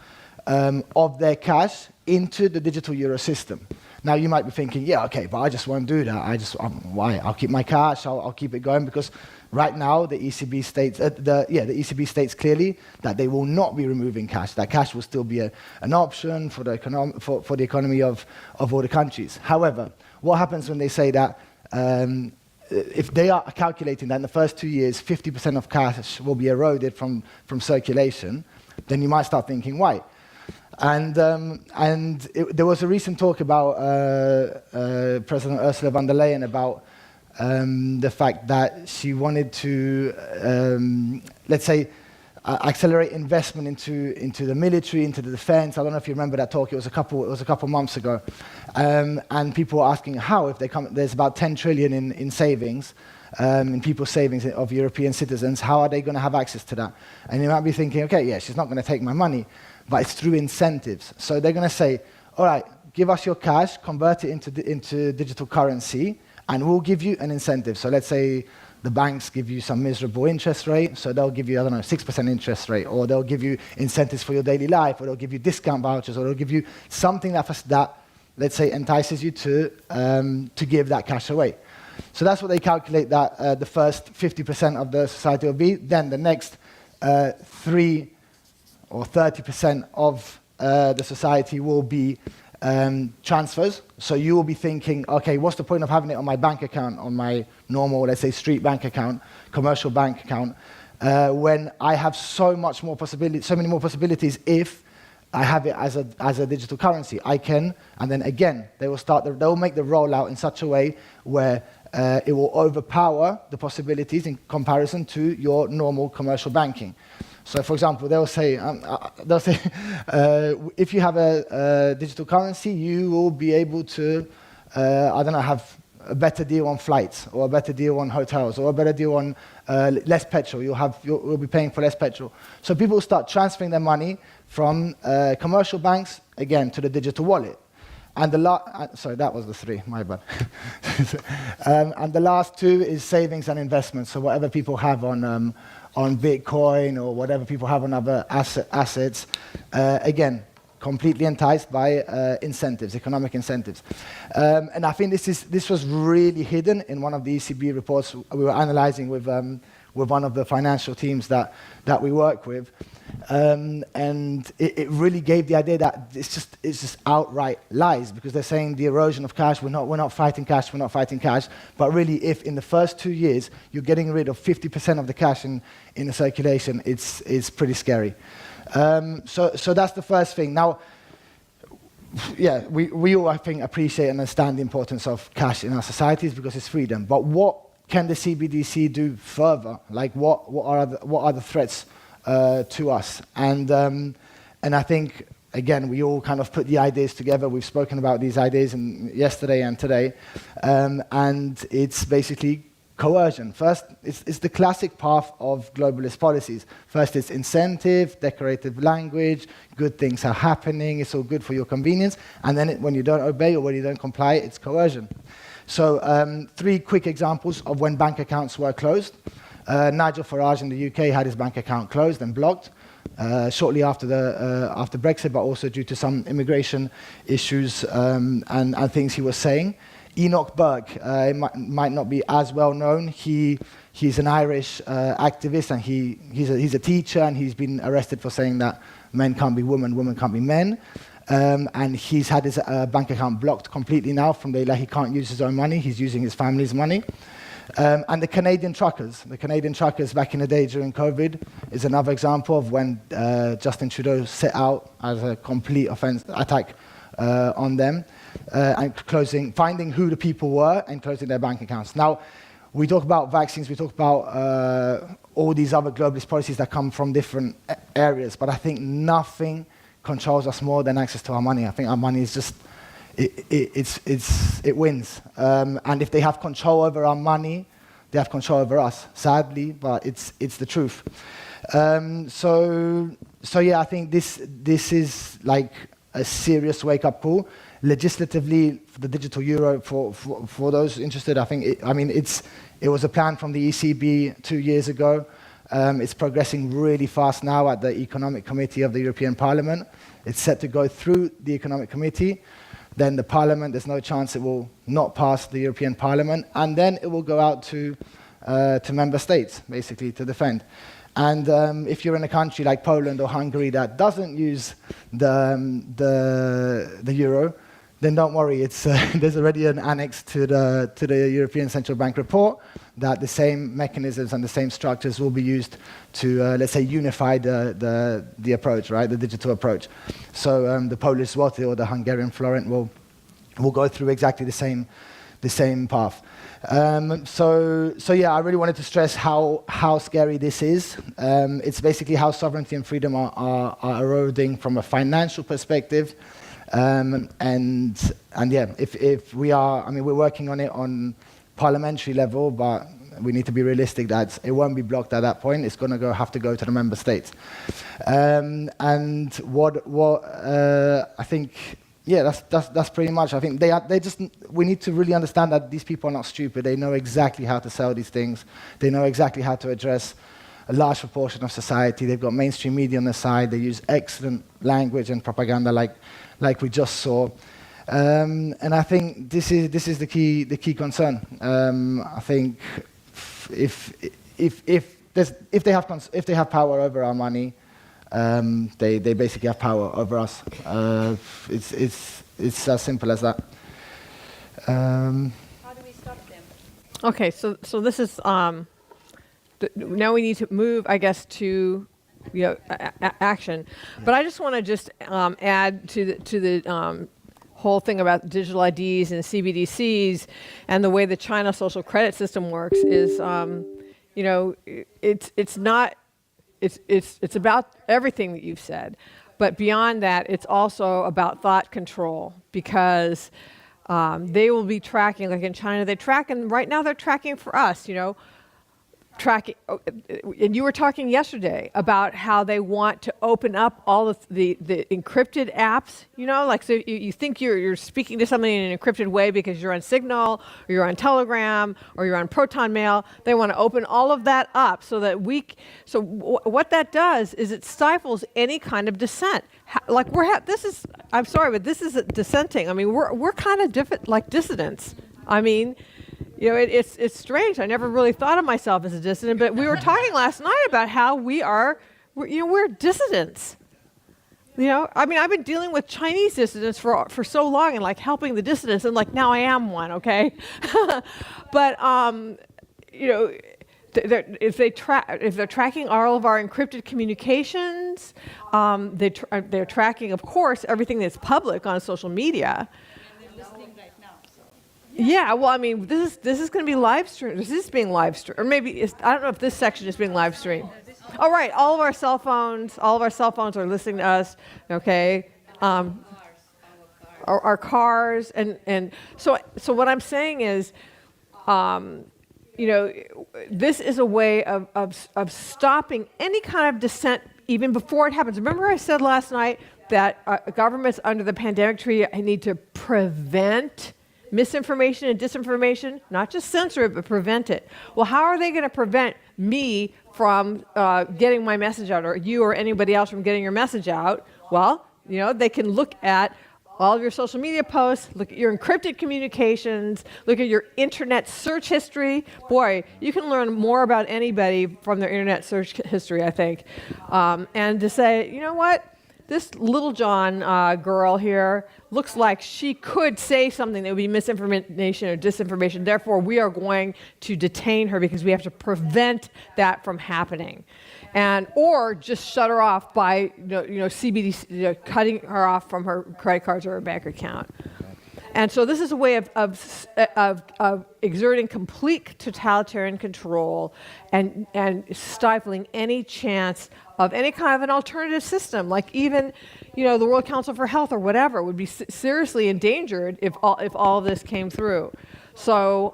of their cash into the digital euro system. Now you might be thinking, yeah, okay, but I just won't do that. Why? I'll keep my cash. I'll keep it going because right now the ECB states, the ECB states clearly that they will not be removing cash. That cash will still be an option for the economy of all the countries. However, what happens when they say that? If they are calculating that in the first 2 years, 50% of cash will be eroded from circulation, then you might start thinking, why? And there was a recent talk about President Ursula von der Leyen about the fact that she wanted to, let's say, accelerate investment into the military, into the defense. I don't know if you remember that talk. It was a couple months ago, and people were asking how, if there's about 10 trillion in savings, in people's savings of European citizens, how are they going to have access to that? And you might be thinking, okay, yeah, she's not going to take my money. But it's through incentives. So they're going to say, all right, give us your cash, convert it into digital currency, and we'll give you an incentive. So let's say the banks give you some miserable interest rate, so they'll give you, 6% interest rate, or they'll give you incentives for your daily life, or they'll give you discount vouchers, or they'll give you something that let's say, entices you to give that cash away. So that's what they calculate that the first 50% of the society will be. Then the next 3 or 30% of the society will be transfers. So you will be thinking, okay, what's the point of having it on my bank account, on my normal, let's say, street bank account, commercial bank account, when I have so many more possibilities if I have it as a digital currency. I can, and then again, they will make the rollout in such a way where it will overpower the possibilities in comparison to your normal commercial banking. So, for example, they'll say if you have a digital currency, you will be able to, have a better deal on flights, or a better deal on hotels, or a better deal on less petrol. You'll be paying for less petrol. So people will start transferring their money from commercial banks again to the digital wallet. And sorry, that was the 3. My bad. And the last 2 is savings and investments. So whatever people have on Bitcoin or whatever people have on other assets, again, completely enticed by incentives, economic incentives. And I think this was really hidden in one of the ECB reports we were analyzing with one of the financial teams that we work with. And it really gave the idea that it's just outright lies, because they're saying the erosion of cash, we're not fighting cash, but really if in the first 2 years you're getting rid of 50% of the cash in the circulation, it's pretty scary. So that's the first thing. Now, yeah, we all, I think, appreciate and understand the importance of cash in our societies because it's freedom. But what can the CBDC do further? Like, what are the threats to us? And I think, again, we all kind of put the ideas together. We've spoken about these ideas yesterday and today, and it's basically coercion. First, it's the classic path of globalist policies. First, it's incentive, decorative language, good things are happening, it's all good for your convenience, and then when you don't obey or when you don't comply, it's coercion. So 3 quick examples of when bank accounts were closed. Nigel Farage in the UK had his bank account closed and blocked shortly after Brexit, but also due to some immigration issues and things he was saying. Enoch Berg, might not be as well known. He's an Irish activist, and he's a teacher, and he's been arrested for saying that men can't be women, women can't be men. And he's had his bank account blocked completely now from the he can't use his own money. He's using his family's money. And the Canadian truckers back in the day during COVID is another example of when Justin Trudeau set out as a complete attack on them. And finding who the people were and closing their bank accounts. Now, we talk about vaccines, we talk about all these other globalist policies that come from different areas, but I think nothing controls us more than access to our money. I think our money is just, it wins. And if they have control over our money, they have control over us, sadly, but it's the truth. So yeah, I think this is like a serious wake-up call. Legislatively, for the digital euro, for those interested, I think it was a plan from the ECB 2 years ago. It's progressing really fast now at the Economic Committee of the European Parliament. It's set to go through the Economic Committee. Then the Parliament, there's no chance it will not pass the European Parliament. And then it will go out to member states, basically, to defend. And if you're in a country like Poland or Hungary that doesn't use the euro, then don't worry. There's already an annex to the European Central Bank report that the same mechanisms and the same structures will be used to, let's say, unify the approach, right, the digital approach. So the Polish zloty or the Hungarian forint will go through exactly the same path. So yeah, I really wanted to stress how scary this is. It's basically how sovereignty and freedom are eroding from a financial perspective. And yeah, if we are, we're working on it on parliamentary level, but we need to be realistic that it won't be blocked at that point. It's going to have to go to the member states. And what I think, yeah, that's pretty much. I think we need to really understand that these people are not stupid. They know exactly how to sell these things. They know exactly how to address a large proportion of society. They've got mainstream media on their side. They use excellent language and propaganda like we just saw. And I think this is the key concern. I think if they have power over our money, they basically have power over us. It's as simple as that. How do we stop them? Okay, so this is now we need to move, I guess, to action. But I just want to add to the whole thing about digital IDs and CBDCs and the way the China social credit system works is, it's about everything that you've said, but beyond that, it's also about thought control because they will be tracking, like in China, they track, and right now they're tracking for us, tracking, and you were talking yesterday about how they want to open up all of the encrypted apps, like so you think you're speaking to somebody in an encrypted way because you're on Signal or you're on Telegram or you're on Proton Mail. They want to open all of that up so that what that does is it stifles any kind of dissent. I'm sorry, but this is dissenting. We're kind of like dissidents. It's strange. I never really thought of myself as a dissident, but we were talking last night about how we are we're dissidents. I mean, I've been dealing with Chinese dissidents for so long and like helping the dissidents, and like now I am one, okay? But if they're tracking all of our encrypted communications, they're tracking, of course, everything that's public on social media. Yeah, well, I mean, this is going to be live streamed. This is being live streamed, or maybe I don't know if this section is being live streamed. Oh, right, all of our cell phones are listening to us. Okay, our cars, and so what I'm saying is, this is a way of stopping any kind of dissent even before it happens. Remember, I said last night that governments under the pandemic treaty need to prevent misinformation and disinformation, not just censor it, but prevent it. Well, how are they going to prevent me from getting my message out, or you or anybody else from getting your message out? Well, they can look at all of your social media posts, look at your encrypted communications, look at your internet search history. Boy, you can learn more about anybody from their internet search history, I think. And to say, you know what? This Little John girl here looks like she could say something that would be misinformation or disinformation. Therefore, we are going to detain her because we have to prevent that from happening. Or just shut her off by CBDC, cutting her off from her credit cards or her bank account. And so this is a way of exerting complete totalitarian control and stifling any chance of any kind of an alternative system, like even the World Council for Health or whatever would be seriously endangered if all of this came through. So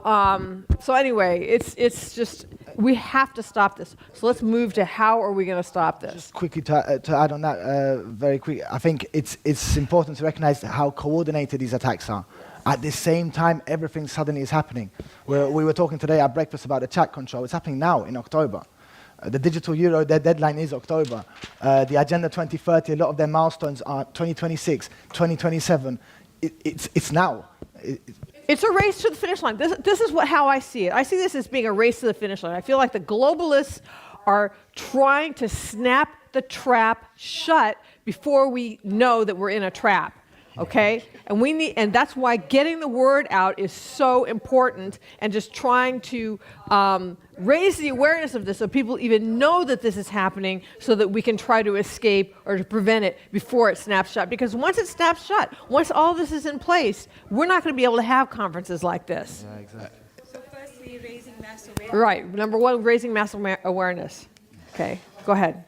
anyway, it's just, we have to stop this. So let's move to how are we going to stop this? Just quickly to add on that, very quick, I think it's important to recognize how coordinated these attacks are. At the same time, everything suddenly is happening. We were talking today at breakfast about the chat control. It's happening now in October. The Digital Euro, their deadline is October. The Agenda 2030, a lot of their milestones are 2026, 2027. It's now. It's a race to the finish line. This is how I see it. I see this as being a race to the finish line. I feel like the globalists are trying to snap the trap shut before we know that we're in a trap. Okay, and that's why getting the word out is so important, and just trying to raise the awareness of this so people even know that this is happening, so that we can try to escape or to prevent it before it snaps shut. Because once it snaps shut, once all this is in place, we're not going to be able to have conferences like this. Yeah, exactly. So firstly, raising mass awareness. Right. Number one, raising mass awareness. Okay, go ahead.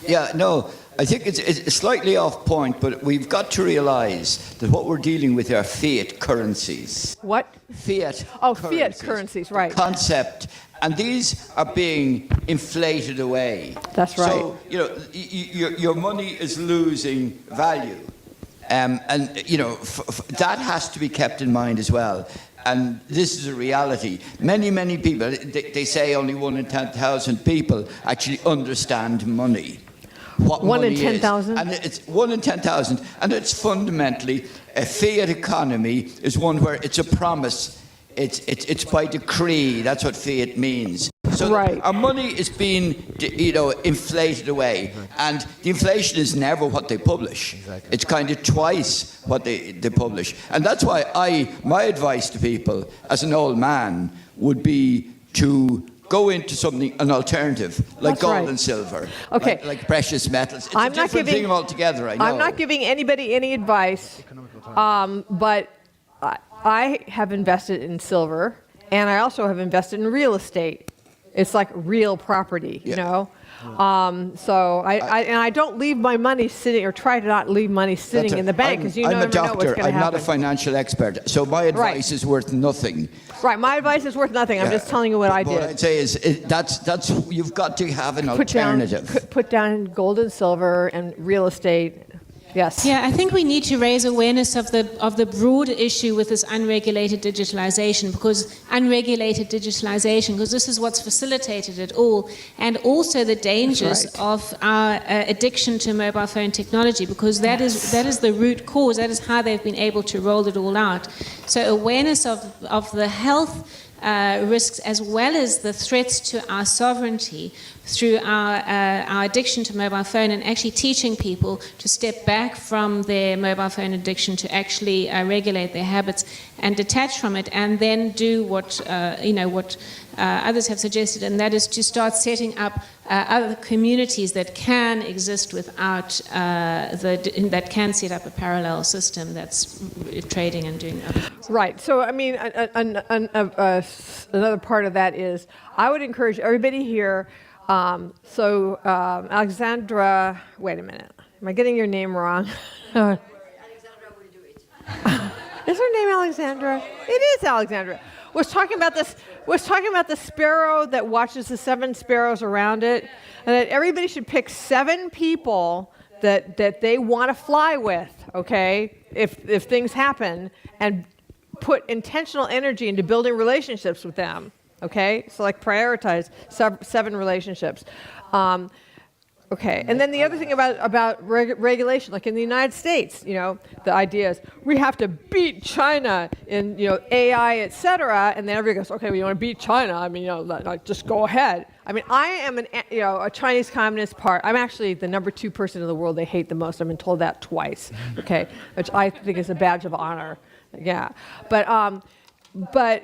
Yeah, no, I think it's slightly off point, but we've got to realize that what we're dealing with are fiat currencies. What? Fiat currencies. Fiat currencies, right. Concept. And these are being inflated away. That's right. So, your money is losing value. And that has to be kept in mind as well. And this is a reality. Many people, they say only 1 in 10,000 people actually understand money. What 1 in money 10,000? And it's 1 in 10,000. And it's fundamentally, a fiat economy is one where it's a promise. It's by decree. That's what fiat means. So right. Our money is being, inflated away. And the inflation is never what they publish. Exactly. It's kind of twice what they publish. And that's why my advice to people as an old man would be to go into an alternative, like That's gold right. and silver, okay. like precious metals. It's a different thing altogether, I know. I'm not giving anybody any advice, but I have invested in silver, and I also have invested in real estate. It's like real property, you know? So I don't leave my money sitting, or try to not leave money sitting in the bank, because you never know what's going to happen. I'm not a financial expert, so my advice is worth nothing. Right, my advice is worth nothing. I'm just telling you what I did. What I'd say is that's you've got to have an alternative. Put down gold and silver and real estate. Yes. Yeah, I think we need to raise awareness of the broader issue with this unregulated digitalization, because this is what's facilitated it all, and also the dangers of our addiction to mobile phone technology, because that is the root cause. That is how they've been able to roll it all out. So awareness of the health risks as well as the threats to our sovereignty through our addiction to mobile phone, and actually teaching people to step back from their mobile phone addiction, to actually regulate their habits and detach from it, and then do what others have suggested, and that is to start setting up other communities that can exist without that can set up a parallel system that's trading and doing other things. Right. So, I mean, another part of that is I would encourage everybody here. Alexandra, wait a minute. Am I getting your name wrong? Is her name Alexandra? It is Alexandra. Was talking about the sparrow that watches the 7 sparrows around it, and that everybody should pick 7 people that they want to fly with, okay, if things happen, and put intentional energy into building relationships with them, okay? So like prioritize 7 relationships. Okay, and then the other thing about regulation, like in the United States, the idea is we have to beat China in AI, etc. And then everybody goes, okay, well, you want to beat China? I mean, just go ahead. I mean, I am a Chinese Communist Party. I'm actually the number 2 person in the world they hate the most. I've been told that twice. Okay, which I think is a badge of honor. Yeah, but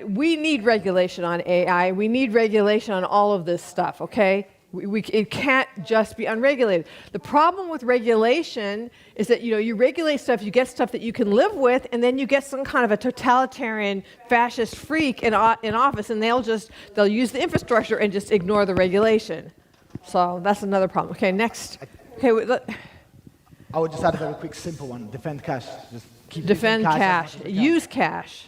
we need regulation on AI. We need regulation on all of this stuff. Okay. It can't just be unregulated. The problem with regulation is that you regulate stuff, you get stuff that you can live with, and then you get some kind of a totalitarian fascist freak in office, and they'll use the infrastructure and just ignore the regulation. So that's another problem. Okay, next. Okay, I would just add a very quick, simple one: defend cash. Just keep defend cash. Use cash.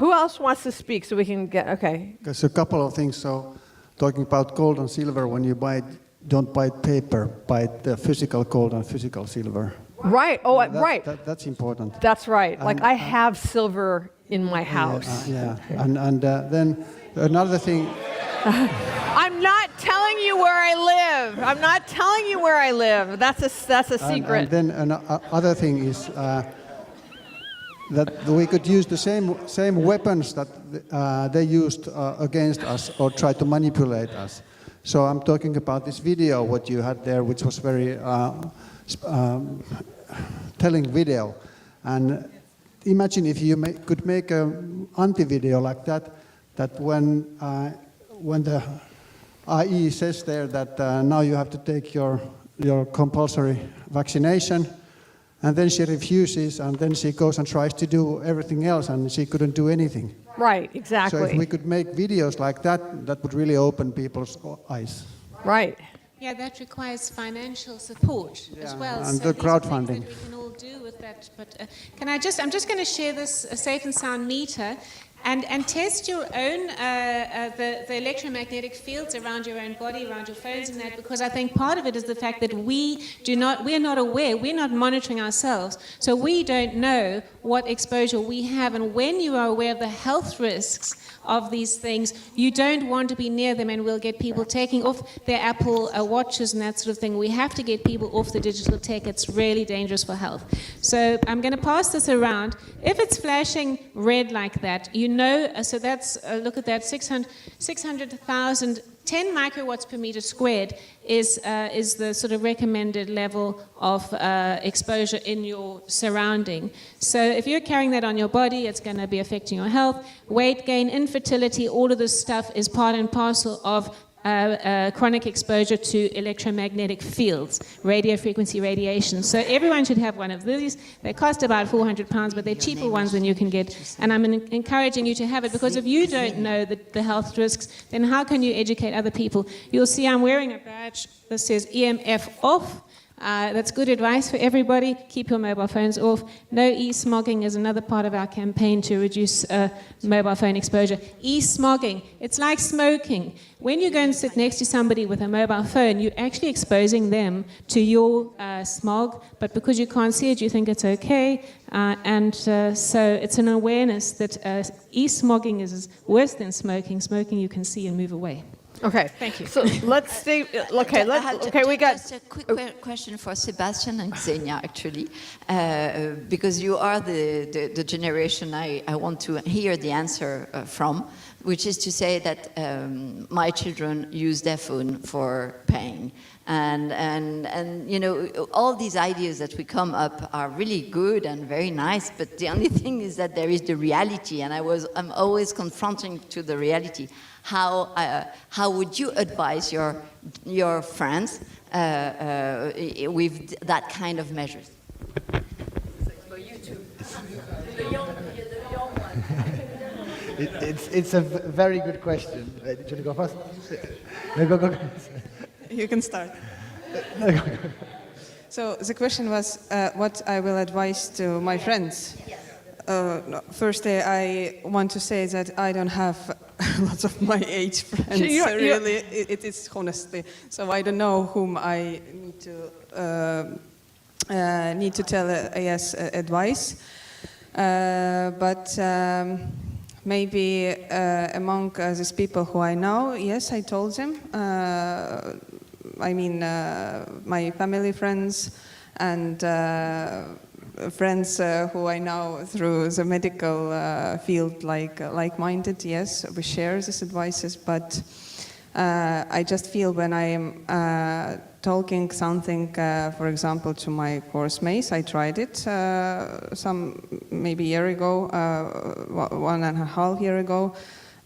Who else wants to speak so we can get? Okay. There's a couple of things. So. Talking about gold and silver, when you buy it, don't buy paper, buy the physical gold and physical silver. Right. Oh, right. That's important. That's right. Like I have silver in my house. Yeah. And then another thing. I'm not telling you where I live. I'm not telling you where I live. That's a secret. And then another thing is that we could use the same weapons that they used against us or try to manipulate us. So I'm talking about this video, what you had there, which was very telling video. And imagine if you could make an anti-video like that when the IE says there that now you have to take your compulsory vaccination, and then she refuses, and then she goes and tries to do everything else, and she couldn't do anything. Right, exactly. So if we could make videos like that, that would really open people's eyes. Right. Yeah, that requires financial support as well. And so the crowdfunding. These are things that we can all do with that. But I'm just going to share this Safe and Sound meter. And test your own, the electromagnetic fields around your own body, around your phones and that, because I think part of it is the fact that we're not aware, we're not monitoring ourselves, so we don't know what exposure we have. And when you are aware of the health risks of these things, you don't want to be near them, and we'll get people taking off their Apple watches and that sort of thing. We have to get people off the digital tech. It's really dangerous for health. So I'm going to pass this around. If it's flashing red like that, so that's, look at that, 600,000, 10 microwatts per meter squared is the sort of recommended level of exposure in your surrounding. So if you're carrying that on your body, it's going to be affecting your health. Weight gain, infertility, all of this stuff is part and parcel of chronic exposure to electromagnetic fields, radio frequency radiation. So everyone should have one of these. They cost about £400, but they're cheaper ones than you can get. And I'm encouraging you to have it, because if you don't know the health risks, then how can you educate other people? You'll see I'm wearing a badge that says EMF off. That's good advice for everybody. Keep your mobile phones off. No e-smogging is another part of our campaign to reduce mobile phone exposure. E-smogging, it's like smoking. When you go and sit next to somebody with a mobile phone, you're actually exposing them to your smog, but because you can't see it, you think it's okay. So it's an awareness that e-smogging is worse than smoking. Smoking you can see and move away. Okay. Thank you. So let's stay. Okay. We got just a quick question for Sebastian and Xenia, actually, because you are the generation I want to hear the answer from, which is to say that my children use their phone for paying. And you know, all these ideas that we come up are really good and very nice, but the only thing is that there is the reality, and I'm always confronting to the reality. How would you advise your friends with that kind of measures? For you too. The young one. It's a very good question. Do you want to go first? No, go. You can start. So the question was what I will advise to my friends. No, firstly, I want to say that I don't have lots of my age friends. Really, it is honestly. So I don't know whom I need to tell advice. But maybe among these people who I know, yes, I told them. I mean, my family friends and friends who I know through the medical field, like-minded. Yes, we share these advices, but I just feel when I am talking something, for example, to my course mates, I tried it maybe a year ago, 1.5 years ago,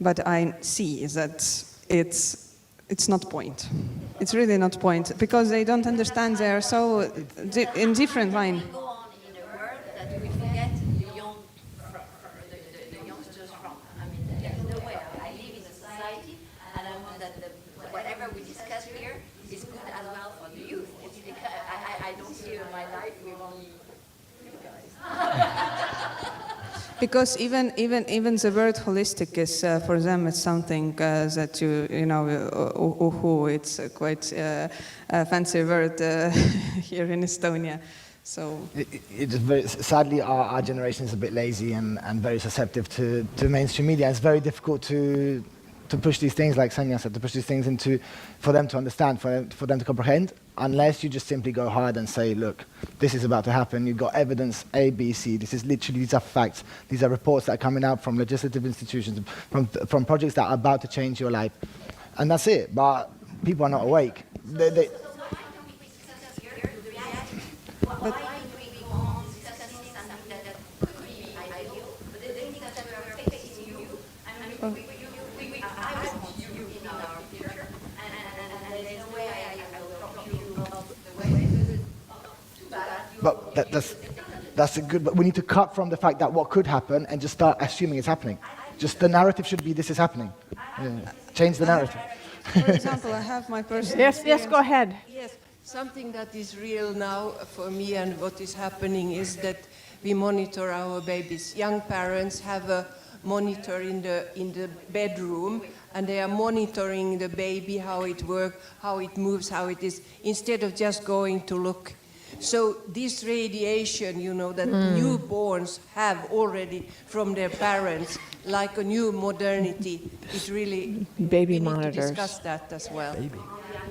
but I see that it's not point. It's really not point, because they don't understand. They are so in different line. Because even the word holistic is for them it's something that you know it's quite a fancy word here in Estonia. So it's very, sadly our generation is a bit lazy and very susceptible to mainstream media. It's very difficult to push these things, like Xenia said, to push these things for them to understand, for them to comprehend, unless you just simply go hard and say, look, this is about to happen, you've got evidence A, B, C, these are facts, these are reports that are coming out from legislative institutions, from projects that are about to change your life, and that's it. But people are not awake. But that's a good. But we need to cut from the fact that what could happen and just start assuming it's happening. Just the narrative should be this is happening. Yeah. Change the narrative. For example, I have my personal Yes, go ahead. Yes, something that is real now for me and what is happening is that we monitor our babies. Young parents have a monitor in the bedroom, and they are monitoring the baby, how it works, how it moves, how it is, instead of just going to look. So this radiation, you know, that newborns have already from their parents, like a new modernity, is really baby we monitors. Need to discuss that as well.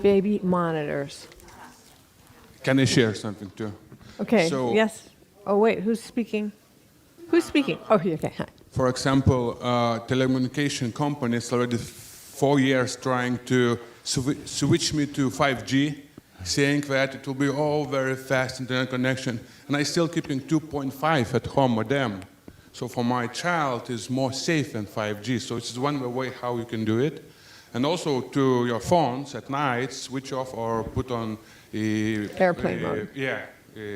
Baby monitors. Can I share something too? Okay. So, yes. Oh wait, who's speaking? Who's speaking? Oh, okay. Hi. For example, telecommunication companies already 4 years trying to switch me to 5G. Saying that it will be all very fast internet connection, and I still keeping 2.5 at home with them. So for my child, it's more safe than 5G. So it's one way how you can do it, and also to your phones at night, switch off or put on airplane mode. Yeah,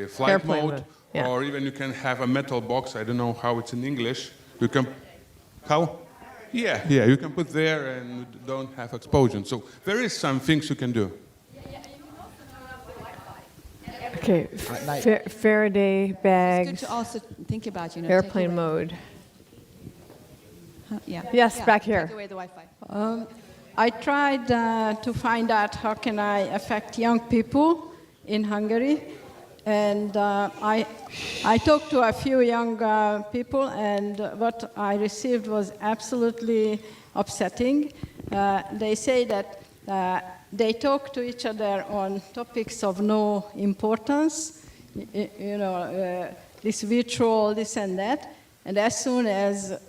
flight airplane mode, yeah. Or even you can have a metal box. I don't know how it's in English. You can how? Yeah, you can put there and don't have explosion. So there is some things you can do. Okay, Faraday bags. It's good to also think about, airplane mode. Yeah. Yes, back here. Take away the Wi-Fi. I tried to find out how can I affect young people in Hungary, and I talked to a few young people, and what I received was absolutely upsetting. they say that they talk to each other on topics of no importance, this virtual, this and that, and as soon as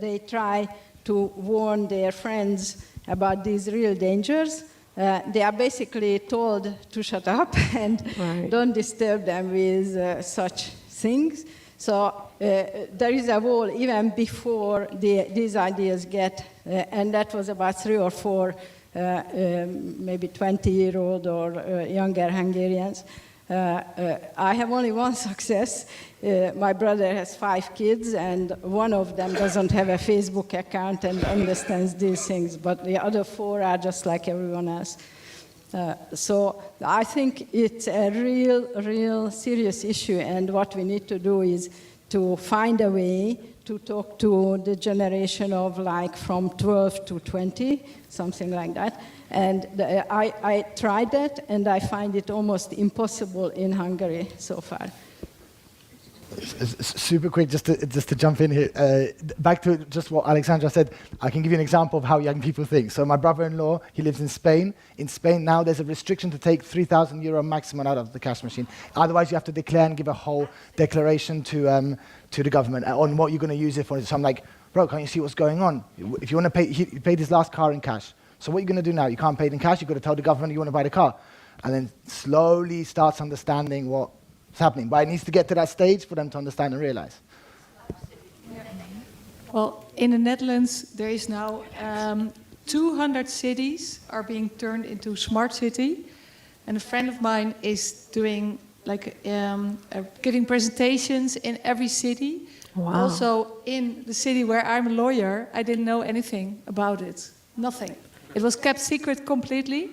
they try to warn their friends about these real dangers, they are basically told to shut up and don't disturb them with such things. So there is a wall even before these ideas get, and that was about 3 or 4 maybe 20-year-old or younger Hungarians. I have only one success. My brother has 5 kids, and one of them doesn't have a Facebook account and understands these things, but the other 4 are just like everyone else. So I think it's a real serious issue, and what we need to do is to find a way to talk to the generation of like from 12 to 20, something like that. And I tried that, and I find it almost impossible in Hungary so far. Super quick, just to jump in here. Back to just what Alexandra said, I can give you an example of how young people think. So my brother-in-law, he lives in Spain. In Spain now, there's a restriction to take €3,000 maximum out of the cash machine. Otherwise, you have to declare and give a whole declaration to the government on what you're going to use it for. So I'm like, bro, can't you see what's going on? If you want to pay, he paid his last car in cash. So what are you going to do now? You can't pay it in cash. You've got to tell the government you want to buy the car. And then slowly starts understanding what's happening. But it needs to get to that stage for them to understand and realize. Well, in the Netherlands, there is now 200 cities are being turned into smart city. And a friend of mine is doing giving presentations in every city. Wow. Also in the city where I'm a lawyer, I didn't know anything about it. Nothing. It was kept secret completely.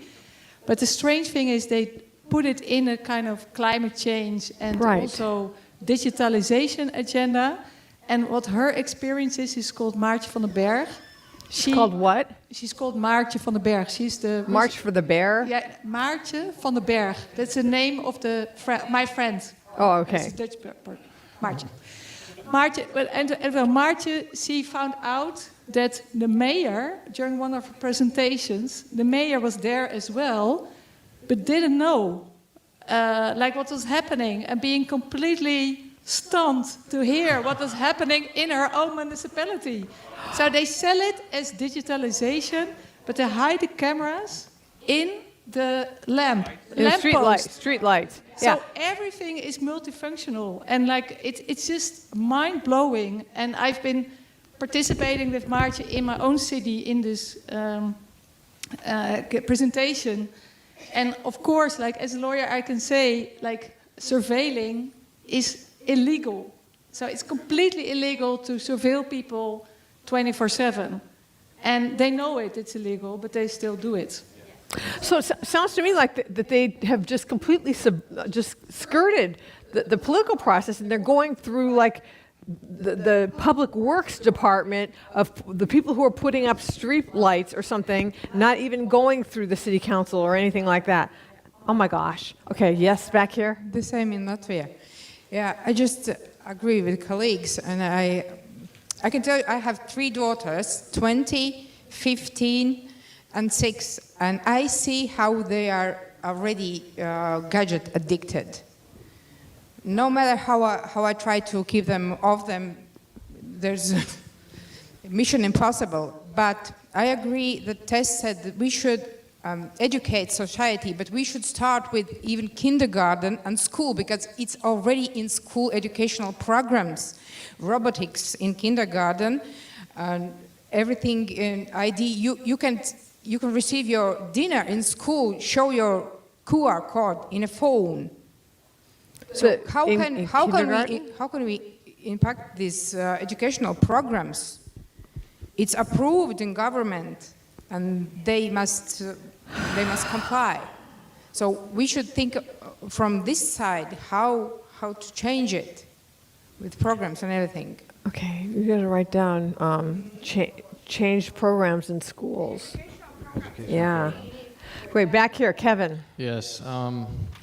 But the strange thing is they put it in a kind of climate change and also digitalization agenda. And what her experience is called Maartje van den Berg. Called what? She's called Maartje van den Berg. She's the March for the Bear? Yeah, Maartje van den Berg. That's the name of my friend. Oh, okay. It's a Dutch person. Maartje. Maartje, she found out that the mayor, during one of her presentations, the mayor was there as well, but didn't know what was happening, and being completely stunned to hear what was happening in her own municipality. So they sell it as digitalization, but they hide the cameras in the lamp Street lights. So everything is multifunctional, and it's just mind-blowing. And I've been participating with Maartje in my own city in this presentation. And of course, as a lawyer, I can say, surveilling is illegal. So it's completely illegal to surveil people 24/7. And they know it's illegal, but they still do it. So it sounds to me like that they have just completely just skirted the political process, and they're going through the public works department of the people who are putting up street lights or something, not even going through the city council or anything like that. Oh my gosh. Okay, yes, back here. The same in Latvia. Yeah, I just agree with colleagues, and I can tell you I have 3 daughters, 20, 15, and 6, and I see how they are already gadget addicted. No matter how I try to keep them off them, there's mission impossible. But I agree that Tess said that we should educate society, but we should start with even kindergarten and school, because it's already in school educational programs. Robotics in kindergarten, and everything in ID. You can receive your dinner in school, show your QR code in a phone. So how can we impact these educational programs? It's approved in government, and they must comply. So we should think from this side how to change it with programs and everything. Okay, you got to write down change programs in schools. Yeah. Wait, back here, Kevin. Yes,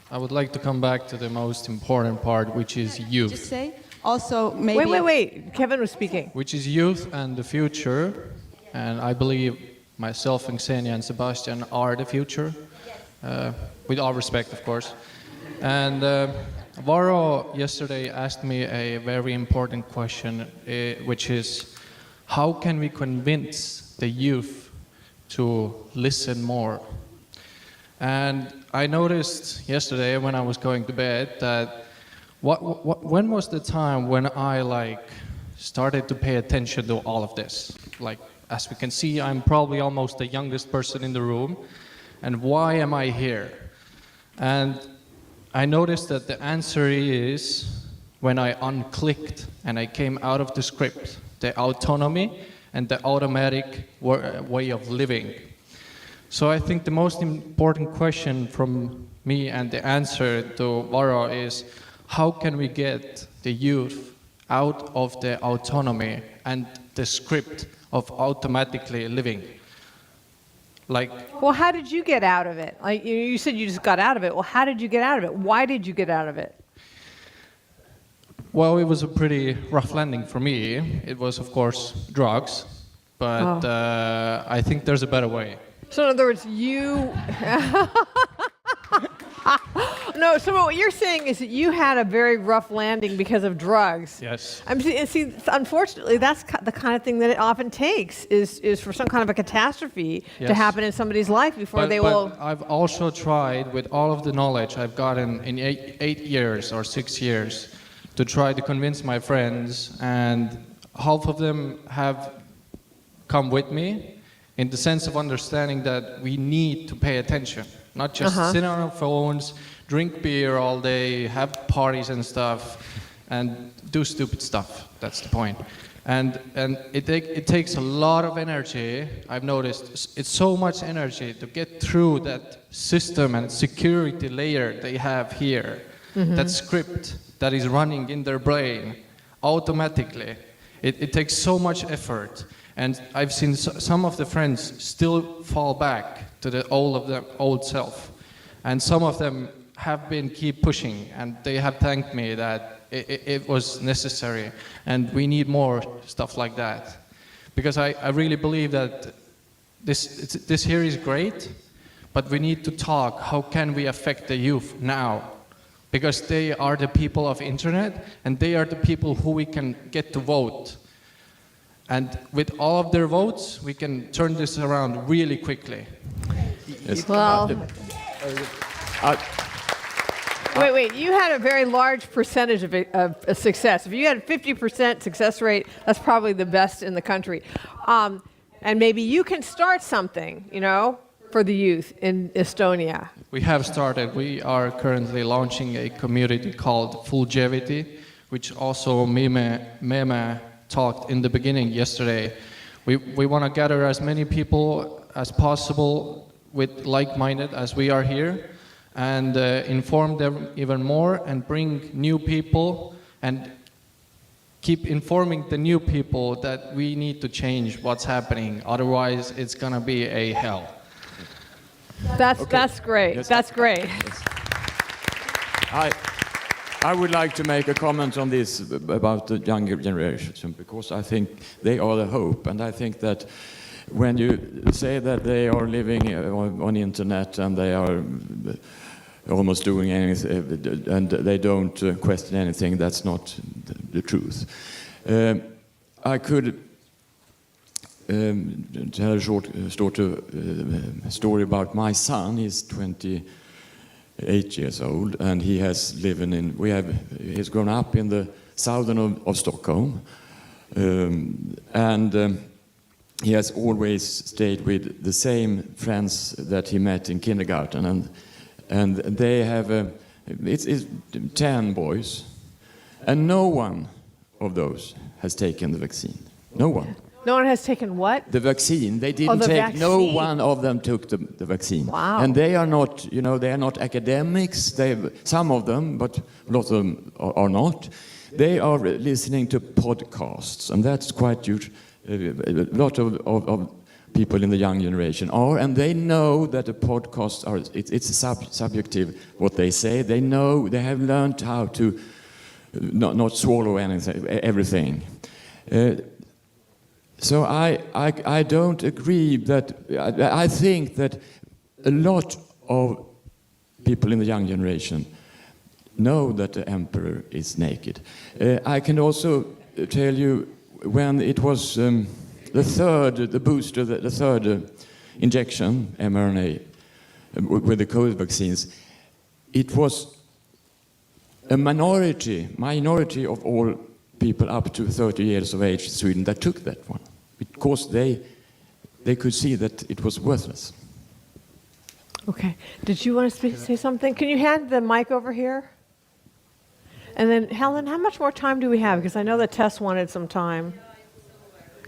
I would like to come back to the most important part, which is youth. Just say, also maybe... Wait. Kevin was speaking. Which is youth and the future. And I believe myself and Xenia and Sebastian are the future, with all respect, of course. And Varro yesterday asked me a very important question, which is, how can we convince the youth to listen more? And I noticed yesterday when I was going to bed that when was the time when I started to pay attention to all of this? Like, as we can see, I'm probably almost the youngest person in the room. And why am I here? And I noticed that the answer is when I unclicked and I came out of the script, the autonomy and the automatic way of living. So I think the most important question from me and the answer to Varro is, how can we get the youth out of the autonomy and the script of automatically living? Well, how did you get out of it? Like you said, you just got out of it. Well, how did you get out of it? Why did you get out of it? Well, it was a pretty rough landing for me. It was, of course, drugs, but I think there's a better way. So in other words, you... No, so what you're saying is that you had a very rough landing because of drugs. Yes. See, unfortunately, that's the kind of thing that it often takes, is for some kind of a catastrophe to happen in somebody's life before they will... But I've also tried, with all of the knowledge I've gotten in 8 years or 6 years, to try to convince my friends, and half of them have come with me in the sense of understanding that we need to pay attention, not just sit on our phones, drink beer all day, have parties and stuff, and do stupid stuff. That's the point. And it takes a lot of energy. I've noticed it's so much energy to get through that system and security layer they have here, that script that is running in their brain automatically. It takes so much effort. And I've seen some of the friends still fall back to the old self. And some of them have been keep pushing, and they have thanked me that it was necessary. And we need more stuff like that. Because I really believe that this here is great, but we need to talk, how can we affect the youth now? Because they are the people of internet, and they are the people who we can get to vote. And with all of their votes, we can turn this around really quickly. Yes. Well, wait, you had a very large percentage of success. If you had a 50% success rate, that's probably the best in the country. And maybe you can start something, for the youth in Estonia. We have started. We are currently launching a community called Fullgevity, which also Meme talked in the beginning yesterday. We want to gather as many people as possible with like-minded as we are here, and inform them even more and bring new people and keep informing the new people that we need to change what's happening. Otherwise, it's going to be a hell. That's great. Yes. That's great. Yes. I would like to make a comment on this about the younger generation, because I think they are the hope, and I think that when you say that they are living on the internet and they are almost doing anything and they don't question anything, that's not the truth. I could tell a short story about my son. He's 28 years old, and he has he's grown up in the southern of Stockholm, and he has always stayed with the same friends that he met in kindergarten, and they have it's 10 boys, and no one of those has taken the vaccine. No one. No one has taken what? The vaccine. They didn't take. Vaccine. No one of them took the vaccine. Wow. And they are not. They are not academics. Some of them, but a lot of them are not. They are listening to podcasts, and that's quite huge. A lot of people in the young generation are, and they know that the podcasts are. It's subjective what they say. They know. They have learned how to not swallow everything. So I don't agree that, I think that a lot of people in the young generation know that the emperor is naked. I can also tell you when it was the third injection, mRNA, with the COVID vaccines, it was a minority of all people up to 30 years of age in Sweden that took that one, because they could see that it was worthless. Okay. Did you want to say something? Can you hand the mic over here? And then, Helen, how much more time do we have? Because I know that Tess wanted some time.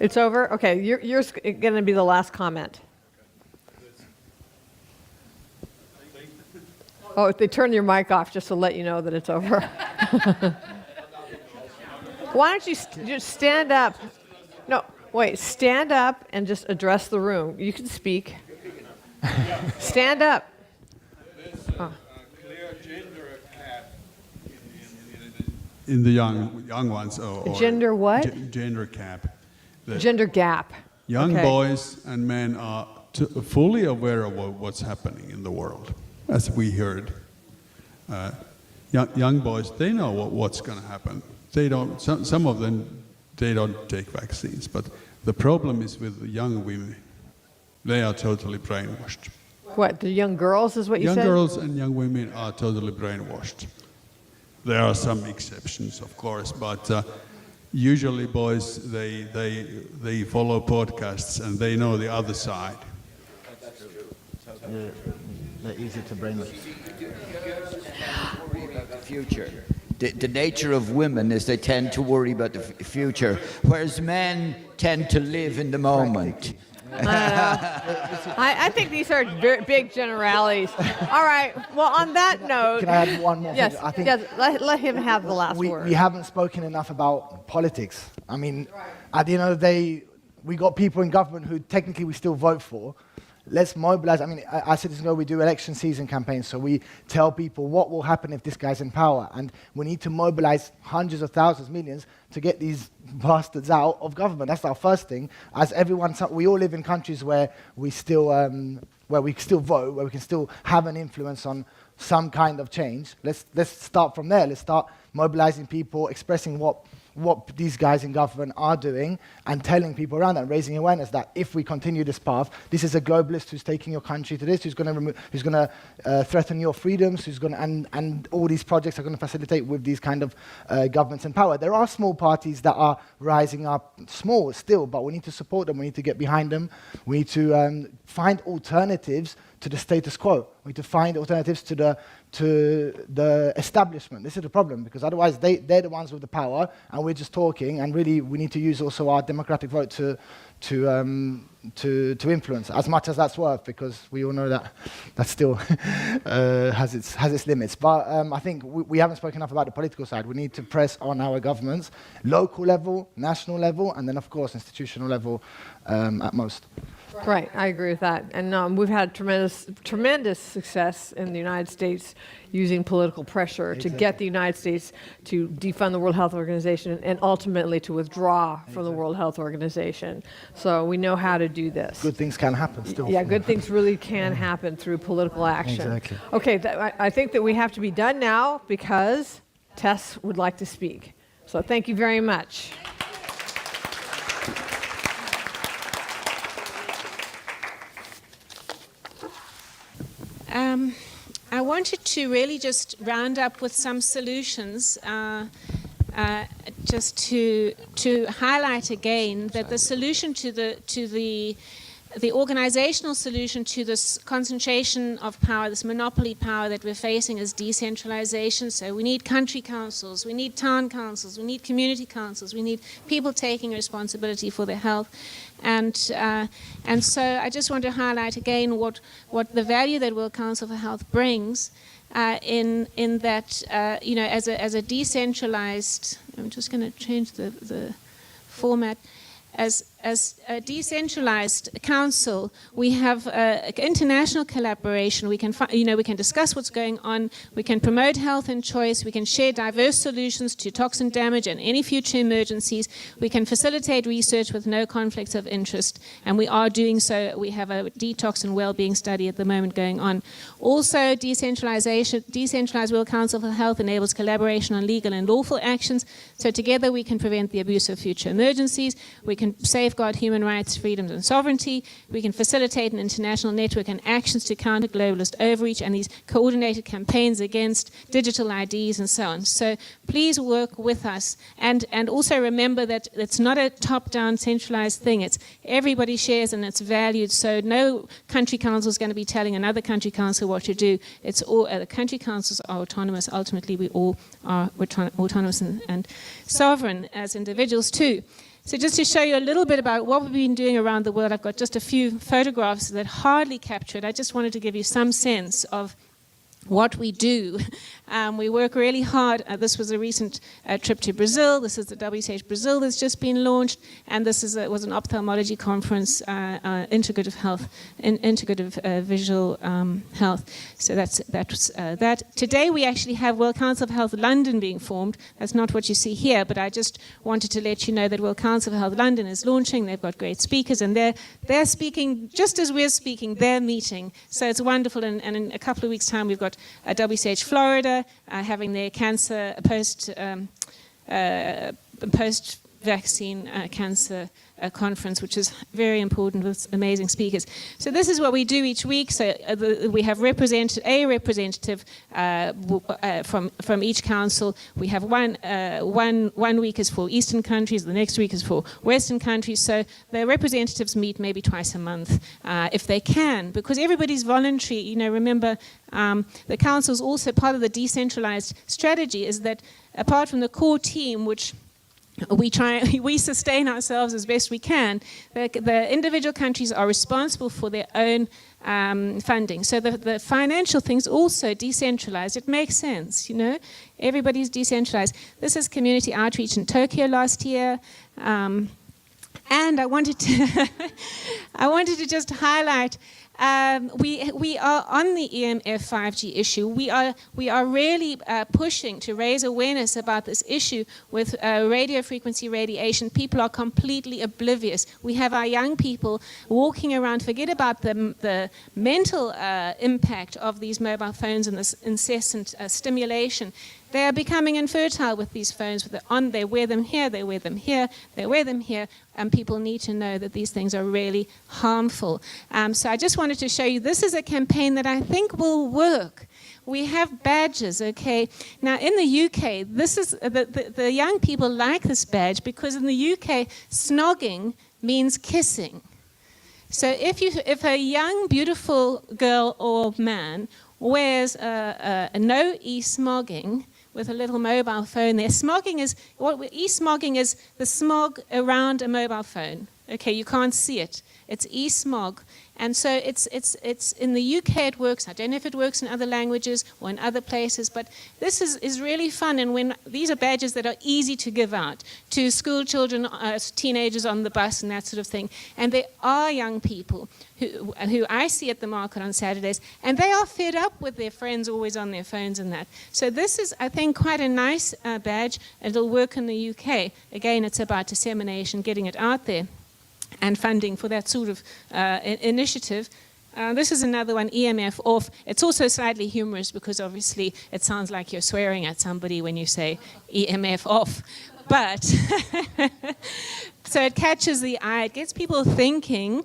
It's over? Okay, yours going to be the last comment. Oh, they turn your mic off just to let you know that it's over. Why don't you just stand up? No, wait, stand up and just address the room. You can speak. Stand up. Oh. In the young ones, or gender what? Gender gap. Gender gap. Young boys and men are fully aware of what's happening in the world, as we heard. Young boys, they know what's going to happen. They don't. Some of them, they don't take vaccines. But the problem is with the young women. They are totally brainwashed. What, the young girls is what you said? Young girls and young women are totally brainwashed. There are some exceptions, of course, but usually boys, they follow podcasts and they know the other side. That's true. They're easy to brainwash. Worry about the future. The nature of women is they tend to worry about the future, whereas men tend to live in the moment. I think these are big generalities. All right. Well, on that note, can I add one more yes, thing? I think yes. Let him have the last word. We haven't spoken enough about politics. I mean, at the end of the day, we got people in government who technically we still vote for. Let's mobilize. I mean, as citizens know, we do election season campaigns, so we tell people what will happen if this guy's in power, and we need to mobilize hundreds of thousands, millions, to get these bastards out of government. That's our first thing. As everyone, we all live in countries where we still vote, where we can still have an influence on some kind of change. Let's start from there. Let's start mobilizing people, expressing what these guys in government are doing, and telling people around that, raising awareness that if we continue this path, this is a globalist who's taking your country to this, who's going to threaten your freedoms, and all these projects are going to facilitate with these kind of governments in power. There are small parties that are rising up, small still, but we need to support them. We need to get behind them. We need to find alternatives to the status quo. We need to find alternatives to the establishment. This is the problem, because otherwise they're the ones with the power, and we're just talking. And really, we need to use also our democratic vote to influence, as much as that's worth, because we all know that still has its limits. But I think we haven't spoken enough about the political side. We need to press on our governments, local level, national level, and then of course institutional level at most. Right, I agree with that. And we've had tremendous success in the United States using political pressure to get the United States to defund the World Health Organization and ultimately to withdraw from the World Health Organization. So we know how to do this. Good things can happen still. Yeah, good things really can happen through political action. Exactly. Okay, I think that we have to be done now because Tess would like to speak. So thank you very much. I wanted to really just round up with some solutions, just to highlight again that the solution to the organizational solution to this concentration of power, this monopoly power that we're facing, is decentralization. So we need country councils, we need town councils, we need community councils, we need people taking responsibility for their health. And so I just want to highlight again what the value that World Council for Health brings in that, as a decentralized, I'm just going to change the format, as a decentralized council, we have international collaboration. We can, we can discuss what's going on. We can promote health and choice. We can share diverse solutions to toxin damage and any future emergencies. We can facilitate research with no conflicts of interest, and we are doing so. We have a detox and well-being study at the moment going on. Also, decentralized World Council for Health enables collaboration on legal and lawful actions. So together we can prevent the abuse of future emergencies. We can safeguard human rights, freedoms, and sovereignty. We can facilitate an international network and actions to counter globalist overreach and these coordinated campaigns against digital IDs and so on. So please work with us. And also remember that it's not a top-down centralized thing. It's everybody shares and it's valued. So no country council is going to be telling another country council what to do. It's all, the country councils are autonomous. Ultimately, we all are autonomous and sovereign as individuals too. So just to show you a little bit about what we've been doing around the world, I've got just a few photographs that hardly capture it. I just wanted to give you some sense of what we do. We work really hard. This was a recent trip to Brazil. This is the WCH Brazil that's just been launched, and this was an ophthalmology conference, integrative health, integrative visual health. So that's that. Today we actually have World Council of Health London being formed. That's not what you see here, but I just wanted to let you know that World Council of Health London is launching. They've got great speakers, and they're speaking just as we're speaking. They're meeting, so it's wonderful. And in a couple of weeks' time, we've got WCH Florida having their cancer post-vaccine cancer conference, which is very important with amazing speakers. So this is what we do each week. So we have a representative from each council. We have one week is for Eastern countries, the next week is for Western countries. So the representatives meet maybe twice a month if they can, because everybody's voluntary. You know, remember the council is also part of the decentralized strategy. Is that apart from the core team, which we sustain ourselves as best we can. The individual countries are responsible for their own funding. So the financial thing's also decentralized. It makes sense, you know. Everybody's decentralized. This is community outreach in Tokyo last year. And I wanted to just highlight we are on the EMF 5G issue. We are really pushing to raise awareness about this issue with radio frequency radiation. People are completely oblivious. We have our young people walking around, forget about the mental impact of these mobile phones and this incessant stimulation. They are becoming infertile with these phones. They wear them here, they wear them here, they wear them here, and people need to know that these things are really harmful. So I just wanted to show you, this is a campaign that I think will work. We have badges, okay? Now in the UK, this is the young people like this badge because in the UK, snogging means kissing. So if a young, beautiful girl or man wears a no e-smogging with a little mobile phone there. E-smogging is the smog around a mobile phone. Okay, you can't see it. It's e-smog. And so it's in the UK it works. I don't know if it works in other languages or in other places, but this is really fun. And when these are badges that are easy to give out to school children, teenagers on the bus and that sort of thing. And there are young people who I see at the market on Saturdays, and they are fed up with their friends always on their phones and that. So this is, I think, quite a nice badge. It'll work in the UK. Again, it's about dissemination, getting it out there, and funding for that sort of initiative. This is another one, EMF off. It's also slightly humorous because obviously it sounds like you're swearing at somebody when you say EMF off. But, so it catches the eye, it gets people thinking,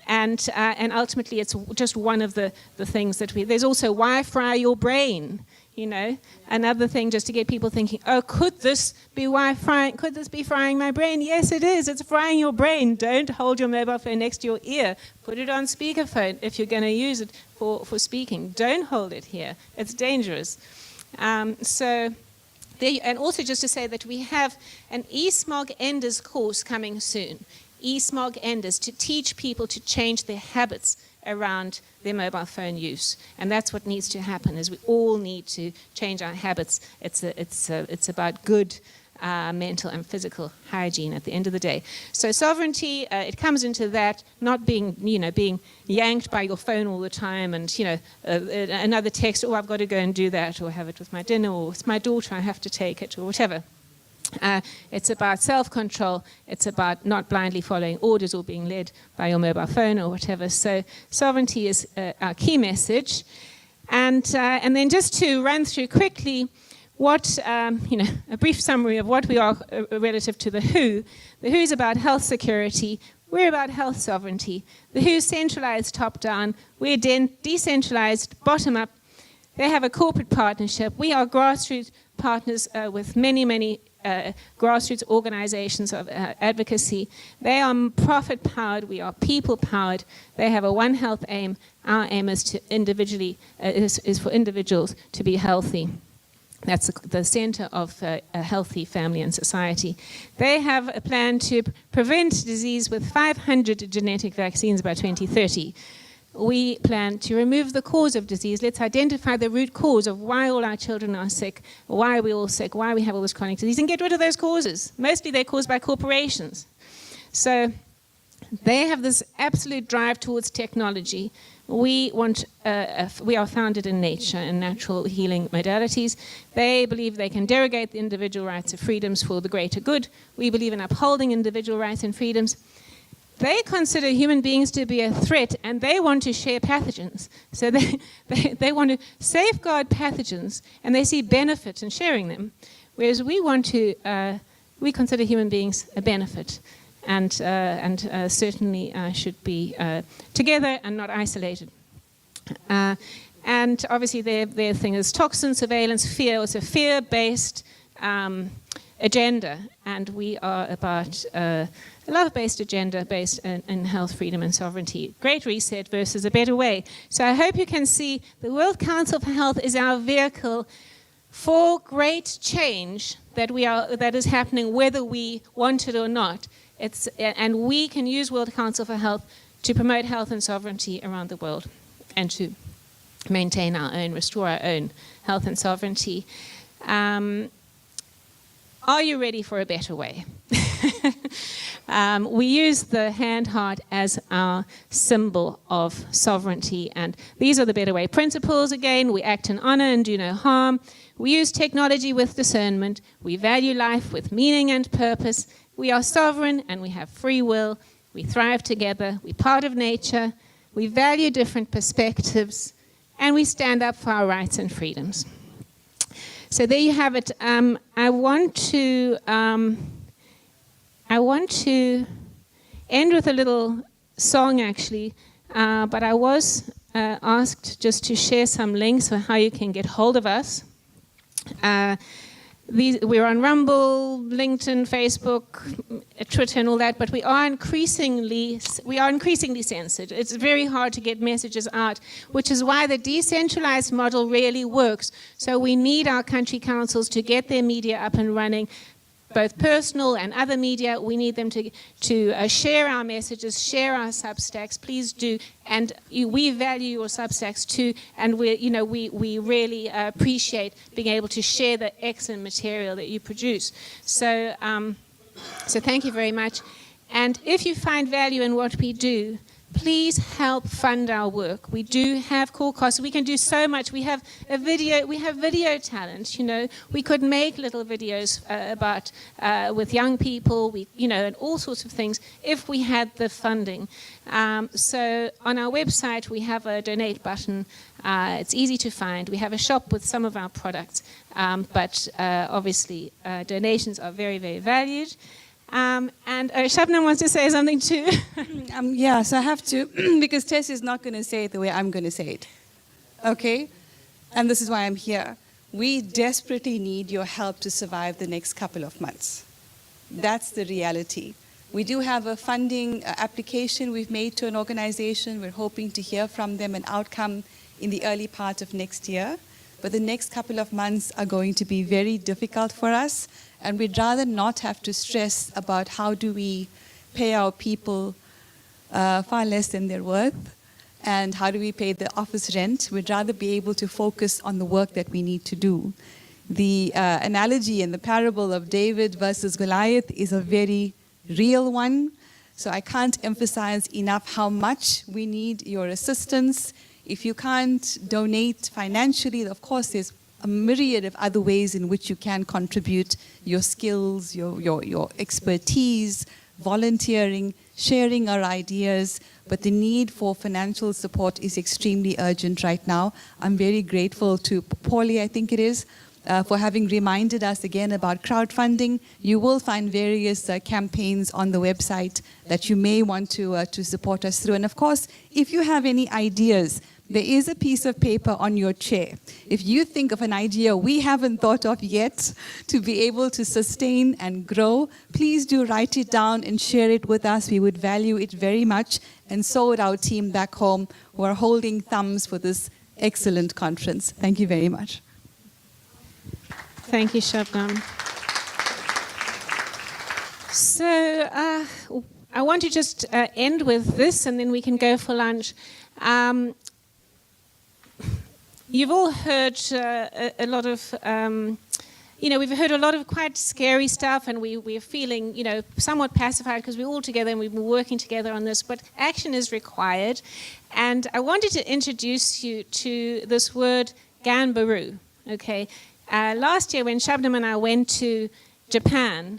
and ultimately it's just one of the things that there's also why fry your brain? You know, another thing just to get people thinking, oh, could this be frying my brain? Yes, it is. It's frying your brain. Don't hold your mobile phone next to your ear. Put it on speakerphone if you're going to use it for speaking. Don't hold it here. It's dangerous. And also just to say that we have an eSmog Enders course coming soon. eSmog Enders, to teach people to change their habits around their mobile phone use, and that's what needs to happen. Is we all need to change our habits. It's about good mental and physical hygiene at the end of the day. So sovereignty, it comes into that, not being, being yanked by your phone all the time and, another text, oh, I've got to go and do that, or have it with my dinner, or it's my daughter, I have to take it, or whatever. It's about self-control. It's about not blindly following orders or being led by your mobile phone or whatever. So sovereignty is our key message. And then just to run through quickly what, a brief summary of what we are relative to the WHO. The WHO is about health security. We're about health sovereignty. The WHO is centralized top-down. We're decentralized bottom-up. They have a corporate partnership. We are grassroots partners with many, many grassroots organizations of advocacy. They are profit-powered. We are people-powered. They have a One Health aim. Our aim is to is for individuals to be healthy. That's the center of a healthy family and society. They have a plan to prevent disease with 500 genetic vaccines by 2030. We plan to remove the cause of disease. Let's identify the root cause of why all our children are sick, why are we all sick, why we have all this chronic disease, and get rid of those causes. Mostly they're caused by corporations. So they have this absolute drive towards technology. We are founded in nature and natural healing modalities. They believe they can derogate the individual rights and freedoms for the greater good. We believe in upholding individual rights and freedoms. They consider human beings to be a threat, and they want to share pathogens. So they want to safeguard pathogens, and they see benefit in sharing them. Whereas we consider human beings a benefit, and certainly should be together and not isolated. And obviously their thing is toxin surveillance, fear. It's a fear-based agenda, and we are about a love-based agenda based in health, freedom, and sovereignty. Great Reset versus a better way. So I hope you can see the World Council for Health is our vehicle for great change that is happening whether we want it or not. And we can use World Council for Health to promote health and sovereignty around the world and to maintain our own, restore our own health and sovereignty. Are you ready for a better way? We use the hand heart as our symbol of sovereignty, and these are the better way principles. Again, we act in honor and do no harm. We use technology with discernment. We value life with meaning and purpose. We are sovereign and we have free will. We thrive together. We're part of nature. We value different perspectives, and we stand up for our rights and freedoms. So there you have it. I want to end with a little song, actually, but I was asked just to share some links for how you can get hold of us. We're on Rumble, LinkedIn, Facebook, Twitter, and all that, but we are increasingly censored. It's very hard to get messages out, which is why the decentralized model really works. So we need our country councils to get their media up and running, both personal and other media. We need them to share our messages, share our Substacks. Please do, and we value your Substacks too. And we really appreciate being able to share the excellent material that you produce. So thank you very much. And if you find value in what we do, please help fund our work. We do have core costs. We can do so much. We have video talent. We could make little videos about with young people. And all sorts of things if we had the funding. So on our website we have a donate button. It's easy to find. We have a shop with some of our products, but obviously donations are very, very valued. And Shabnam wants to say something too. Yes, I have to, because Tess is not going to say it the way I'm going to say it. Okay? And this is why I'm here. We desperately need your help to survive the next couple of months. That's the reality. We do have a funding application we've made to an organization. We're hoping to hear from them an outcome in the early part of next year. But the next couple of months are going to be very difficult for us. And we'd rather not have to stress about how do we pay our people far less than they're worth, and how do we pay the office rent. We'd rather be able to focus on the work that we need to do. the analogy and the parable of David versus Goliath is a very real one. So I can't emphasize enough how much we need your assistance. If you can't donate financially, of course, there's a myriad of other ways in which you can contribute your skills, your expertise, volunteering, sharing our ideas. But the need for financial support is extremely urgent right now. I'm very grateful to Paulie, I think it is, for having reminded us again about crowdfunding. You will find various campaigns on the website that you may want to support us through. And of course, if you have any ideas, there is a piece of paper on your chair. If you think of an idea we haven't thought of yet to be able to sustain and grow, please do write it down and share it with us. We would value it very much. And so would our team back home who are holding thumbs for this excellent conference. Thank you very much. Thank you, Shabnam. So I want to just end with this, and then we can go for lunch. You've all heard a lot of, we've heard a lot of quite scary stuff, and we're feeling, somewhat pacified because we're all together and we've been working together on this, but action is required. And I wanted to introduce you to this word, Ganbaru, okay? Last year when Shabnam and I went to Japan,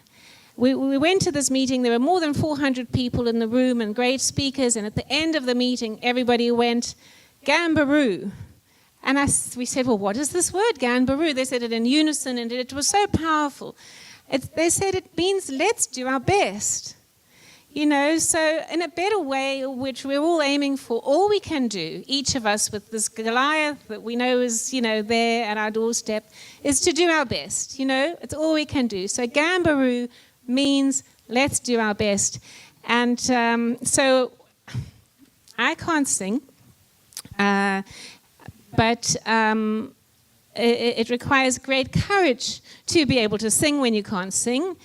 we went to this meeting. There were more than 400 people in the room and great speakers, and at the end of the meeting, everybody went, Ganbaru. And we said, well, what is this word, Ganbaru? They said it in unison, and it was so powerful. They said it means let's do our best. So in a better way, which we're all aiming for, all we can do, each of us with this Goliath that we know is, there at our doorstep, is to do our best. It's all we can do. So Ganbaru means let's do our best. And so I can't sing, but it requires great courage to be able to sing when you can't sing.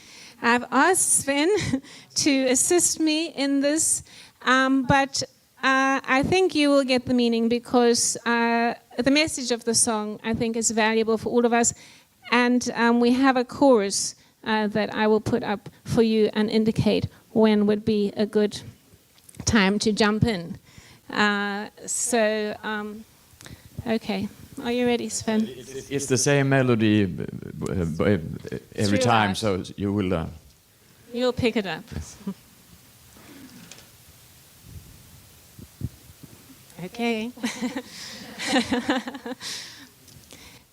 I've asked Sven to assist me in this, but I think you will get the meaning because the message of the song, I think, is valuable for all of us. And we have a chorus that I will put up for you and indicate when would be a good time to jump in. Okay. Are you ready, Sven? It's the same melody every time, so you will... You'll pick it up. Yes. Okay.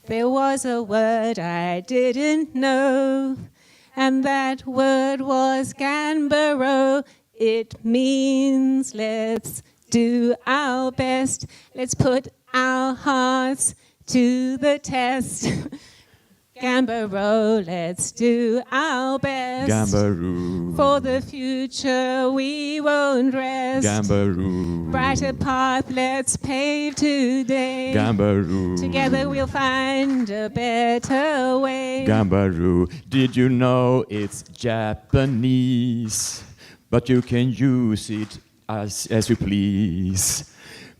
There was a word I didn't know, and that word was Ganbaro. It means let's do our best. Let's put our hearts to the test. Ganbaro, let's do our best. Ganbaro. For the future we won't rest. Ganbaro. Brighter path let's pave today. Ganbaro. Together we'll find a better way. Ganbaro. Did you know it's Japanese? But you can use it as you please.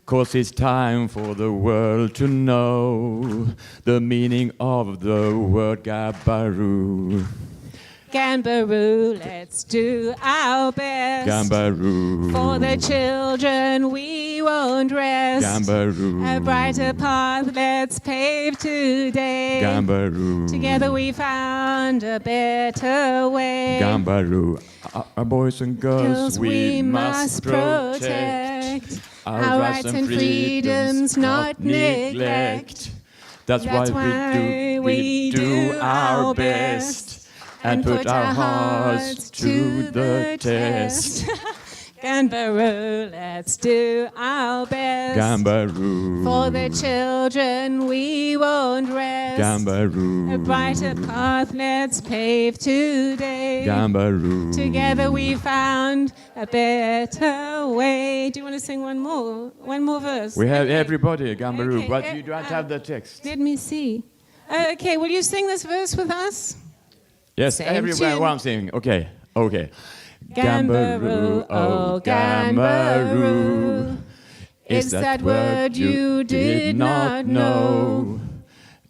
'Cause it's time for the world to know the meaning of the word Ganbaro. Ganbaro, let's do our best. Ganbaro. For the children we won't rest. Ganbaro. A brighter path let's pave today. Ganbaro. Together we found a better way. Ganbaro. Our boys and girls we must protect. Our rights and freedoms not neglect. That's why we do our best and put our hearts to the test. Ganbaro, let's do our best. Ganbaro. For the children we won't rest. Ganbaro. A brighter path let's pave today. Ganbaro. Together we found a better way. Do you want to sing one more? One more verse? We have everybody Ganbaro, Okay, but you don't have the text. Let me see. Okay, will you sing this verse with us? Yes, Same everyone tune. sing. Okay, okay. Ganbaro, oh Ganbaro, it's that word you did not know.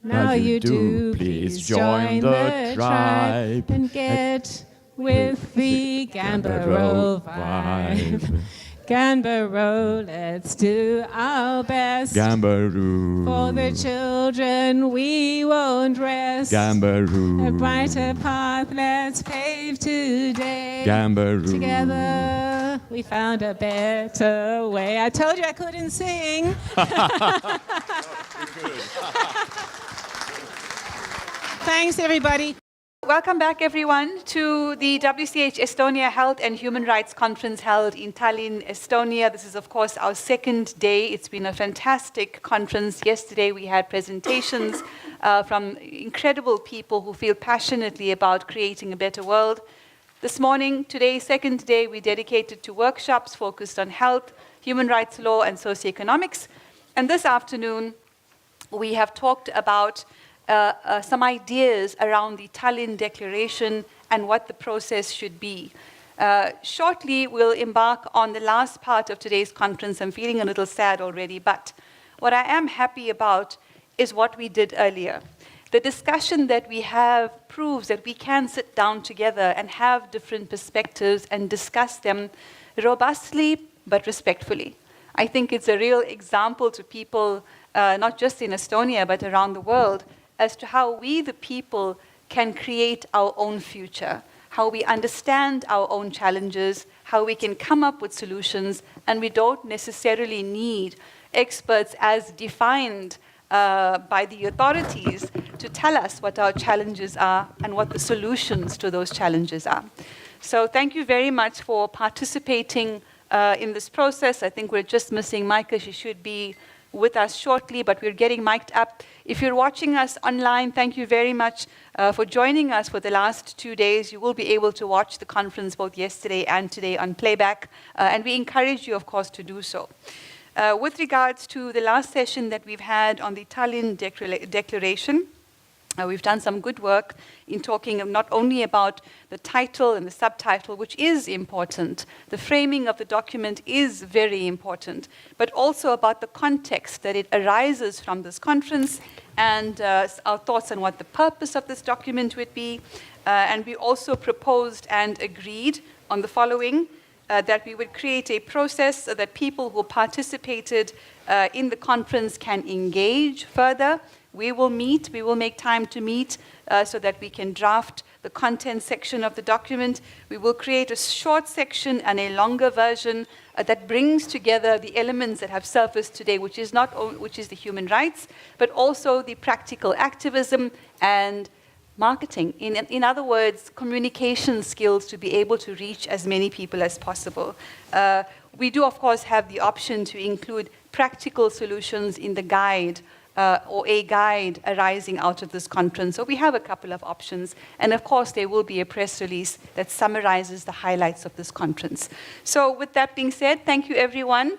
Now you do, please join the tribe and get with the Gambaro vibe. Gambaro, let's do our best. Gambaroo. For the children, we won't rest. Gambaroo. A brighter path, let's pave today. Gambaroo. Together, we found a better way. I told you I couldn't sing. Thanks, everybody. Welcome back, everyone, to the WCH Estonia Health and Human Rights Conference held in Tallinn, Estonia. This is, of course, our second day. It's been a fantastic conference. Yesterday, we had presentations from incredible people who feel passionately about creating a better world. This morning, today, second day, we dedicated to workshops focused on health, human rights law, and socioeconomics. And this afternoon, we have talked about some ideas around the Tallinn Declaration and what the process should be. Shortly, we'll embark on the last part of today's conference. I'm feeling a little sad already, but what I am happy about is what we did earlier. The discussion that we have proves that we can sit down together and have different perspectives and discuss them robustly but respectfully. I think it's a real example to people, not just in Estonia, but around the world, as to how we, the people, can create our own future, how we understand our own challenges, how we can come up with solutions, and we don't necessarily need experts as defined by the authorities to tell us what our challenges are and what the solutions to those challenges are. So thank you very much for participating in this process. I think we're just missing Micah. She should be with us shortly, but we're getting mic'd up. If you're watching us online, thank you very much for joining us for the last 2 days. You will be able to watch the conference both yesterday and today on playback, and we encourage you, of course, to do so. With regards to the last session that we've had on the Tallinn Declaration, we've done some good work in talking not only about the title and the subtitle, which is important. The framing of the document is very important, but also about the context that it arises from this conference and our thoughts on what the purpose of this document would be. And we also proposed and agreed on the following, that we would create a process so that people who participated in the conference can engage further. We will meet, we will make time to meet so that we can draft the content section of the document. We will create a short section and a longer version that brings together the elements that have surfaced today, which is the human rights, but also the practical activism and marketing. In other words, communication skills to be able to reach as many people as possible. We do, of course, have the option to include practical solutions in the guide or a guide arising out of this conference. So we have a couple of options. And of course, there will be a press release that summarizes the highlights of this conference. So with that being said, thank you, everyone.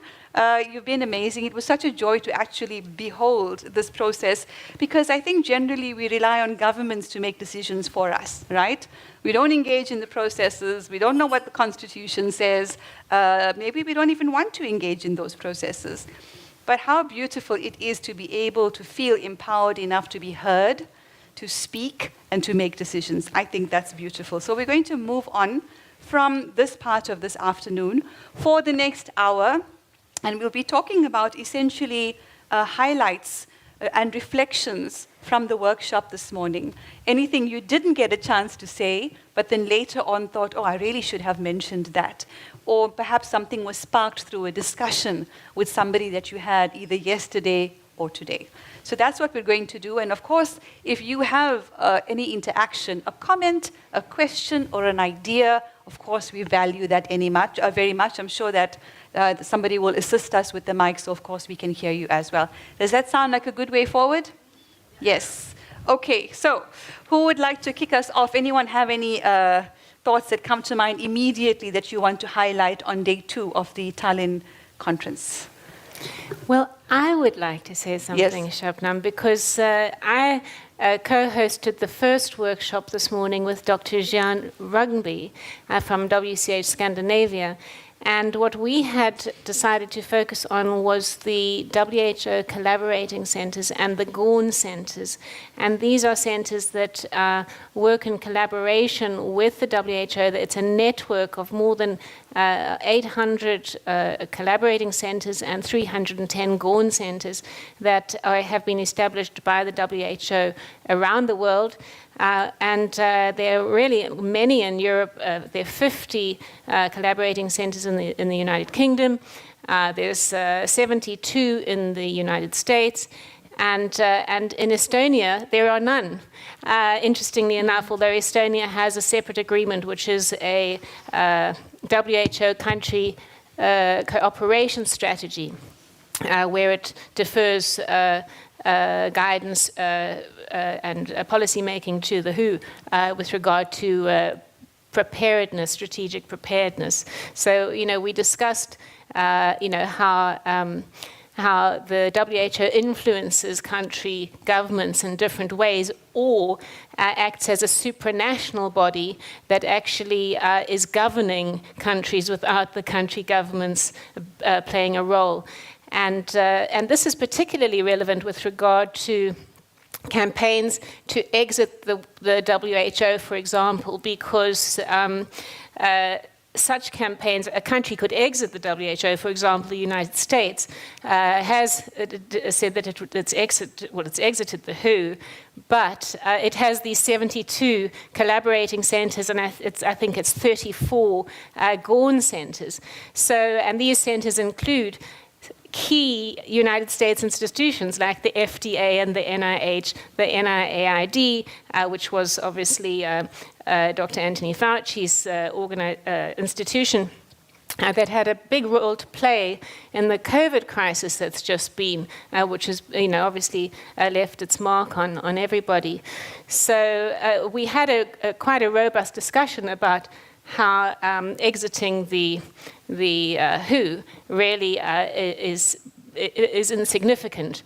You've been amazing. It was such a joy to actually behold this process, because I think generally we rely on governments to make decisions for us, right? We don't engage in the processes. We don't know what the Constitution says. Maybe we don't even want to engage in those processes. But how beautiful it is to be able to feel empowered enough to be heard, to speak, and to make decisions. I think that's beautiful. So we're going to move on from this part of this afternoon for the next hour, and we'll be talking about essentially highlights and reflections from the workshop this morning. Anything you didn't get a chance to say, but then later on thought, oh, I really should have mentioned that. Or perhaps something was sparked through a discussion with somebody that you had either yesterday or today. So that's what we're going to do. And of course, if you have any interaction, a comment, a question, or an idea, of course, we value that very much. I'm sure that somebody will assist us with the mic, so of course we can hear you as well. Does that sound like a good way forward? Yes. Okay, so who would like to kick us off? Anyone have any thoughts that come to mind immediately that you want to highlight on day 2 of the Tallinn conference? Well, I would like to say something, yes, Shabnam, because I co-hosted the first workshop this morning with Dr. Jan Rugby from WCH Scandinavia, And what we had decided to focus on was the WHO collaborating centers and the GORN centers. And these are centers that work in collaboration with the WHO. It's a network of more than 800 collaborating centers and 310 GORN centers that have been established by the WHO around the world. And there are really many in Europe. There are 50 collaborating centers in the United Kingdom. There's 72 in the United States. And in Estonia, there are none. Interestingly enough, although Estonia has a separate agreement, which is a WHO country cooperation strategy, where it defers guidance and policy making to the WHO with regard to preparedness, strategic preparedness. So, we discussed, how the WHO influences country governments in different ways, or acts as a supranational body that actually is governing countries without the country governments playing a role. And this is particularly relevant with regard to campaigns to exit the WHO, for example, because such campaigns, a country could exit the WHO, for example, the United States has said that it's exited the WHO, but it has these 72 collaborating centers, and I think it's 34 GORN centers. So, and these centers include key United States institutions like the FDA and the NIH, the NIAID, which was obviously Dr. Anthony Fauci's institution that had a big role to play in the COVID crisis that's just been, which has obviously left its mark on everybody. So we had quite a robust discussion about how exiting the WHO really is insignificant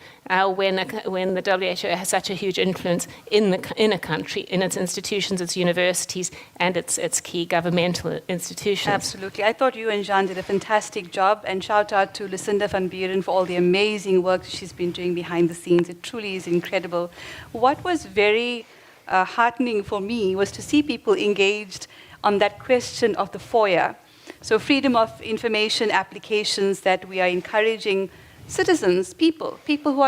when the WHO has such a huge influence in a country, in its institutions, its universities, and its key governmental institutions. Absolutely. I thought you and Jean did a fantastic job, and shout out to Lucinda van Buren for all the amazing work she's been doing behind the scenes. It truly is incredible. What was very heartening for me was to see people engaged on that question of the FOIA. So freedom of information applications that we are encouraging citizens, people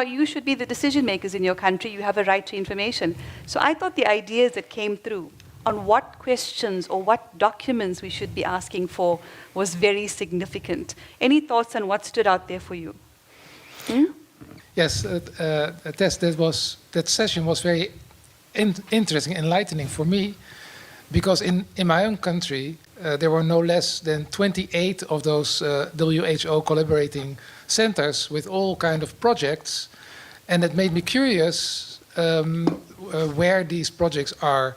you should be the decision makers in your country, you have a right to information. So I thought the ideas that came through on what questions or what documents we should be asking for was very significant. Any thoughts on what stood out there for you? Yes, that session was very interesting, enlightening for me, because in my own country, there were no less than 28 of those WHO collaborating centers with all kind of projects, and it made me curious where these projects are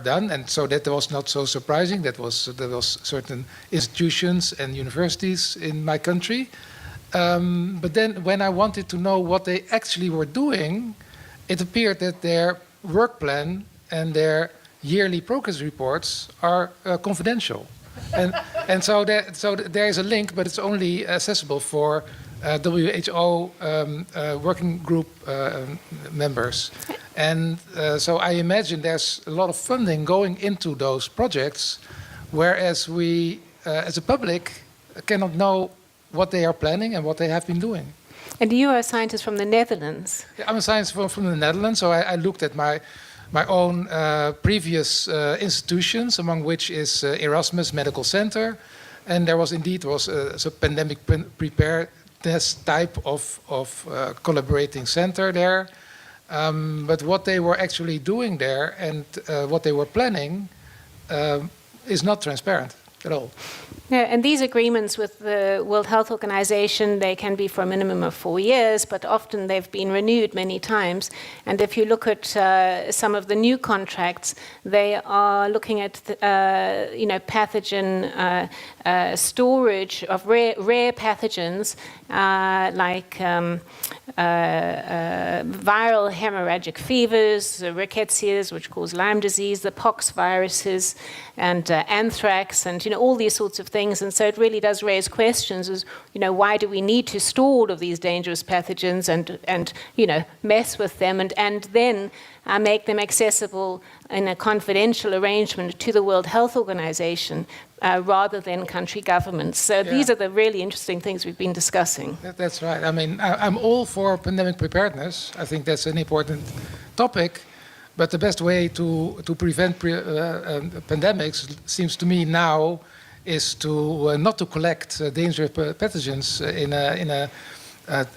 done, and so that was not so surprising. There was certain institutions and universities in my country, but then when I wanted to know what they actually were doing, it appeared that their work plan and their yearly progress reports are confidential, and so there is a link, but it's only accessible for WHO working group members, and so I imagine there's a lot of funding going into those projects, whereas we, as a public, cannot know what they are planning and what they have been doing. And you are a scientist from the Netherlands. I'm a scientist from the Netherlands, so I looked at my own previous institutions, among which is Erasmus Medical Center, and there was indeed a pandemic preparedness type of collaborating center there. But what they were actually doing there and what they were planning is not transparent at all. Yeah, and these agreements with the World Health Organization, they can be for a minimum of 4 years, but often they've been renewed many times. And if you look at some of the new contracts, they are looking at pathogen storage of rare pathogens like viral hemorrhagic fevers, rickettsias, which cause Lyme disease, the pox viruses, and anthrax, and all these sorts of things things, and so it really does raise questions as, why do we need to store all of these dangerous pathogens and mess with them and then make them accessible in a confidential arrangement to the World Health Organization rather than country governments. So these are the really interesting things we've been discussing. That's right. I mean, I'm all for pandemic preparedness. I think that's an important topic. But the best way to prevent pandemics seems to me now is to not to collect dangerous pathogens in a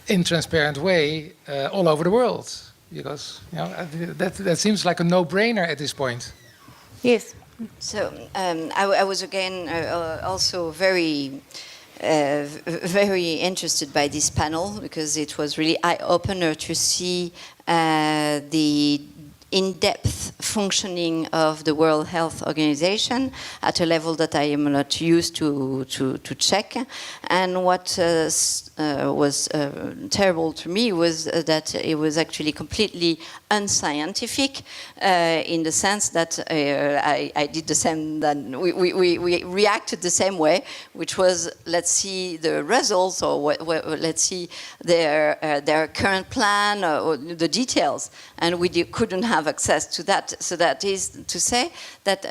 intransparent way all over the world, because that seems like a no-brainer at this point. Yes. So I was again also very interested by this panel, because it was really eye-opener to see the in-depth functioning of the World Health Organization at a level that I am not used to check. And what was terrible to me was that it was actually completely unscientific in the sense that I did the same, that we reacted the same way, which was, let's see the results, or let's see their current plan, or the details, and we couldn't have access to that. So that is to say that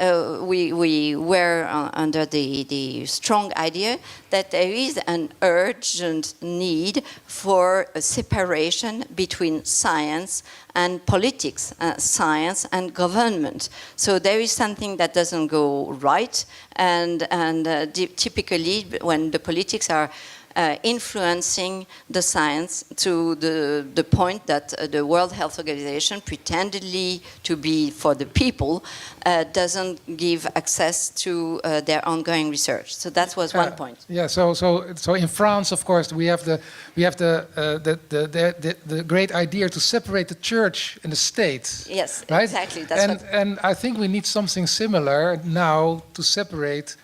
we were under the strong idea that there is an urgent need for a separation between science and politics, science and government. So there is something that doesn't go right, and typically when the politics are influencing the science to the point that the World Health Organization, pretendedly to be for the people, doesn't give access to their ongoing research. So that was one point. Yeah. So in France, of course, we have the great idea to separate the church and the state. Yes, right? Exactly. And I think we need something similar now to separate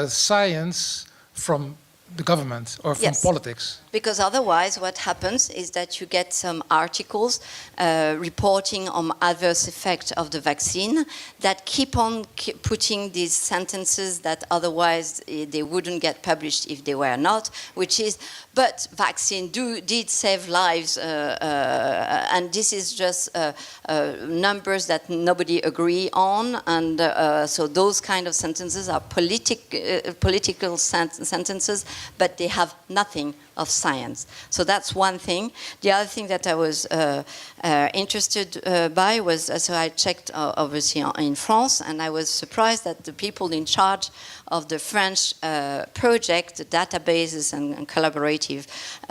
science from the government or from politics. Because otherwise what happens is that you get some articles reporting on adverse effects of the vaccine that keep on putting these sentences that otherwise they wouldn't get published if they were not, which is, but vaccine did save lives, and this is just numbers that nobody agree on, and so those kind of sentences are political sentences, but they have nothing of science. So that's one thing. The other thing that I was interested by was, so I checked obviously in France, and I was surprised that the people in charge of the French project, the databases and collaborative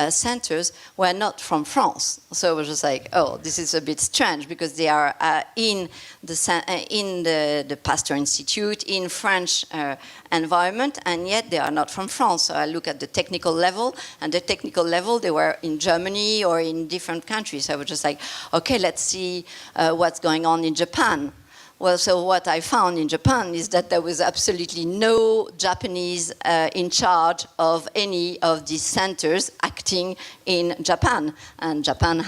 centers, were not from France. So it was just like, oh, this is a bit strange, because they are in the Pasteur Institute, in French environment, and yet they are not from France. So I look at the technical level, and the technical level, they were in Germany or in different countries. So I was just like, okay, let's see what's going on in Japan. Well, so what I found in Japan is that there was absolutely no Japanese in charge of any of these centers acting in Japan. And Japan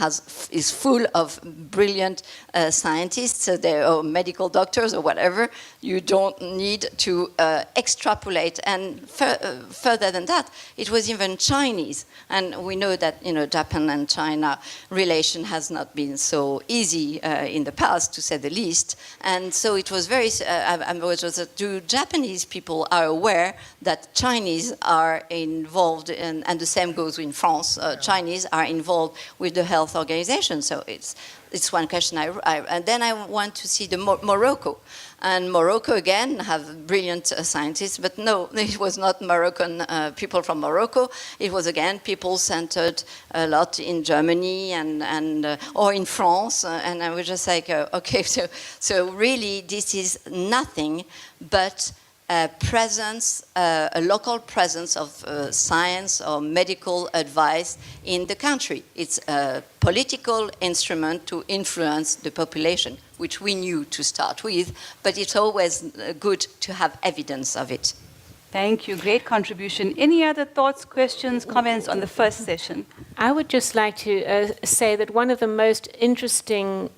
is full of brilliant scientists, or medical doctors or whatever. You don't need to extrapolate. And further than that, it was even Chinese. And we know that Japan and China relation has not been so easy in the past, to say the least. And so it was very, do Japanese people are aware that Chinese are involved, and the same goes in France, Chinese are involved with the health organization. So it's one question. And then I want to see the Morocco. And Morocco, again, have brilliant scientists, but no, it was not Moroccan people from Morocco. It was, again, people centered a lot in Germany or in France. And I was just like, okay, so really this is nothing but a local presence of science or medical advice in the country. It's a political instrument to influence the population, which we knew to start with, but it's always good to have evidence of it. Thank you. Great contribution. Any other thoughts, questions, comments on the first session? I would just like to say that one of the most interesting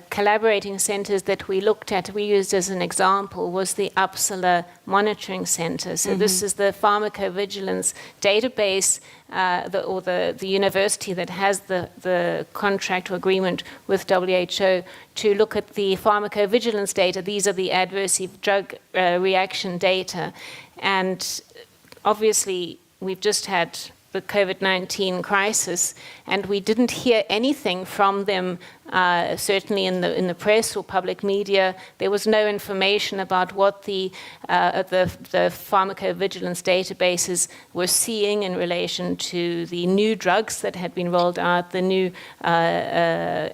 collaborating centers that we looked at, we used as an example, was the Uppsala Monitoring Center. So this is the pharmacovigilance database, the university that has the contract or agreement with WHO to look at the pharmacovigilance data. These are the adverse drug reaction data. And obviously, we've just had the COVID-19 crisis, and we didn't hear anything from them, certainly in the press or public media. There was no information about what the pharmacovigilance databases were seeing in relation to the new drugs that had been rolled out, the new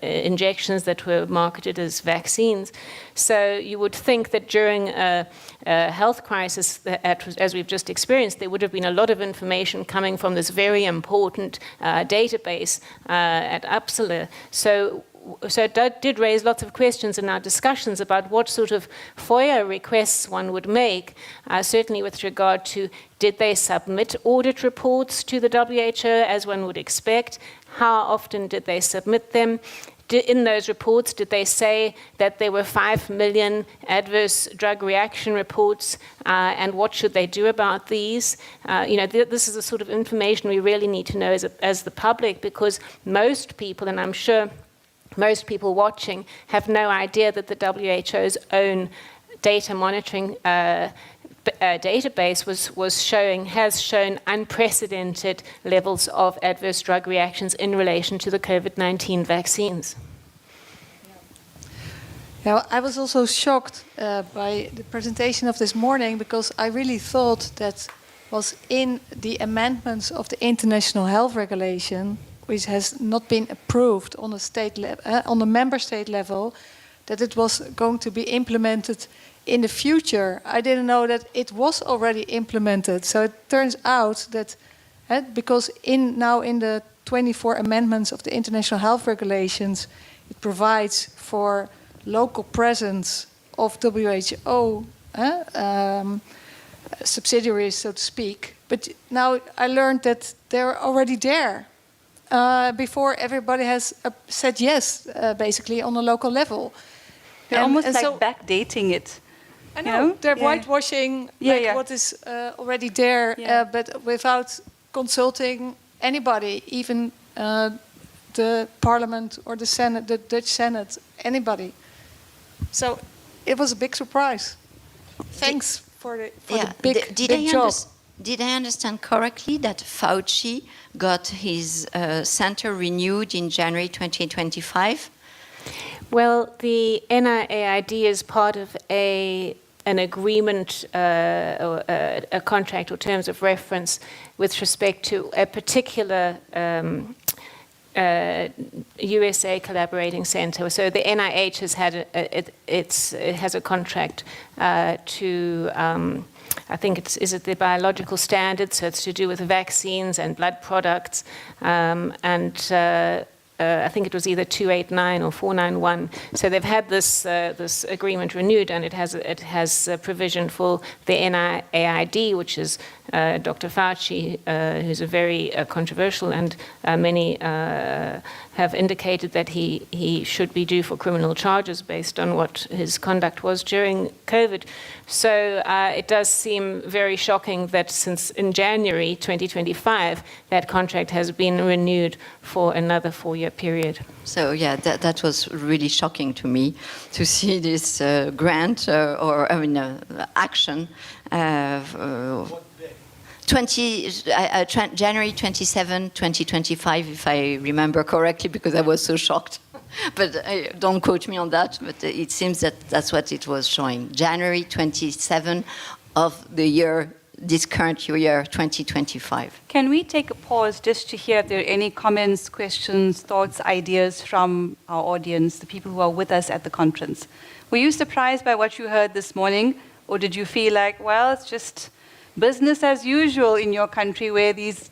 injections that were marketed as vaccines. So you would think that during a health crisis, as we've just experienced, there would have been a lot of information coming from this very important database at Uppsala. So it did raise lots of questions in our discussions about what sort of FOIA requests one would make, certainly with regard to, did they submit audit reports to the WHO as one would expect? How often did they submit them? In those reports, did they say that there were 5 million adverse drug reaction reports, and what should they do about these? This is the sort of information we really need to know as the public, because most people, and I'm sure most people watching, have no idea that the WHO's own data monitoring database has shown unprecedented levels of adverse drug reactions in relation to the COVID-19 vaccines. Yeah, I was also shocked by the presentation of this morning, because I really thought that was in the amendments of the International Health Regulation, which has not been approved on a on the member state level, that it was going to be implemented in the future. I didn't know that it was already implemented. So it turns out that because now in the 24 amendments of the International Health Regulations, it provides for local presence of WHO subsidiaries, so to speak. But now I learned that they're already there before everybody has said yes, basically on a local level. They're almost like backdating it. I know, they're whitewashing what is already there, but without consulting anybody, even the Parliament or the Senate, the Dutch Senate, anybody. So it was a big surprise. Thanks for the big job. Did I understand correctly that Fauci got his center renewed in January 2025? Well, the NIAID is part of an agreement, or a contract or terms of reference with respect to a particular USA collaborating center. So the NIH has had it has a contract to. I think is it the biological standards, so it's to do with vaccines and blood products, I think it was either 289 or 491. So they've had this agreement renewed, and it has a provision for the NIAID, which is Dr. Fauci, who's a very controversial, and many have indicated that he should be due for criminal charges based on what his conduct was during COVID. So it does seem very shocking that since in January 2025, that contract has been renewed for another 4-year period. So yeah, that was really shocking to me to see this grant action. January 27, 2025, if I remember correctly, because I was so shocked. But don't quote me on that, but it seems that that's what it was showing. January 27 of the year, this current year, 2025. Can we take a pause just to hear if there are any comments, questions, thoughts, ideas from our audience, the people who are with us at the conference? Were you surprised by what you heard this morning, or did you feel like, well, it's just business as usual in your country where these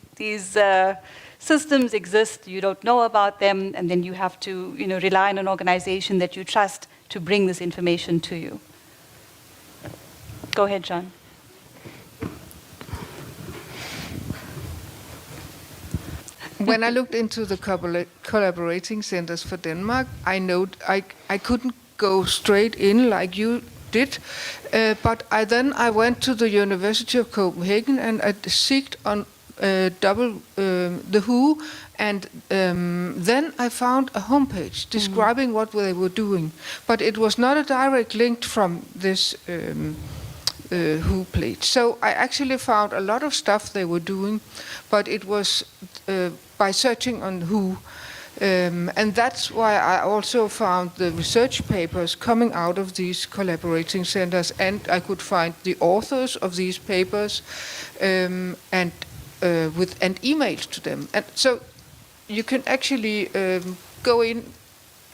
systems exist, you don't know about them, and then you have to rely on an organization that you trust to bring this information to you? Go ahead, John. when I looked into the collaborating centers for Denmark, I couldn't go straight in like you did, but I went to the University of Copenhagen and I seeked on the WHO, and then I found a homepage describing what they were doing, but it was not a direct link from this WHO page. So I actually found a lot of stuff they were doing, but it was by searching on WHO. And that's why I also found the research papers coming out of these collaborating centers, and I could find the authors of these papers and emails to them. And so you can actually go in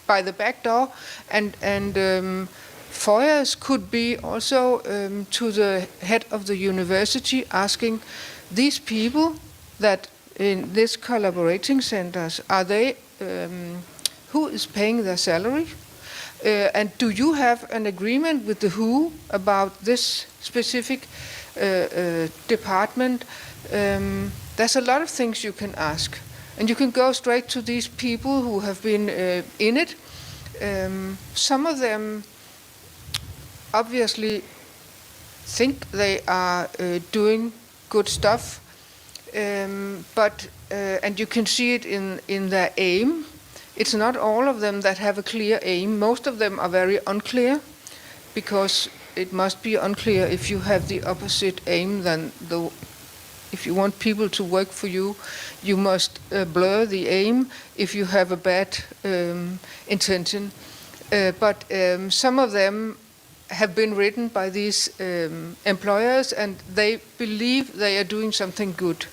by the back door, and FOIAs could be also to the head of the university, asking these people that in these collaborating centers, are they who is paying their salary? And do you have an agreement with the WHO about this specific department? There's a lot of things you can ask. And you can go straight to these people who have been in it. Some of them obviously think they are doing good stuff, but and you can see it in their aim. It's not all of them that have a clear aim. Most of them are very unclear, because it must be unclear if you have the opposite aim than the. If you want people to work for you, you must blur the aim if you have a bad intention. But some of them have been written by these employers, and they believe they are doing something good.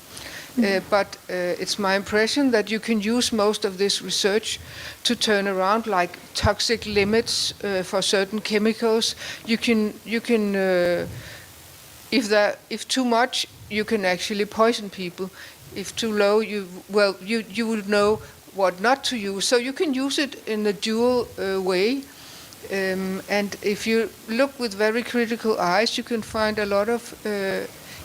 But it's my impression that you can use most of this research to turn around, like toxic limits for certain chemicals. You can if too much, you can actually poison people. If too low, you will know what not to use. So you can use it in a dual way. And if you look with very critical eyes, you can find a lot of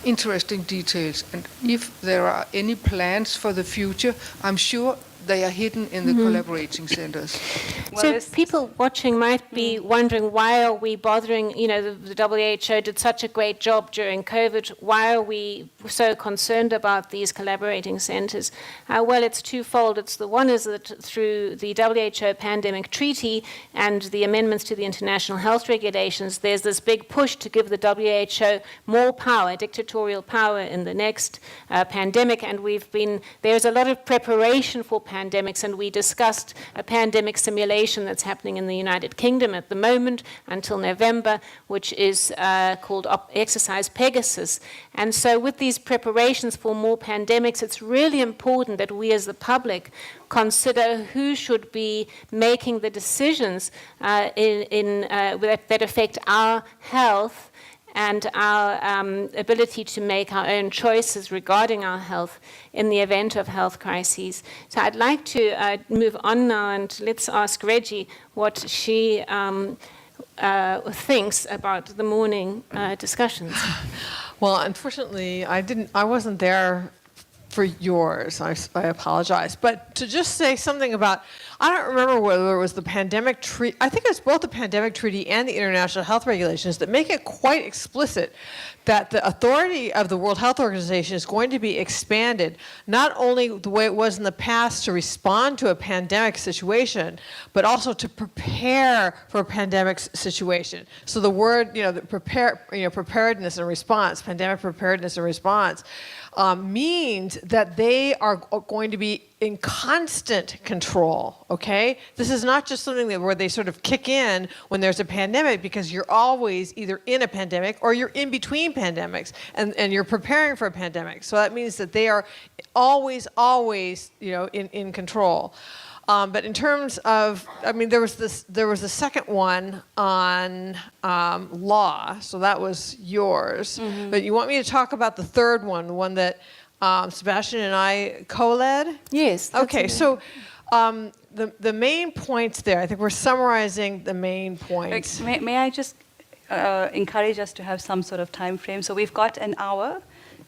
interesting details. And if there are any plans for the future, I'm sure they are hidden in the collaborating centers. So people watching might be wondering, why are we bothering, the WHO did such a great job during COVID, why are we so concerned about these collaborating centers? Well, it's twofold. It's the one is that through the WHO Pandemic Treaty and the amendments to the international health regulations, there's this big push to give the WHO more power, dictatorial power in the next pandemic, and there's a lot of preparation for pandemics, and we discussed a pandemic simulation that's happening in the United Kingdom at the moment until November, which is called Exercise Pegasus. And so with these preparations for more pandemics, it's really important that we as the public consider who should be making the decisions that affect our health and our ability to make our own choices regarding our health in the event of health crises. So I'd like to move on now, and let's ask Reggie what she thinks about the morning discussions. Well, unfortunately, I wasn't there for yours. I apologize. But to just say something about, I don't remember whether it was the pandemic treaty. I think it's both the pandemic treaty and the international health regulations that make it quite explicit that the authority of the World Health Organization is going to be expanded, not only the way it was in the past to respond to a pandemic situation, but also to prepare for a pandemic situation. So the word, preparedness and response, pandemic preparedness and response, means that they are going to be in constant control, okay? This is not just something where they sort of kick in when there's a pandemic, because you're always either in a pandemic or you're in between pandemics, and you're preparing for a pandemic. So that means that they are always, in control. But in terms of, there was the second one on law, so that was yours. Mm-hmm. But you want me to talk about the third one, the one that Sebastian and I co-led? Yes. Okay, so the main points there, I think we're summarizing the main points. May I just encourage us to have some sort of time frame? So we've got an hour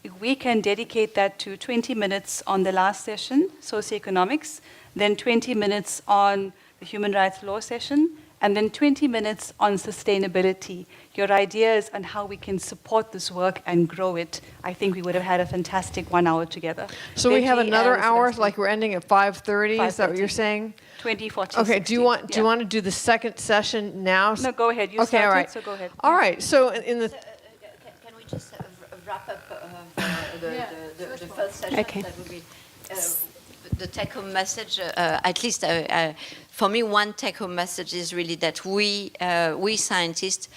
if we can dedicate that to 20 minutes on the last session, socioeconomics, then 20 minutes on the human rights law session, and then 20 minutes on sustainability, your ideas on how we can support this work and grow it, I think we would have had a fantastic 1 hour together. So we have Reggie another and hour, Sebastian. like we're ending at 5:30. Is that what you're saying? 20, 40, Okay. 60. Do you want to do the second session now? No, go ahead. You okay. started, All right. so go ahead. All right. So in the Can we just wrap up the first session? Okay. That would be the take-home message. At least for me, one take-home message is really that we scientists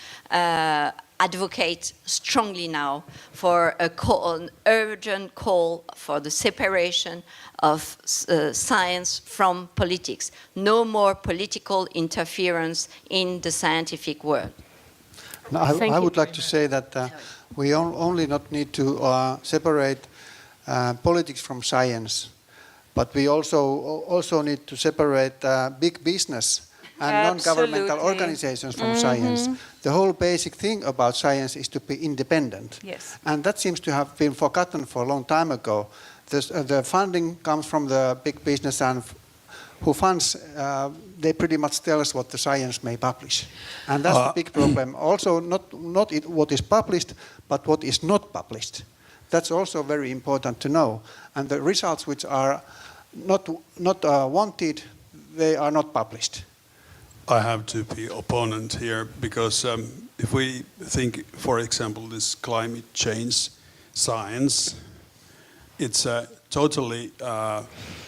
advocate strongly now for an urgent call for the separation of science from politics. No more political interference in the scientific world. No, I would like to say that we only not need to separate politics from science, but we also need to separate big business and non-governmental organizations from science. The whole basic thing about science is to be independent. Yes. And that seems to have been forgotten for a long time ago. The funding comes from the big business, and who funds, they pretty much tell us what the science may publish. And that's the big problem. Also, not what is published, but what is not published. That's also very important to know. And the results which are not wanted, they are not published. I have to be opponent here because if we think, for example, this climate change science, it's totally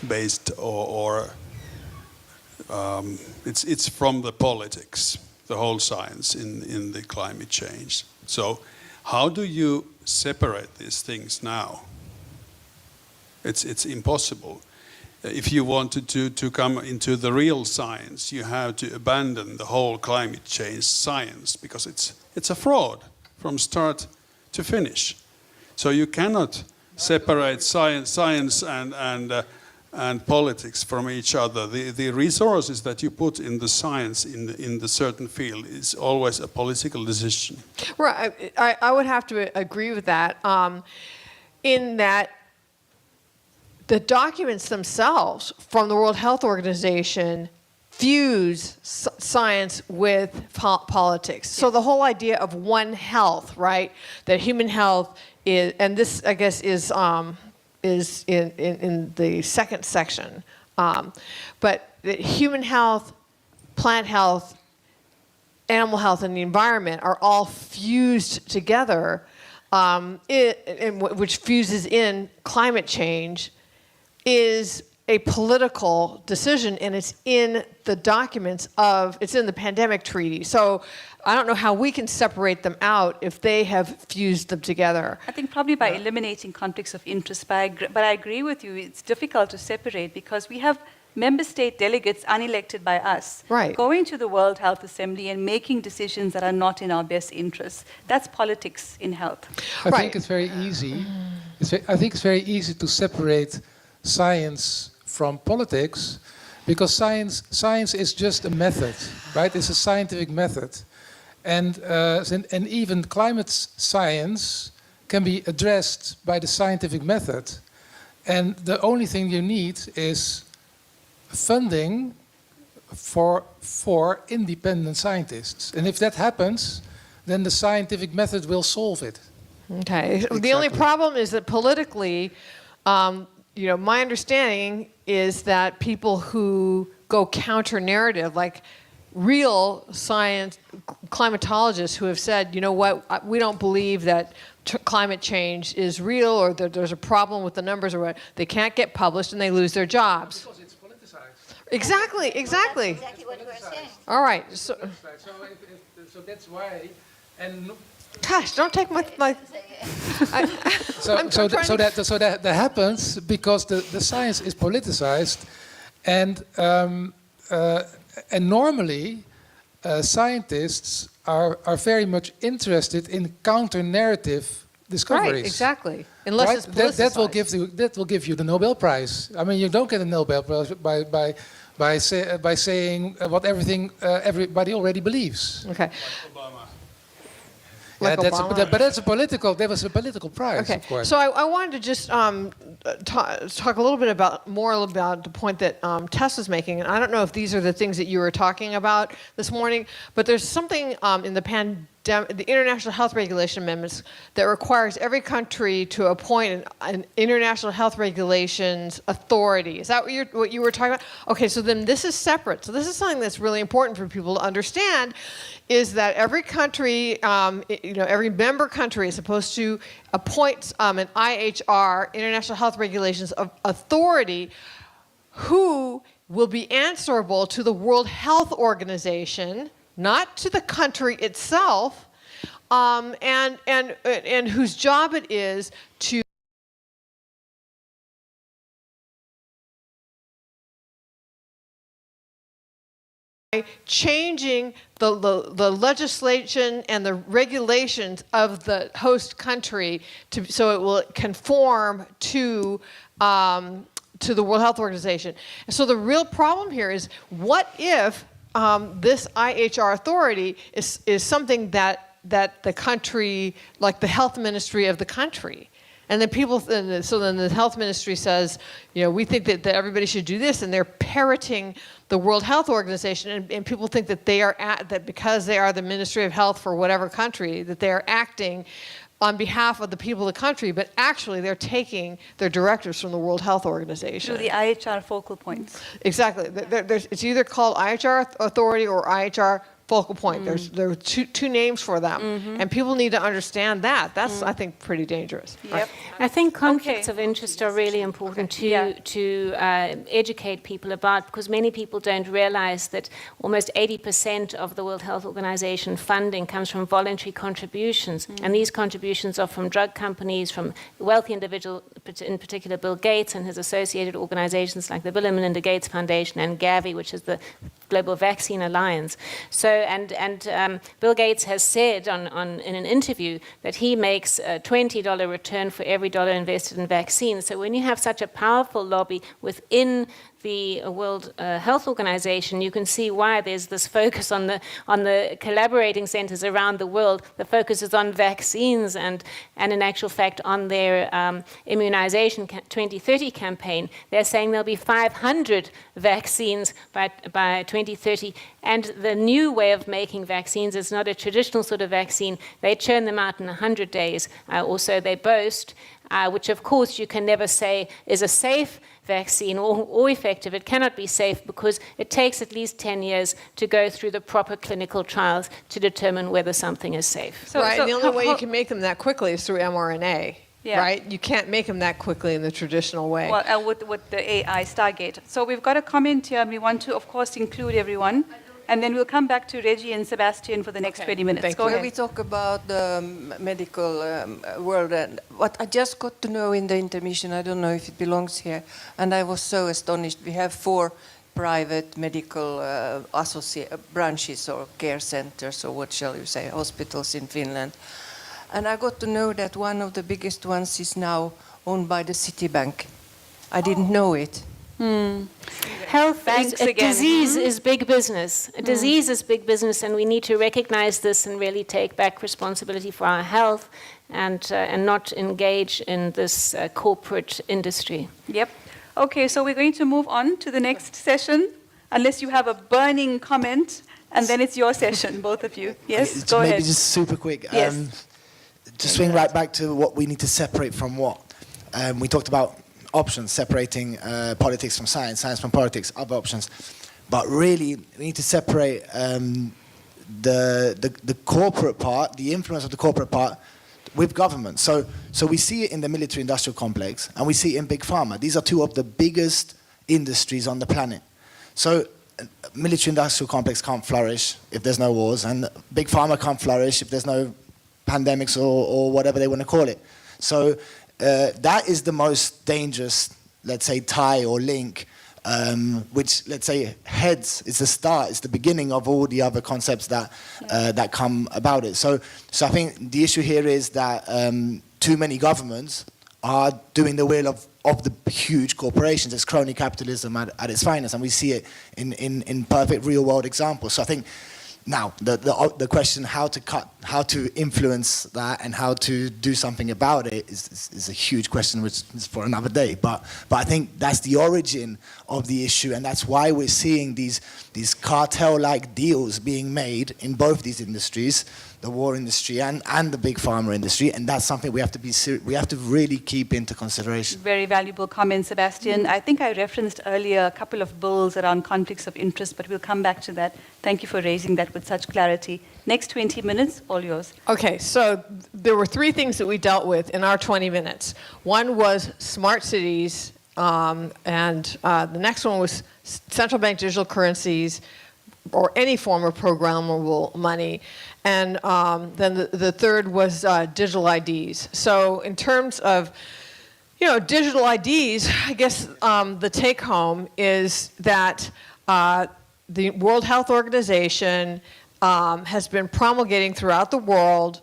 based or it's from the politics, the whole science in the climate change. So how do you separate these things now? It's impossible. If you wanted to come into the real science, you have to abandon the whole climate change science because it's a fraud from start to finish. So you cannot separate science and politics from each other. The resources that you put in the science in the certain field is always a political decision. Right. I would have to agree with that. In that the documents themselves from the World Health Organization fuse science with politics. So the whole idea of One Health, right? That human health is, and this I guess is in the second section, but human health, plant health, animal health, and the environment are all fused together, which fuses in climate change, is a political decision, and it's in the documents it's in the pandemic treaty. So I don't know how we can separate them out if they have fused them together. I think probably by eliminating conflicts of interest, but I agree with you, it's difficult to separate because we have member state delegates unelected by us going to the World Health Assembly and making decisions that are not in our best interests. That's politics in health. I think it's very easy. I think it's very easy to separate science from politics because science is just a method, right? It's a scientific method. And even climate science can be addressed by the scientific method. And the only thing you need is funding for independent scientists. And if that happens, then the scientific method will solve it. Okay. Exactly. The only problem is that politically, my understanding is that people who go counter-narrative, like real science climatologists who have said, you know what, we don't believe that climate change is real or that there's a problem with the numbers or what, they can't get published and they lose their jobs. Because it's politicized. Exactly. That's exactly what we're saying. All right. So that's why. And gosh, don't take my So that happens because the science is politicized, and normally scientists are very much interested in counter-narrative discoveries. Right, exactly. Unless it's politicized. That will give you the Nobel Prize. I mean, you don't get a Nobel Prize by saying what everybody already believes. Okay. like Obama. But that was a political prize, Okay, of course. so I wanted to just talk a little bit more about the point that Tess was making, and I don't know if these are the things that you were talking about this morning, but there's something in the International Health Regulation Amendments that requires every country to appoint an International Health Regulations Authority. Is that what you were talking about? Okay, so then this is separate. So this is something that's really important for people to understand, is that every country, every member country is supposed to appoint an IHR, International Health Regulations Authority, who will be answerable to the World Health Organization, not to the country itself, and whose job it is to changing the legislation and the regulations of the host country so it will conform to the World Health Organization. And so the real problem here is, what if this IHR authority is something that the country, like the health ministry of the country, and then so then the health ministry says, we think that everybody should do this, and they're parroting the World Health Organization, and people think that that because they are the Ministry of Health for whatever country, that they are acting on behalf of the people of the country, but actually they're taking their directives from the World Health Organization. To the IHR focal points. Exactly. It's either called IHR Authority or IHR Focal Point. There are two names for them, and people need to understand that. That's, I think, pretty dangerous. Yep. Right. I think conflicts of interest are really important to educate people about, because many people don't realize that almost 80% of the World Health Organization funding comes from voluntary contributions, and these contributions are from drug companies, from wealthy individuals, in particular Bill Gates and his associated organizations like the Bill and Melinda Gates Foundation and Gavi, which is the Global Vaccine Alliance. So, and Bill Gates has said in an interview that he makes a $20 return for every dollar invested in vaccines. So when you have such a powerful lobby within the World Health Organization, you can see why there's this focus on the collaborating centers around the world. The focus is on vaccines and in actual fact on their immunization 2030 campaign. They're saying there'll be 500 vaccines by 2030. And the new way of making vaccines is not a traditional sort of vaccine. They churn them out in 100 days, or so they boast, which of course you can never say is a safe vaccine or effective. It cannot be safe because it takes at least 10 years to go through the proper clinical trials to determine whether something is safe. Right, and the only way you can make them that quickly is through mRNA. Yeah. Right? You can't make them that quickly in the traditional way. Well, with the AI Stargate. So we've got a comment here, and we want to, of course, include everyone. And then we'll come back to Reggie and Sebastian for the next 20 minutes. Go ahead. We talk about the medical world, and what I just got to know in the intermission, I don't know if it belongs here, and I was so astonished. We have 4 private medical branches or care centers, or what shall you say, hospitals in Finland. And I got to know that one of the biggest ones is now owned by the Citibank. I didn't know it. Health disease is big business. A disease is big business, and we need to recognize this and really take back responsibility for our health and not engage in this corporate industry. Yep. Okay, so we're going to move on to the next session, unless you have a burning comment, and then it's your session, both of you. Yes, go ahead. Maybe just super quick. Yes. To swing right back to what we need to separate from what. We talked about options, separating politics from science, science from politics, other options. But really, we need to separate the corporate part, the influence of the corporate part, with government. So we see it in the military-industrial complex, and we see it in Big Pharma. These are 2 of the biggest industries on the planet. So military-industrial complex can't flourish if there's no wars, and Big Pharma can't flourish if there's no pandemics or whatever they want to call it. So that is the most dangerous, let's say, tie or link, which, let's say, heads, it's the start, it's the beginning of all the other concepts that that come about it. So I think the issue here is that too many governments are doing the will of the huge corporations. It's crony capitalism at its finest, and we see it in perfect real-world examples. So I think Now, the question how to influence that and how to do something about it is a huge question, which is for another day. But I think that's the origin of the issue, and that's why we're seeing these cartel-like deals being made in both these industries, the war industry and the big pharma industry, and that's something we have to really keep into consideration. Very valuable comment, Sebastian. I think I referenced earlier a couple of bills around conflicts of interest, but we'll come back to that. Thank you for raising that with such clarity. Next 20 minutes, all yours. Okay, so there were 3 things that we dealt with in our 20 minutes. One was smart cities, and the next one was central bank digital currencies, or any form of programmable money. And then the third was digital IDs. So in terms of, digital IDs, I guess the take home is that the World Health Organization has been promulgating throughout the world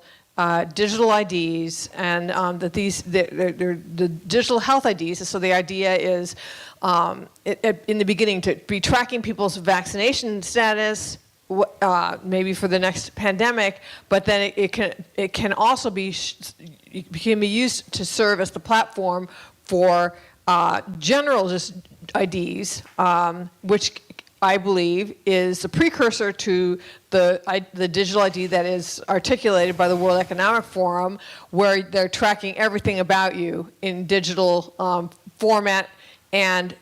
digital IDs, and that they're the digital health IDs. So the idea is, in the beginning, to be tracking people's vaccination status, maybe for the next pandemic, but then it can also be used to serve as the platform for general just IDs, which I believe is the precursor to the digital ID that is articulated by the World Economic Forum, where they're tracking everything about you in digital format and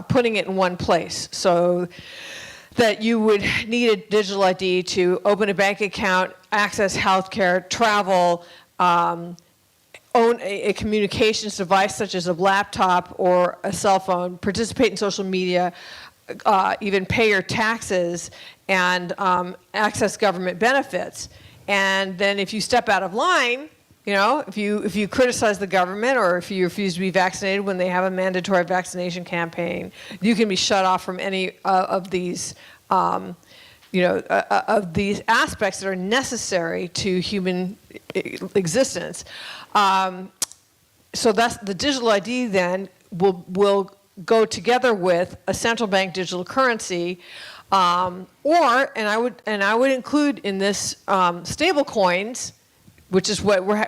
putting it in one place. So that you would need a digital ID to open a bank account, access healthcare, travel, own a communications device such as a laptop or a cell phone, participate in social media, even pay your taxes, and access government benefits. And then if you step out of line, if you criticize the government, or if you refuse to be vaccinated when they have a mandatory vaccination campaign, you can be shut off from any of these, of these aspects that are necessary to human existence. So that's the digital ID. Then will go together with a central bank digital currency, and I would include in this stable coins, which is what we're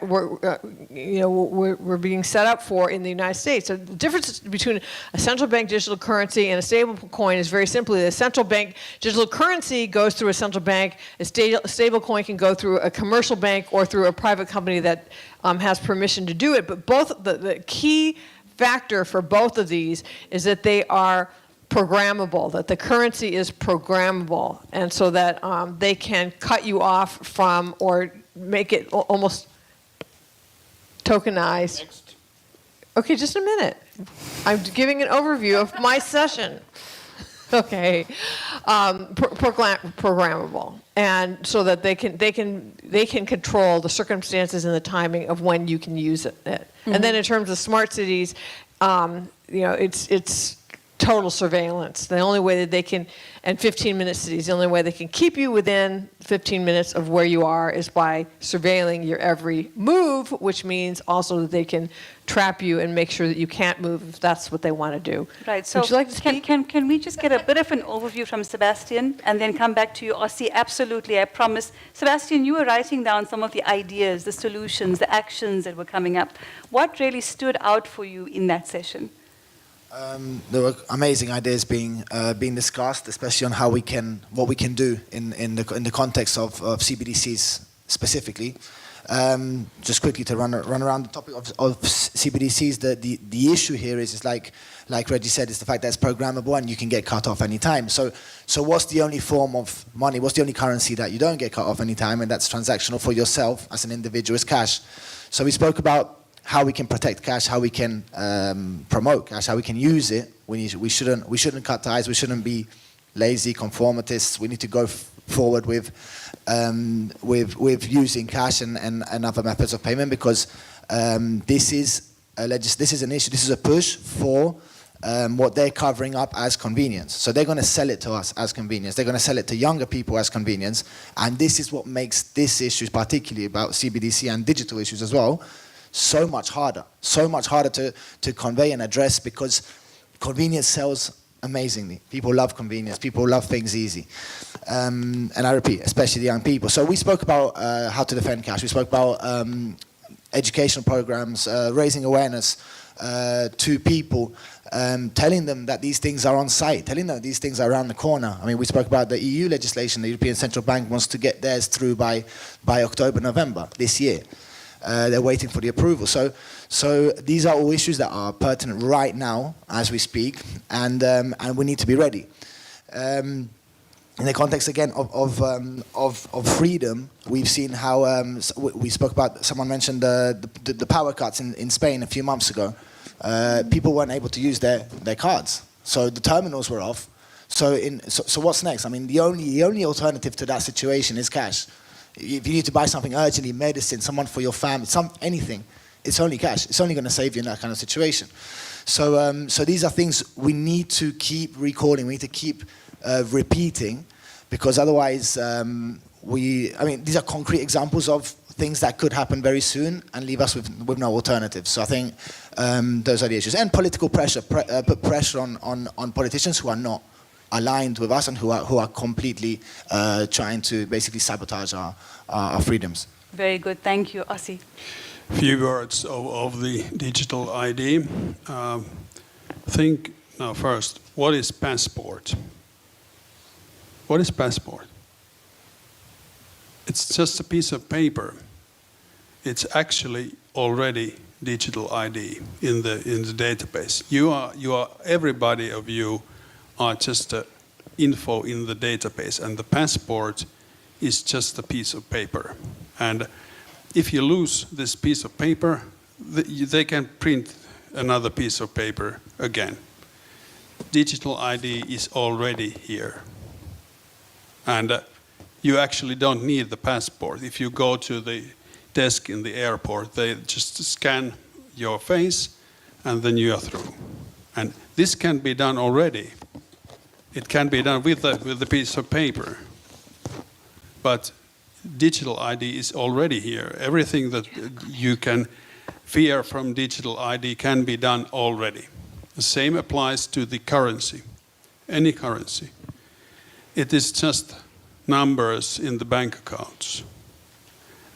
being set up for in the United States. So the difference between a central bank digital currency and a stable coin is very simply the central bank digital currency goes through a central bank. A stable coin can go through a commercial bank or through a private company that has permission to do it. But both the key factor for both of these is that they are programmable, that the currency is programmable, and so that they can cut you off from or make it almost tokenized. Next. Okay, just a minute. I'm giving an overview of my session. Okay, programmable, and so that they can control the circumstances and the timing of when you can use it. Mm-hmm. And then in terms of smart cities, it's total surveillance. The only way that they can, and 15-minute cities, the only way they can keep you within 15 minutes of where you are is by surveilling your every move, which means also that they can trap you and make sure that you can't move if that's what they want to do. Right. So would you like to speak? Can we just get a bit of an overview from Sebastian and then come back to you, Ossie? Absolutely, I promise. Sebastian, you were writing down some of the ideas, the solutions, the actions that were coming up. What really stood out for you in that session? There were amazing ideas being discussed, especially on what we can do in the context of CBDCs specifically. Just quickly to run around the topic of CBDCs, the issue here is like Reggie said, is the fact that it's programmable and you can get cut off any time. So what's the only form of money? What's the only currency that you don't get cut off any time, and that's transactional for yourself as an individual, is cash. So we spoke about how we can protect cash, how we can promote cash, how we can use it. We shouldn't cut ties. We shouldn't be lazy conformists. We need to go forward with using cash and other methods of payment, because this is an issue. This is a push for what they're covering up as convenience. So they're going to sell it to us as convenience. They're going to sell it to younger people as convenience, and this is what makes this issue, particularly about CBDC and digital issues as well, so much harder to convey and address, because convenience sells amazingly. People love convenience. People love things easy. And I repeat, especially the young people. So we spoke about how to defend cash. We spoke about educational programs, raising awareness to people, telling them that these things are on site, telling them that these things are around the corner. I mean, we spoke about the EU legislation. The European Central Bank wants to get theirs through by October, November this year. They're waiting for the approval. So these are all issues that are pertinent right now as we speak, and we need to be ready. In the context again of freedom, we've seen how we spoke about. Someone mentioned the power cuts in Spain a few months ago. People weren't able to use their cards, so the terminals were off. So what's next? I mean, the only alternative to that situation is cash. If you need to buy something urgently, medicine, someone for your family, anything, it's only cash. It's only going to save you in that kind of situation. So these are things we need to keep recalling. We need to keep repeating, because otherwise, these are concrete examples of things that could happen very soon and leave us with no alternatives. So I think those are the issues. And political pressure, put pressure on politicians who are not aligned with us and who are completely trying to basically sabotage our freedoms. Very good. Thank you, Ossi. Few words of the digital ID. Think now first, what is passport? What is passport? It's just a piece of paper. It's actually already digital ID in the database. Everybody of you are just info in the database, and the passport is just a piece of paper. And if you lose this piece of paper, they can print another piece of paper again. Digital ID is already here. And you actually don't need the passport. If you go to the desk in the airport, they just scan your face and then you are through. And this can be done already. It can be done with the piece of paper. But digital ID is already here. Everything that you can fear from digital ID can be done already. The same applies to the currency, any currency. It is just numbers in the bank accounts.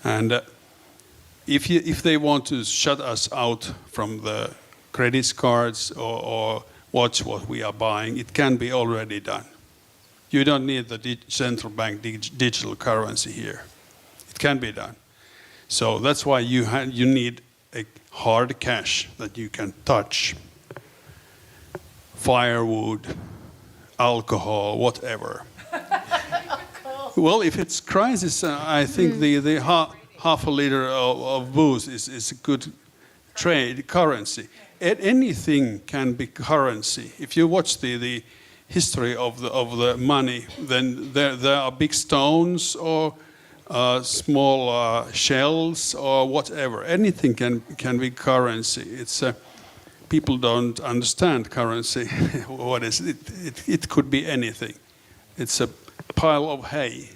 And if they want to shut us out from the credit cards or watch what we are buying, it can be already done. You don't need the central bank digital currency here. It can be done. So that's why you need a hard cash that you can touch. Firewood, alcohol, whatever. Well, if it's crisis, I think the half a liter of booze is a good trade currency. Anything can be currency. If you watch the history of the money, then there are big stones or small shells or whatever. Anything can be currency. It's people don't understand currency. What is it? It could be anything. It's a pile of hay,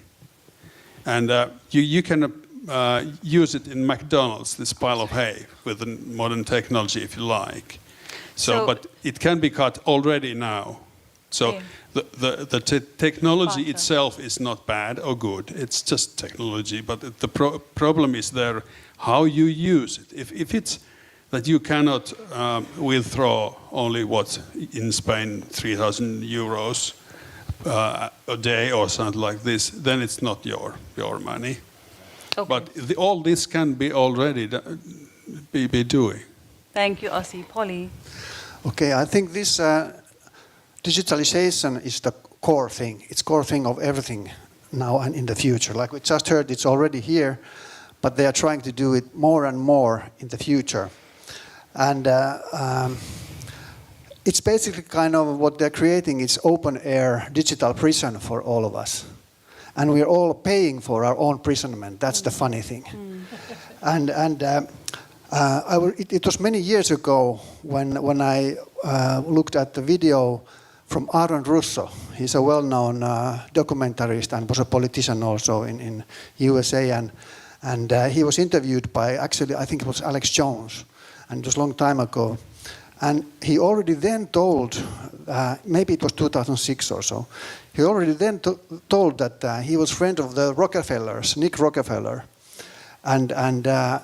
and you can use it in McDonald's. This pile of hay with the modern technology, if you like. So but it can be cut already now. So the technology itself is not bad or good. It's just technology. But the problem is there how you use it. If it's that you cannot withdraw only in Spain 3,000 euros a day or something like this, then it's not your money. Okay. But all this can be already be doing. Thank you, Ossi. Polly. Okay, I think this digitalization is the core thing. It's core thing of everything now and in the future. Like we just heard, it's already here, but they are trying to do it more and more in the future. And it's basically kind of what they're creating is open air digital prison for all of us. And we're all paying for our own imprisonment. That's the funny thing. It was many years ago when I looked at the video from Aaron Russo. He's a well-known documentarist and was a politician also in USA. And he was interviewed by, actually, I think it was Alex Jones. And it was a long time ago. And he already then told, maybe it was 2006 or so, he already then told that he was friend of the Rockefellers, Nick Rockefeller. And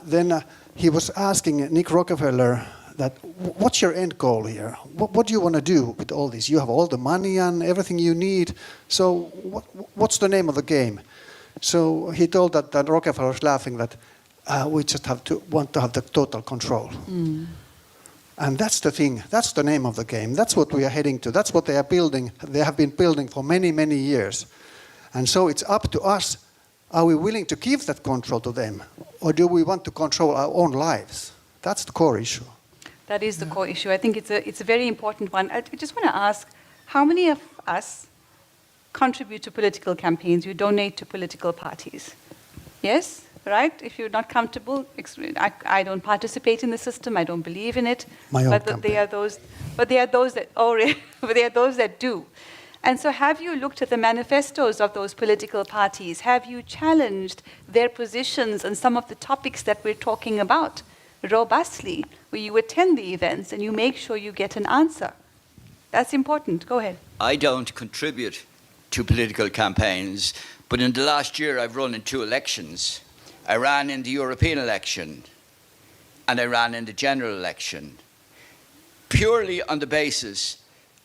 then he was asking Nick Rockefeller that, what's your end goal here? What do you want to do with all this? You have all the money and everything you need. So what's the name of the game? So he told that Rockefeller was laughing that we just want to have the total control. Mm. And that's the thing. That's the name of the game. That's what we are heading to. That's what they are building. They have been building for many, many years. And so it's up to us. Are we willing to give that control to them? Or do we want to control our own lives? That's the core issue. That is the core issue. I think it's a very important one. I just want to ask, how many of us contribute to political campaigns? You donate to political parties? Yes? Right? If you're not comfortable, I don't participate in the system. I don't believe in it. But there are those that do. And so, have you looked at the manifestos of those political parties? Have you challenged their positions on some of the topics that we're talking about robustly, where you attend the events and you make sure you get an answer? That's important. Go ahead. I don't contribute to political campaigns, but in the last year I've run in 2 elections. I ran in the European election and I ran in the general election, purely on the basis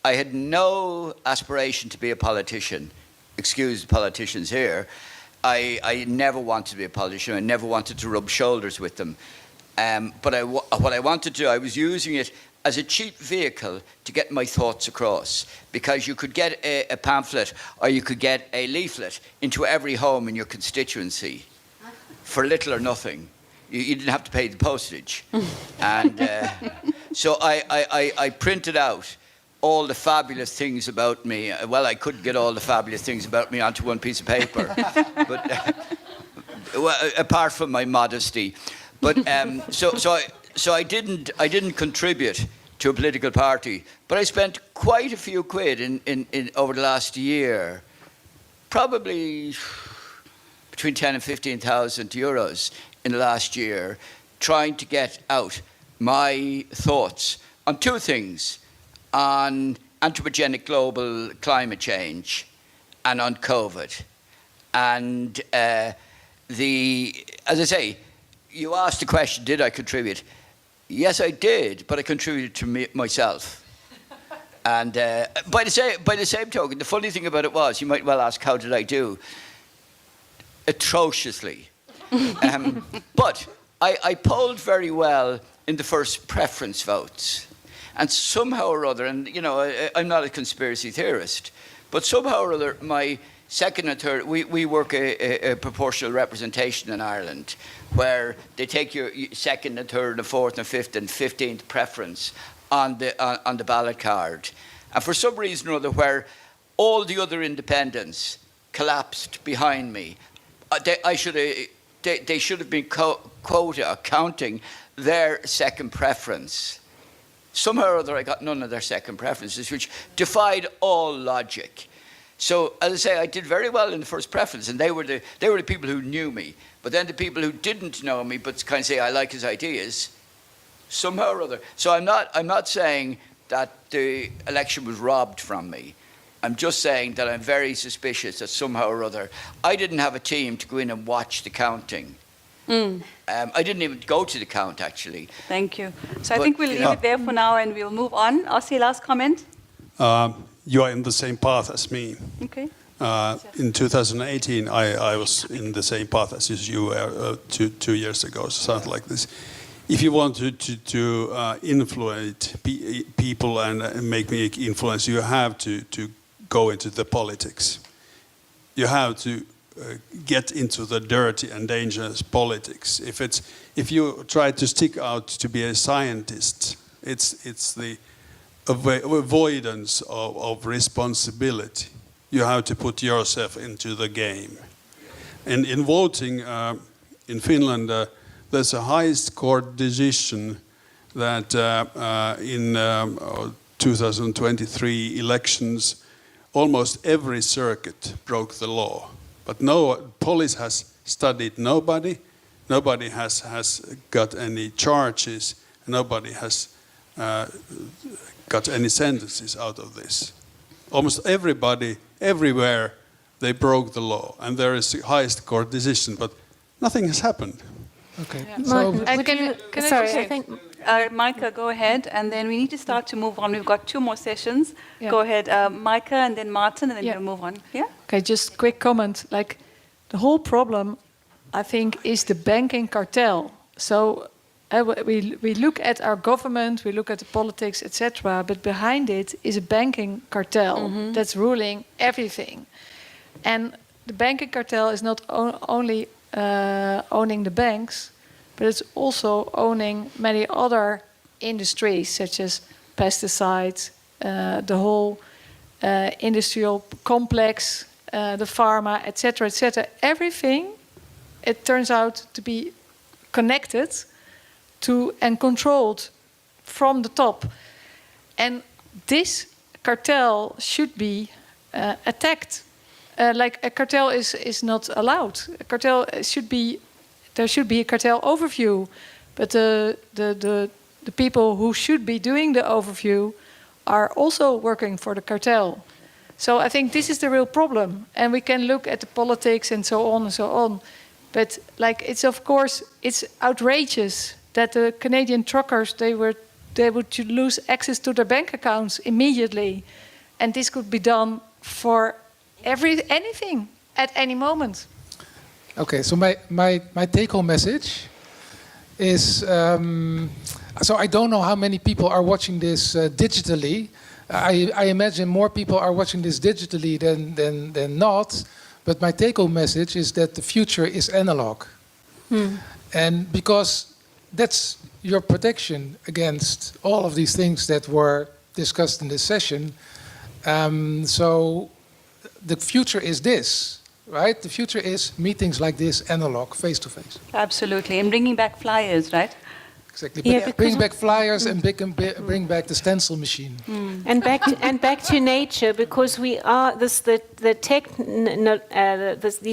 I had no aspiration to be a politician. Excuse the politicians here. I never wanted to be a politician. I never wanted to rub shoulders with them. But what I wanted to do, I was using it as a cheap vehicle to get my thoughts across, because you could get a pamphlet or you could get a leaflet into every home in your constituency for little or nothing. You didn't have to pay the postage. And so I printed out all the fabulous things about me. Well, I couldn't get all the fabulous things about me onto one piece of paper, but well, apart from my modesty. But so I didn't contribute to a political party, but I spent quite a few quid in over the last year, probably between 10 and 15,000 euros in the last year, trying to get out my thoughts on 2 things: on anthropogenic global climate change and on COVID. And as I say, you asked the question, did I contribute? Yes, I did, but I contributed to myself. And by the same token, the funny thing about it was, you might well ask, how did I do? Atrociously. But I polled very well in the first preference votes. And somehow or other, and you know, I'm not a conspiracy theorist, but somehow or other, my second and third, we work a proportional representation in Ireland, where they take your second and third and fourth and fifth and 15th preference on the ballot card. And for some reason or other, where all the other independents collapsed behind me, they should have been counting their second preference. Somehow or other, I got none of their second preferences, which defied all logic. So, as I say, I did very well in the first preference, and they were the people who knew me. But then the people who didn't know me, but kind of say I like his ideas, somehow or other. So I'm not saying that the election was robbed from me. I'm just saying that I'm very suspicious that somehow or other I didn't have a team to go in and watch the counting. I didn't even go to the count, actually. Thank you. So I think we'll leave it there for now and we'll move on. Ossi, last comment? You are in the same path as me. Okay. In 2018, I was in the same path as you were 2 years ago, something like this. If you want to influence people and make me influence, you have to go into the politics. You have to get into the dirty and dangerous politics. If you try to stick out to be a scientist, it's the avoidance of responsibility. You have to put yourself into the game. And in voting in Finland, there's a highest court decision that in 2023 elections, almost every circuit broke the law. But no, police has studied nobody has got any charges, nobody has got any sentences out of this. Almost everybody, everywhere, they broke the law, and there is the highest court decision, but nothing has happened. Okay. Yeah. So, I think, Micah, go ahead, and then we need to start to move on. We've got 2 more sessions. Yeah. Go ahead, Micah, and then Martin, and then we'll move on. Yeah. Okay, just quick comment. Like, the whole problem, I think, is the banking cartel. So we look at our government, we look at the politics, etc., but behind it is a banking cartel that's ruling everything. And the banking cartel is not only owning the banks, but it's also owning many other industries, such as pesticides, the whole industrial complex, the pharma, etc., etc. Everything, it turns out to be connected to and controlled from the top. And this cartel should be attacked. Like a cartel is not allowed. A cartel should be, there should be a cartel overview, but the people who should be doing the overview are also working for the cartel. So I think this is the real problem, and we can look at the politics and so on and so on. But like, it's of course, it's outrageous that the Canadian truckers, they would lose access to their bank accounts immediately, and this could be done for anything at any moment. Okay, so my take-home message is, so I don't know how many people are watching this digitally. I imagine more people are watching this digitally than not, but my take-home message is that the future is analog. And because that's your protection against all of these things that were discussed in this session. So the future is this, right? The future is meetings like this, analog, face-to-face. Absolutely, and bringing back flyers, right? Exactly. Yeah, bring back flyers and bring back the stencil machine. And back to nature, because we are these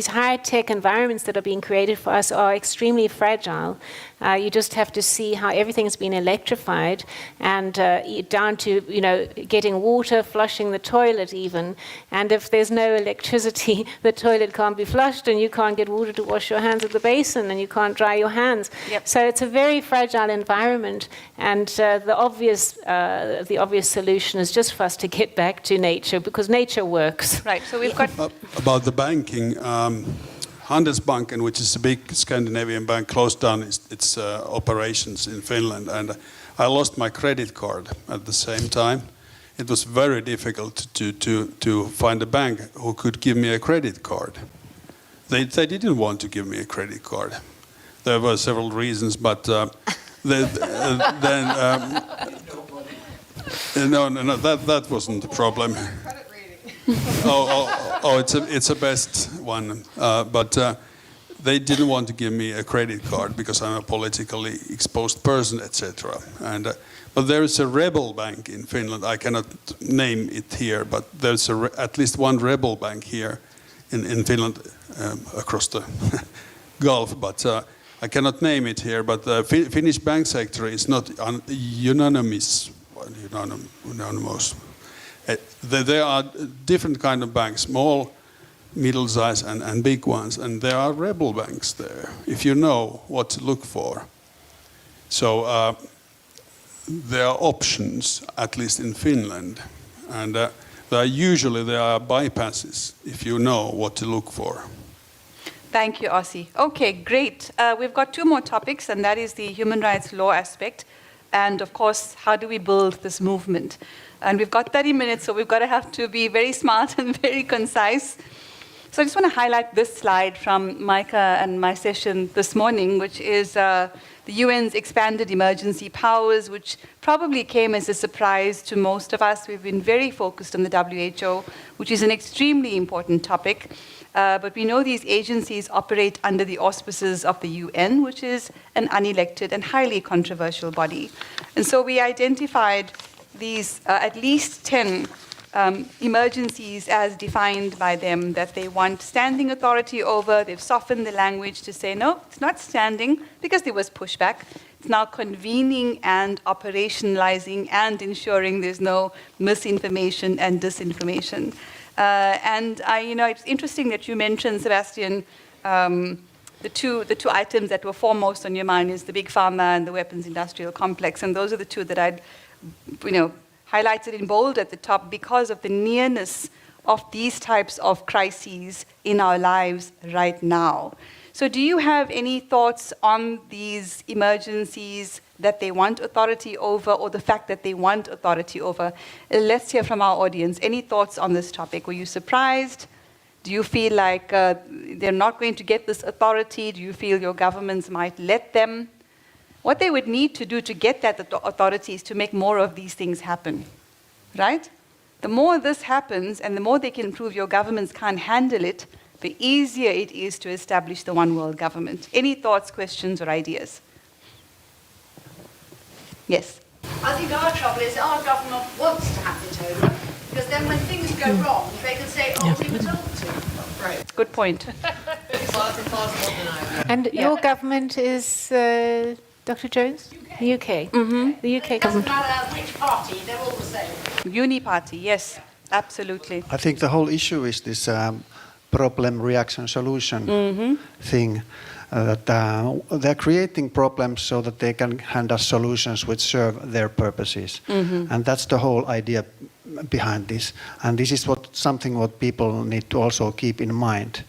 high tech environments that are being created for us are extremely fragile. You just have to see how everything's been electrified, and down to getting water, flushing the toilet even. And if there's no electricity, the toilet can't be flushed, and you can't get water to wash your hands at the basin, and you can't dry your hands. Yep. So it's a very fragile environment, and the obvious solution is just for us to get back to nature, because nature works. Right. So we've got about the banking. Handelsbanken, which is a big Scandinavian bank, closed down its operations in Finland, and I lost my credit card at the same time. It was very difficult to find a bank who could give me a credit card. They didn't want to give me a credit card. There were several reasons, but then that wasn't the problem. It's a best one, but they didn't want to give me a credit card because I'm a politically exposed person, etc. And but there is a rebel bank in Finland. I cannot name it here, but there's at least one rebel bank here in Finland across the Gulf. But I cannot name it here. But the Finnish bank sector is not unanimous. There are different kind of banks, small, middle-sized, and big ones, and there are rebel banks there, if you know what to look for. So there are options, at least in Finland, and there are bypasses, if you know what to look for. Thank you, Ossi. Okay, great. We've got 2 more topics, and that is the human rights law aspect, and of course, how do we build this movement? And we've got 30 minutes, so we've got to have to be very smart and very concise. So I just want to highlight this slide from Micah and my session this morning, which is the UN's expanded emergency powers, which probably came as a surprise to most of us. We've been very focused on the WHO, which is an extremely important topic. But we know these agencies operate under the auspices of the UN, which is an unelected and highly controversial body. And so we identified these at least 10 emergencies as defined by them, that they want standing authority over. They've softened the language to say, no, it's not standing, because there was pushback. It's now convening and operationalizing and ensuring there's no misinformation and disinformation. It's interesting that you mentioned, Sebastian, the two items that were foremost on your mind is the big pharma and the weapons industrial complex, and those are the two that I'd, highlighted in bold at the top because of the nearness of these types of crises in our lives right now. So do you have any thoughts on these emergencies that they want authority over, or the fact that they want authority over? Let's hear from our audience. Any thoughts on this topic? Were you surprised? Do you feel like they're not going to get this authority? Do you feel your governments might let them? What they would need to do to get that authority is to make more of these things happen, right? The more this happens and the more they can prove your governments can't handle it, the easier it is to establish the one world government. Any thoughts, questions, or ideas? Yes? I think our trouble is our government wants to hand it over, because then when things go wrong, they can say, oh, we were told to. Right. Good point. And your government is, Dr. Jones? The UK. Mm-hmm. The UK It doesn't government. matter which party, they're all the same. Uni-party, yes, absolutely. I think the whole issue is this problem, reaction, solution thing. That they're creating problems so that they can hand us solutions which serve their purposes. And that's the whole idea behind this. And this is something what people need to also keep in mind.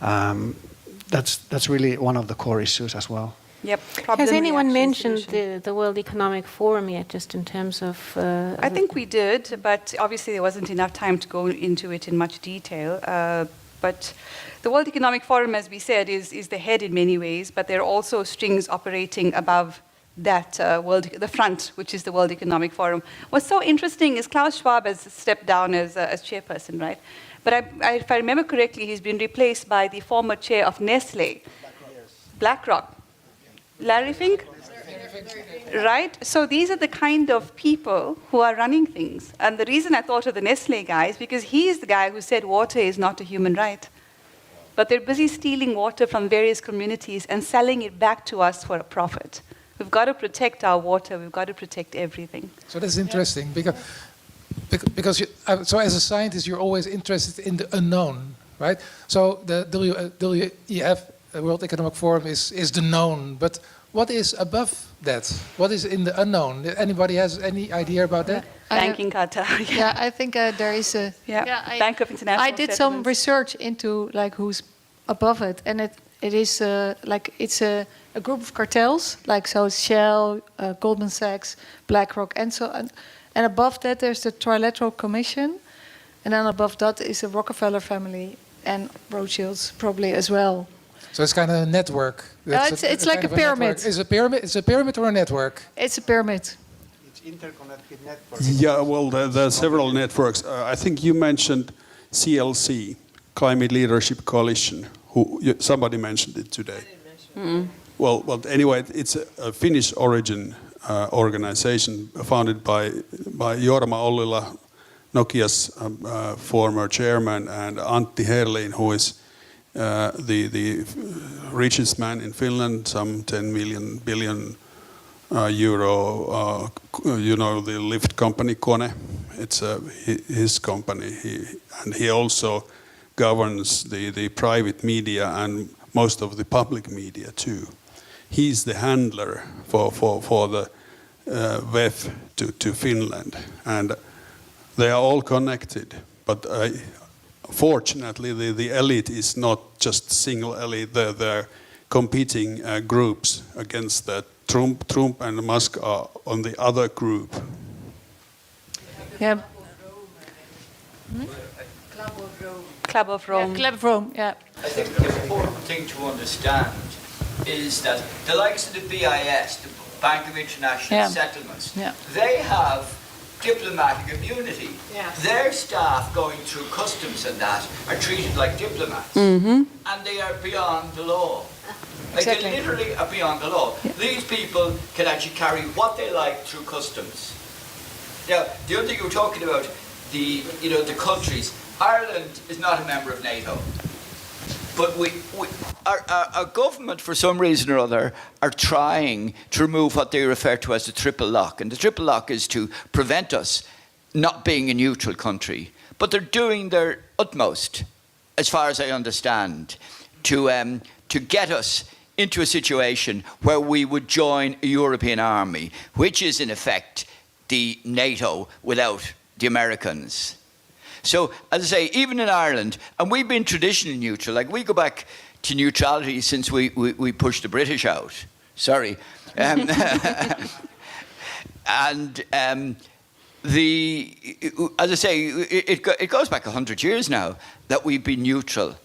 That's really one of the core issues as well. Yep. Has anyone mentioned the World Economic Forum yet, just in terms of... I think we did, but obviously there wasn't enough time to go into it in much detail. But the World Economic Forum, as we said, is the head in many ways, but there are also strings operating above that the front, which is the World Economic Forum. What's so interesting is Klaus Schwab has stepped down as chairperson, right? But if I remember correctly, he's been replaced by the former chair of Nestle, BlackRock. Larry Fink? Right? So these are the kind of people who are running things. And the reason I thought of the Nestle guy is because he's the guy who said water is not a human right. But they're busy stealing water from various communities and selling it back to us for a profit. We've got to protect our water. We've got to protect everything. So that's interesting because so as a scientist, you're always interested in the unknown, right? So the WEF, World Economic Forum, is the known, but what is above that? What is in the unknown? Anybody has any idea about that? Banking Qatar. Yeah, I think there is a Bank of International I did some research into like who's above it, and it is it's a group of cartels, so it's Shell, Goldman Sachs, BlackRock, and so on. And above that there's the Trilateral Commission, and then above that is the Rockefeller family and Rothschilds probably as well. So it's kind of a network. It's like a pyramid. Is a pyramid? It's a pyramid or a network? It's a pyramid. It's interconnected networks. Yeah, well, there are several networks. I think you mentioned CLC, Climate Leadership Coalition. Somebody mentioned it today. Well, anyway, it's a Finnish origin organization founded by Jorma Ollila, Nokia's former chairman, and Antti Herlin, who is the richest man in Finland, some 10 billion euro. The lift company Kone. It's his company. He also governs the private media and most of the public media too. He's the handler for the WEF to Finland, and they are all connected. But fortunately, the elite is not just single elite. They're competing groups against that. Trump and Musk are on the other group. Yeah. Club of Rome. Yeah, Club of Rome, yeah. I think the important thing to understand is that the likes of the BIS, the Bank of International Settlements, they have diplomatic immunity. Their staff going through customs and that are treated like diplomats, and they are beyond the law. They literally are beyond the law. These people can actually carry what they like through customs. Now, the other thing you were talking about, the countries. Ireland is not a member of NATO. But our government, for some reason or other, are trying to remove what they refer to as the triple lock. And the triple lock is to prevent us not being a neutral country. But they're doing their utmost, as far as I understand, to get us into a situation where we would join a European army, which is in effect the NATO without the Americans. So, as I say, even in Ireland, and we've been traditionally neutral, like we go back to neutrality since we pushed the British out. Sorry. And as I say, it goes back 100 years now that we've been neutral.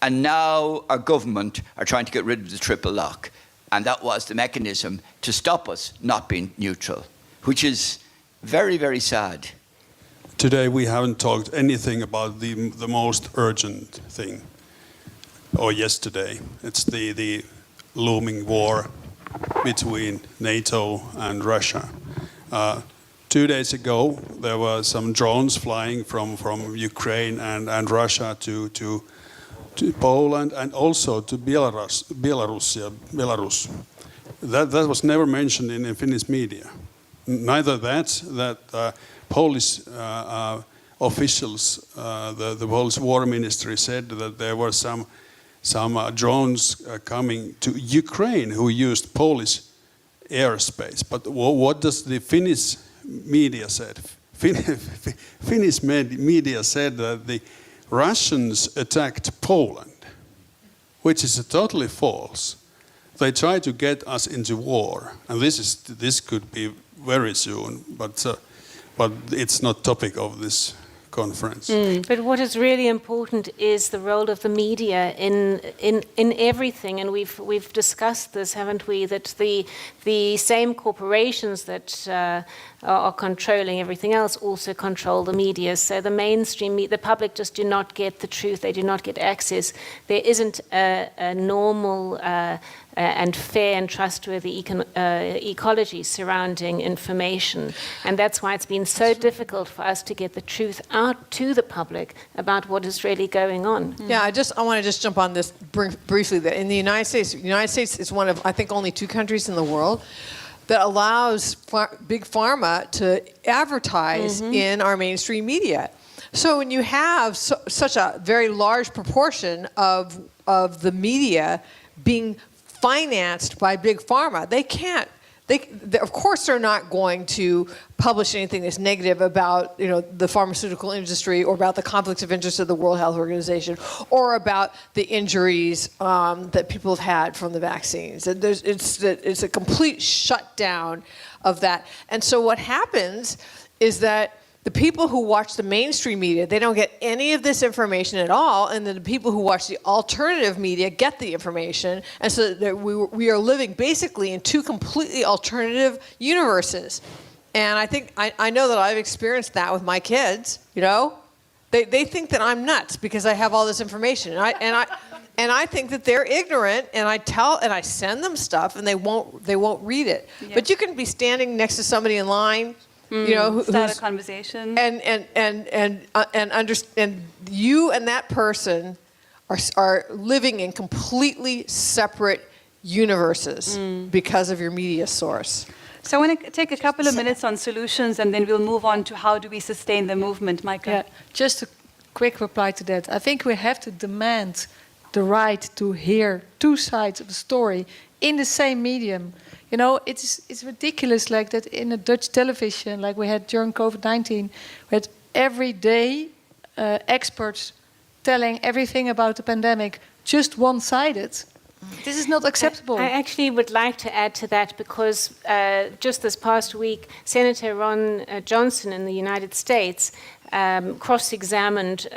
And now our government are trying to get rid of the triple lock. And that was the mechanism to stop us not being neutral, which is very, very sad. Today we haven't talked anything about the most urgent thing, or yesterday. It's the looming war between NATO and Russia. 2 days ago there were some drones flying from Ukraine and Russia to Poland and also to Belarus. That was never mentioned in Finnish media. Neither that Polish officials, the Polish War Ministry said that there were some drones coming to Ukraine who used Polish airspace. But what does the Finnish media said? Finnish media said that the Russians attacked Poland, which is totally false. They tried to get us into war, and this could be very soon, but it's not topic of this conference. But what is really important is the role of the media in everything, and we've discussed this, haven't we? That the same corporations that are controlling everything else also control the media. So the mainstream, the public just do not get the truth. They do not get access. There isn't a normal and fair and trustworthy ecology surrounding information. And that's why it's been so difficult for us to get the truth out to the public about what is really going on. Yeah, I want to just jump on this briefly. That in the United States is one of, I think, only 2 countries in the world that allows big pharma to advertise in our mainstream media. So when you have such a very large proportion of the media being financed by big pharma, they of course they're not going to publish anything that's negative about the pharmaceutical industry or about the conflicts of interest of the World Health Organization or about the injuries that people have had from the vaccines. It's a complete shutdown of that. And so what happens is that the people who watch the mainstream media, they don't get any of this information at all, and then the people who watch the alternative media get the information, and so that we are living basically in 2 completely alternative universes. And I think I know that I've experienced that with my kids. They think that I'm nuts because I have all this information, and I think that they're ignorant, and I send them stuff, and they won't read it. Yeah. But you can be standing next to somebody in line. Start a conversation, and you and that person are living in completely separate universes because of your media source. So I want to take a couple of minutes on solutions, and then we'll move on to how do we sustain the movement, Micah. Yeah, just a quick reply to that. I think we have to demand the right to hear 2 sides of the story in the same medium. It's ridiculous like that in a Dutch television, like we had during COVID-19, we had every day experts telling everything about the pandemic, just one-sided. This is not acceptable. I actually would like to add to that because just this past week, Senator Ron Johnson in the United States cross-examined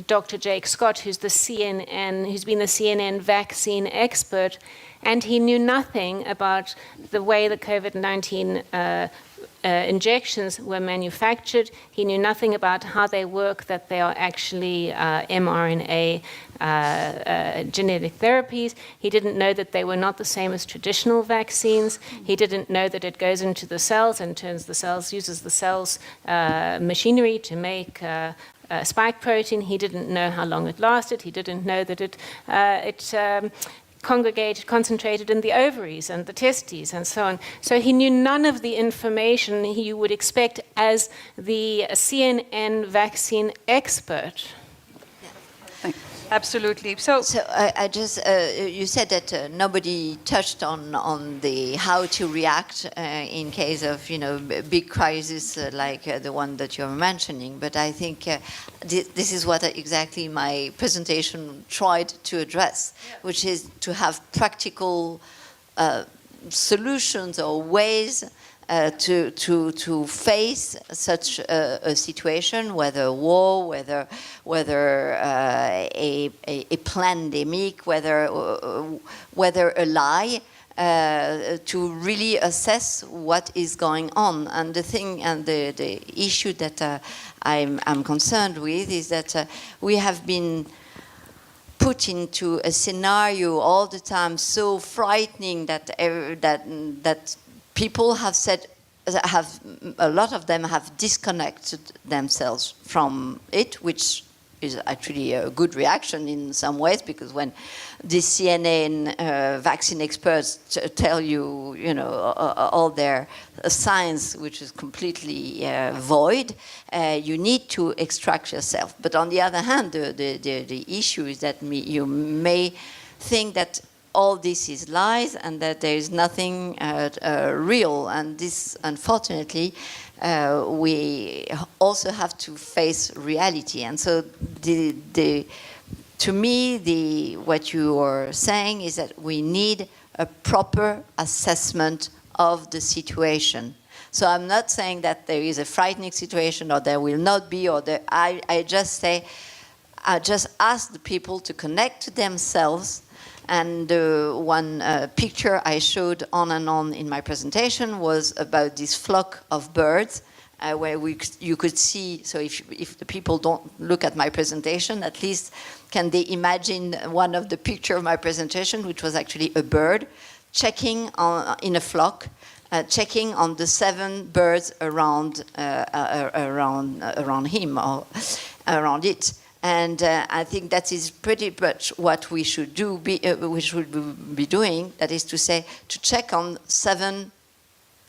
Dr. Jake Scott, who's been the CNN vaccine expert, and he knew nothing about the way the COVID-19 injections were manufactured. He knew nothing about how they work, that they are actually mRNA genetic therapies. He didn't know that they were not the same as traditional vaccines. He didn't know that it goes into the cells and uses the cells machinery to make spike protein. He didn't know how long it lasted. He didn't know that it concentrated in the ovaries and the testes and so on. So he knew none of the information you would expect as the CNN vaccine expert. Absolutely. So I just you said that nobody touched on the how to react in case of big crisis like the one that you're mentioning. But I think this is what exactly my presentation tried to address, which is to have practical solutions or ways to face such a situation, whether war, whether a pandemic, whether a lie, to really assess what is going on. And the issue that I'm concerned with is that we have been put into a scenario all the time so frightening that people have said, a lot of them have disconnected themselves from it, which is actually a good reaction in some ways, because when the CNN vaccine experts tell you, all their science, which is completely void, you need to extract yourself. But on the other hand, the issue is that you may think that all this is lies and that there is nothing real. And this, unfortunately, we also have to face reality. And so to me, what you are saying is that we need a proper assessment of the situation. So I'm not saying that there is a frightening situation or there will not be, I just say, I just ask the people to connect to themselves. And one picture I showed on and on in my presentation was about this flock of birds where you could see, so if the people don't look at my presentation, at least can they imagine one of the pictures of my presentation, which was actually a bird checking in a flock, checking on the 7 birds around him or around it. And I think that is pretty much what we should do. We should be doing. That is to say, to check on 7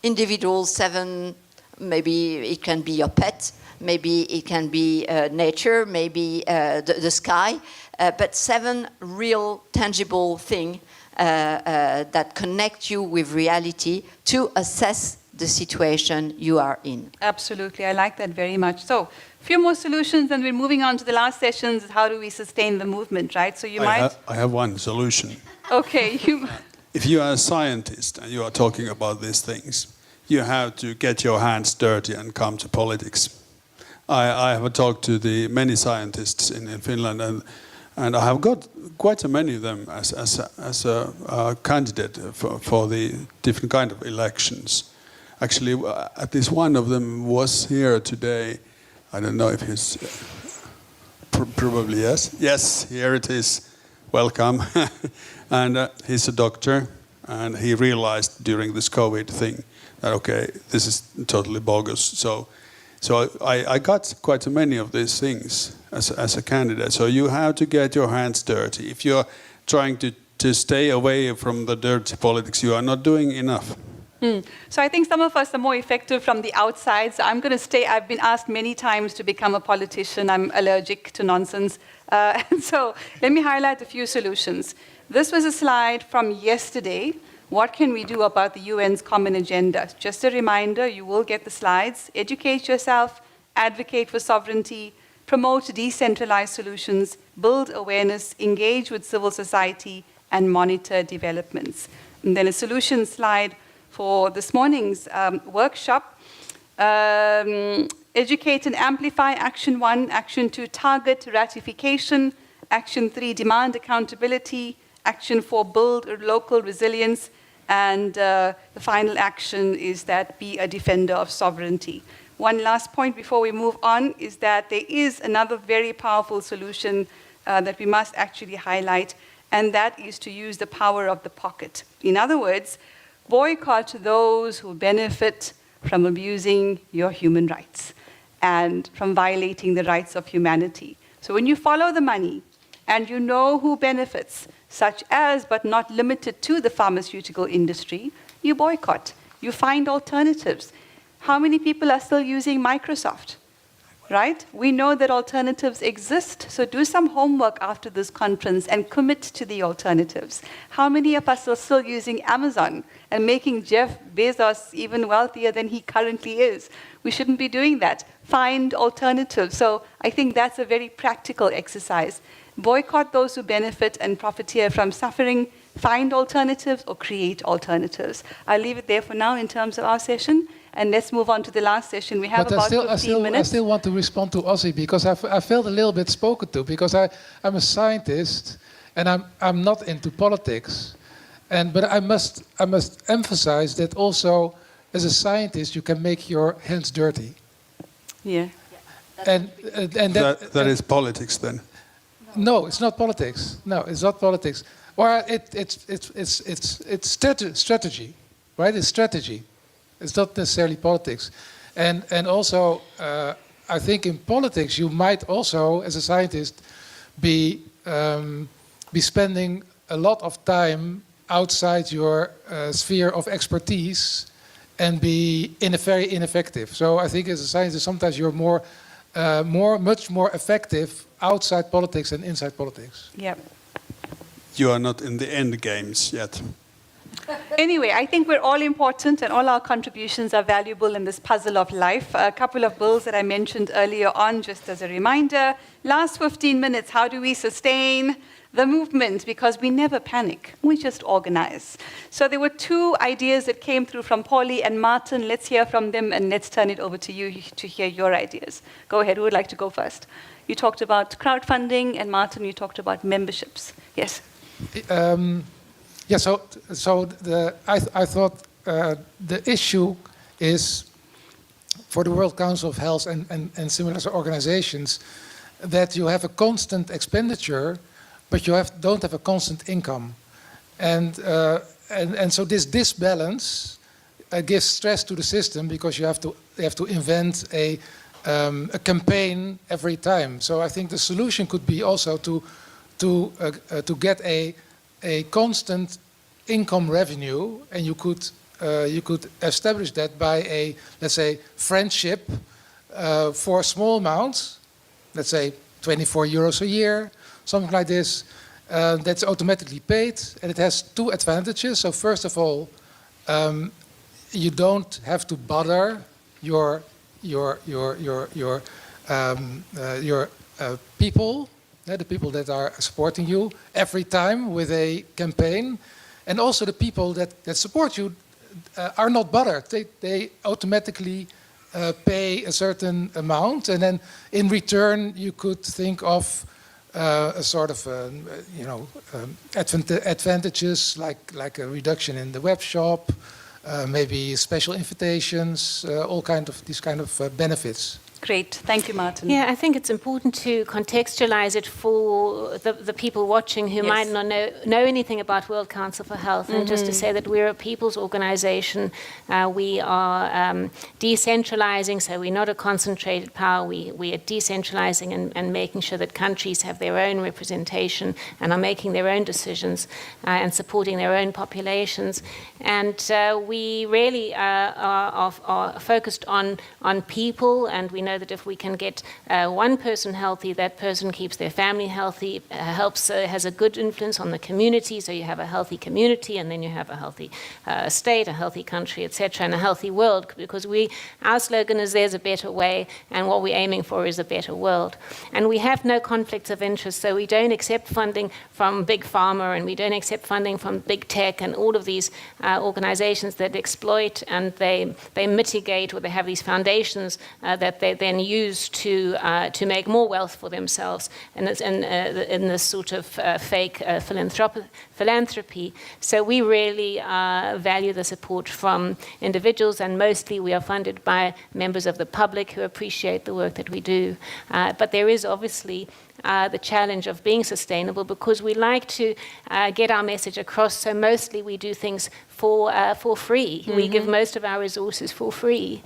individuals, 7. Maybe it can be your pet. Maybe it can be nature. Maybe the sky. But 7 real, tangible things that connect you with reality to assess the situation you are in. Absolutely, I like that very much. So, a few more solutions, and we're moving on to the last sessions. How do we sustain the movement, right? So I have one solution. Okay. If you are a scientist and you are talking about these things, you have to get your hands dirty and come to politics. I have talked to many scientists in Finland, and I have got quite a many of them as a candidate for the different kind of elections. Actually, at least one of them was here today. I don't know if he's... probably yes. Yes, here it is. Welcome. And he's a doctor, and he realized during this COVID thing that, okay, this is totally bogus. So I got quite many of these things as a candidate. So you have to get your hands dirty. If you're trying to stay away from the dirty politics, you are not doing enough. So I think some of us are more effective from the outside. So I'm going to stay. I've been asked many times to become a politician. I'm allergic to nonsense. And so let me highlight a few solutions. This was a slide from yesterday. What can we do about the UN's common agenda? Just a reminder, you will get the slides. Educate yourself, advocate for sovereignty, promote decentralized solutions, build awareness, engage with civil society, and monitor developments. And then a solution slide for this morning's workshop. Educate and amplify, Action 1, Action 2, target ratification, Action 3, demand accountability, Action 4, build local resilience, And the final action is that be a defender of sovereignty. One last point before we move on is that there is another very powerful solution that we must actually highlight, and that is to use the power of the pocket. In other words, boycott those who benefit from abusing your human rights and from violating the rights of humanity. So when you follow the money and you know who benefits, such as but not limited to the pharmaceutical industry, you boycott. You find alternatives. How many people are still using Microsoft? Right? We know that alternatives exist, so do some homework after this conference and commit to the alternatives. How many of us are still using Amazon and making Jeff Bezos even wealthier than he currently is? We shouldn't be doing that. Find alternatives. So I think that's a very practical exercise. Boycott those who benefit and profiteer from suffering, find alternatives or create alternatives. I'll leave it there for now in terms of our session. And let's move on to the last session. We have about 15 minutes. I still want to respond to Ozzy because I felt a little bit spoken to because I'm a scientist and I'm not into politics, but I must emphasize that also as a scientist you can make your hands dirty. Yeah. And that is politics then. No, it's not politics. No, it's not politics. Or it's strategy, right? It's strategy. It's not necessarily politics. And also, I think in politics you might also, as a scientist, be spending a lot of time outside your sphere of expertise and be very ineffective. So I think as a scientist, sometimes you're much more effective outside politics than inside politics. Yep. You are not in the end games yet. Anyway, I think we're all important and all our contributions are valuable in this puzzle of life. A couple of bills that I mentioned earlier on, just as a reminder. Last 15 minutes, how do we sustain the movement? Because we never panic, we just organize. So there were two ideas that came through from Paulie and Martin. Let's hear from them and let's turn it over to you to hear your ideas. Go ahead, who would like to go first? You talked about crowdfunding and Martin, you talked about memberships. Yes? Yeah, I thought the issue is for the World Council of Health and similar organizations that you have a constant expenditure, but you don't have a constant income, and so this disbalance gives stress to the system because you have to invent a campaign every time. So I think the solution could be also to get a constant income revenue, and you could establish that by a, let's say, friendship for a small amount, let's say 24 euros a year, something like this, that's automatically paid, and it has two advantages. So first of all, you don't have to bother your people. The people that are supporting you every time with a campaign, and also the people that support you are not bothered. They automatically pay a certain amount, and then in return you could think of a sort of advantages like a reduction in the web shop, maybe special invitations, all these kind of benefits. Great. Thank you, Martin. Yeah, I think it's important to contextualize it for the people watching who might not know anything about World Council for Health. And just to say that we're a people's organization. We are decentralizing, so we're not a concentrated power. We are decentralizing and making sure that countries have their own representation and are making their own decisions and supporting their own populations. And we really are focused on people, and we know that if we can get one person healthy, that person keeps their family healthy, has a good influence on the community, so you have a healthy community, and then you have a healthy state, a healthy country, etc., and a healthy world, because our slogan is there's a better way, and what we're aiming for is a better world. And we have no conflicts of interest, so we don't accept funding from big pharma, and we don't accept funding from big tech and all of these organizations that exploit and they mitigate, or they have these foundations that they then use to make more wealth for themselves in this sort of fake philanthropy. So we really value the support from individuals, and mostly we are funded by members of the public who appreciate the work that we do. But there is obviously the challenge of being sustainable, because we like to get our message across. So mostly we do things for free. Mm-hmm. We give most of our resources for free.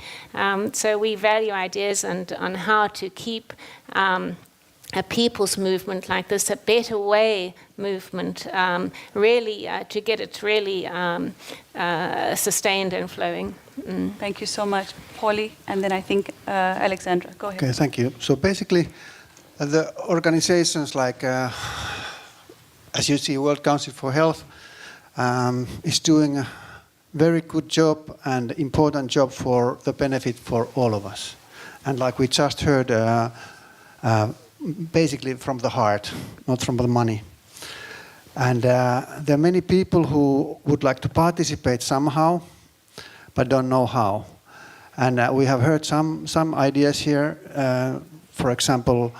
So we value ideas on how to keep a people's movement like this, a better way movement, really to get it really sustained and flowing. Mm. Thank you so much, Polly, and then I think Alexandra. Go ahead. Okay, thank you. So basically, the organizations like, as you see, World Council for Health is doing a very good job and important job for the benefit for all of us. And like we just heard, basically from the heart, not from the money. And there are many people who would like to participate somehow, but don't know how. And we have heard some ideas here, for example,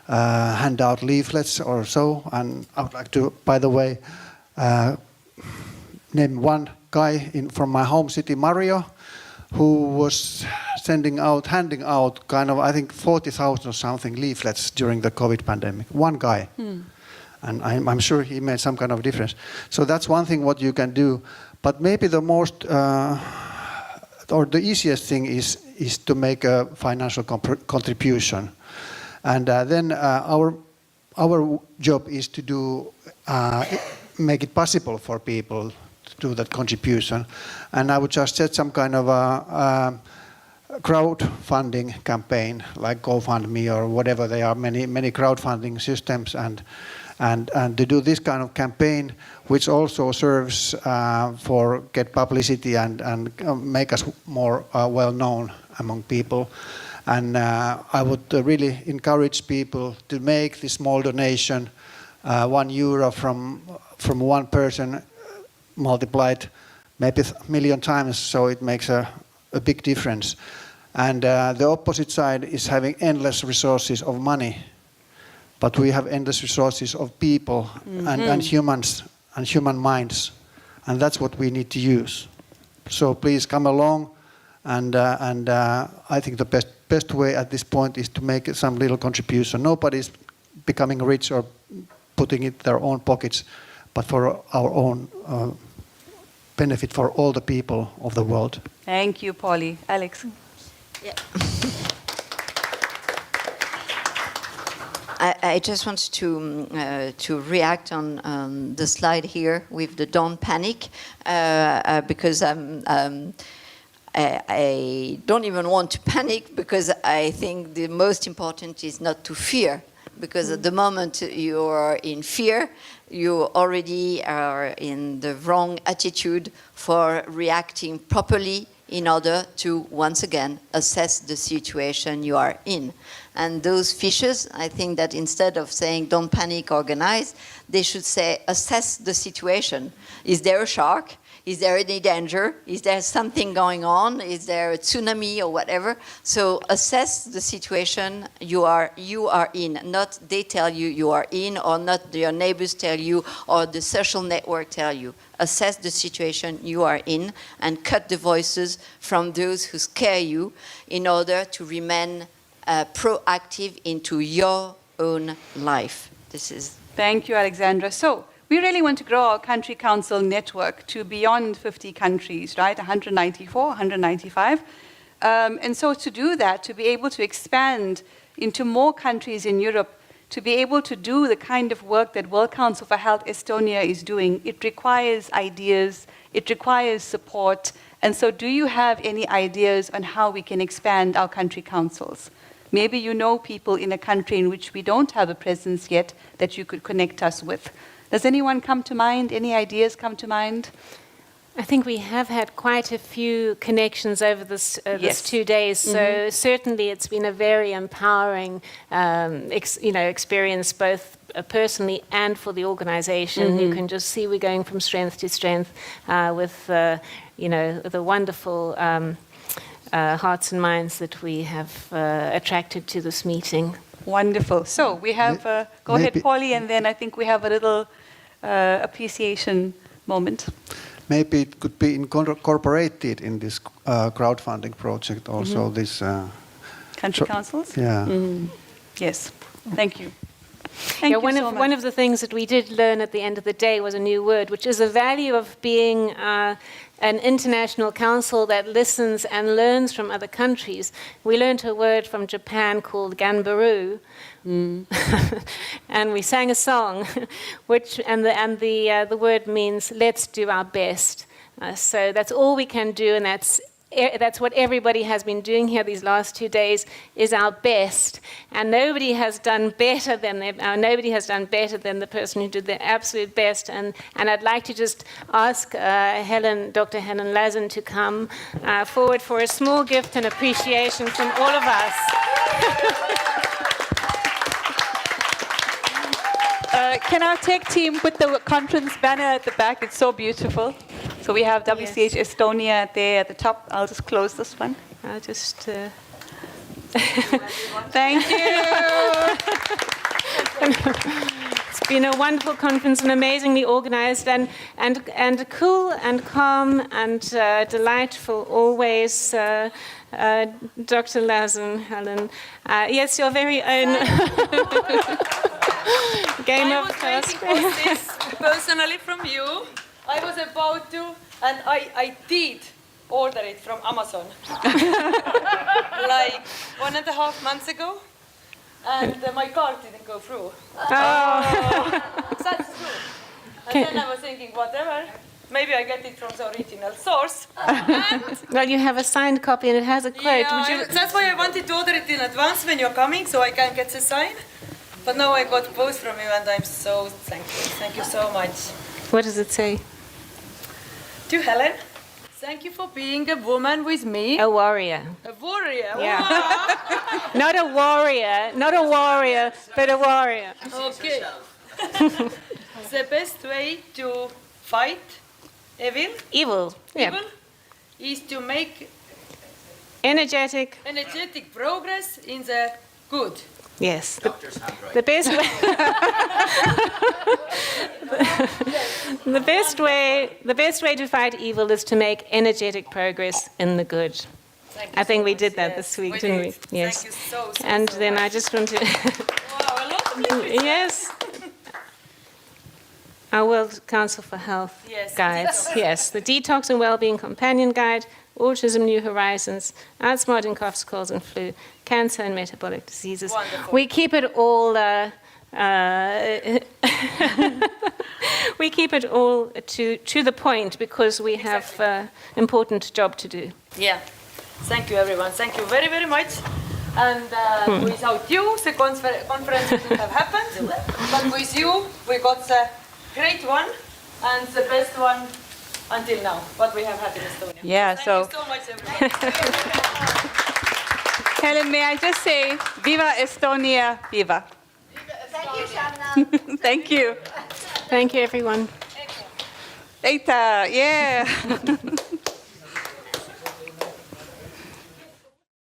hand out leaflets or so. And I would like to, by the way, name one guy from my home city, Mario, who was handing out kind of, I think, 40,000 or something leaflets during the COVID pandemic. One guy. And I'm sure he made some kind of difference. So that's one thing what you can do. But maybe the most, or the easiest thing is to make a financial contribution. And then our job is to do, make it possible for people to do that contribution. And I would just set some kind of a crowdfunding campaign, like GoFundMe or whatever. There are many crowdfunding systems, and to do this kind of campaign, which also serves for get publicity and make us more well known among people. And I would really encourage people to make this small donation, €1 from one person, multiplied maybe 1,000,000 times, so it makes a big difference. And the opposite side is having endless resources of money, but we have endless resources of people. Mm-hmm. and humans and human minds, and that's what we need to use. So please come along, and I think the best way at this point is to make some little contribution. Nobody's becoming rich or putting it in their own pockets, but for our own benefit for all the people of the world. Thank you, Polly. Alex. Yeah. I just want to react on the slide here with the don't panic, because I don't even want to panic, because I think the most important is not to fear, because at the moment you are in fear, you already are in the wrong attitude for reacting properly in order to, once again, assess the situation you are in. And those fishers, I think that instead of saying don't panic, organize, they should say assess the situation. Is there a shark? Is there any danger? Is there something going on? Is there a tsunami or whatever? So assess the situation you are in, not they tell you you are in, or not your neighbors tell you, or the social network tell you. Assess the situation you are in and cut the voices from those who scare you in order to remain proactive into your own life. This is. Thank you, Alexandra. So we really want to grow our country council network to beyond 50 countries, right? 194, 195. And so to do that, to be able to expand into more countries in Europe, to be able to do the kind of work that World Council for Health Estonia is doing, it requires ideas, it requires support. And so do you have any ideas on how we can expand our country councils? Maybe you know people in a country in which we don't have a presence yet that you could connect us with. Does anyone come to mind? Any ideas come to mind? I think we have had quite a few connections over this 2 days. So certainly it's been a very empowering, experience, both personally and for the organization. You can just see we're going from strength to strength with, the wonderful hearts and minds that we have attracted to this meeting. Wonderful. So we have, go ahead, maybe- Polly, and then I think we have a little appreciation moment. Maybe it could be incorporated in this crowdfunding project also, this... Country councils? Yeah. Yes. Thank you. Thank you one so of much. one of the things that we did learn at the end of the day was a new word, which is the value of being an international council that listens and learns from other countries. We learned a word from Japan called ganbaru, and we sang a song, the word means let's do our best. So that's all we can do, and that's what everybody has been doing here these last 2 days, is our best. And nobody has done better than the person who did their absolute best. And I'd like to just ask Dr. Helen Lazen to come forward for a small gift and appreciation from all of us. Can our tech team put the conference banner at the back? It's so beautiful. So we have WCH Estonia there at the top. I'll just close this one. I'll just... Thank you. It's been a wonderful conference and amazingly organized and cool and calm and delightful always. Dr. Lazen, Helen. Yes, your very own game of waiting for this personally from you. I was about to, and I did order it from Amazon like 1.5 months ago, and my card didn't go through. That's true. And then I was thinking, whatever, maybe I get it from the original source. Well, you have a signed copy and it has a quote. Yeah, that's why I wanted to order it in advance when you're coming, so I can get the sign. But now I got both from you, and I'm so thankful. Thank you so much. What does it say? To Helen, thank you for being a woman with me. A warrior. A warrior. Yeah. Wow. Not a warrior, but a warrior. Okay. The best way to fight evil Yeah. is to make Energetic. progress in the good. Yes. The best way. the best way to fight evil is to make energetic progress in the good. I think we did that this week, didn't we? Yes. Thank you so And then much. I just want to. Wow, a lot of literature. Yes. Our World Council for Health Yes. guides. Yes. The Detox and Wellbeing Companion Guide, Autism New Horizons, Outsmarting Coughs, Colds and Flu, Cancer and Metabolic Diseases. Wonderful. We keep it all. We keep it all to the point because we have important job to do. Yeah. Thank you, everyone. Thank you very, very much. And without you, the conference wouldn't have happened. But with you, we got the great one and the best one until now, what we have had in Estonia. Yeah, Thank so- you so much, everyone. Helen, may I just say, Viva Estonia, viva. Thank you, Shamna. Thank you. Thank you, everyone. Later, yeah.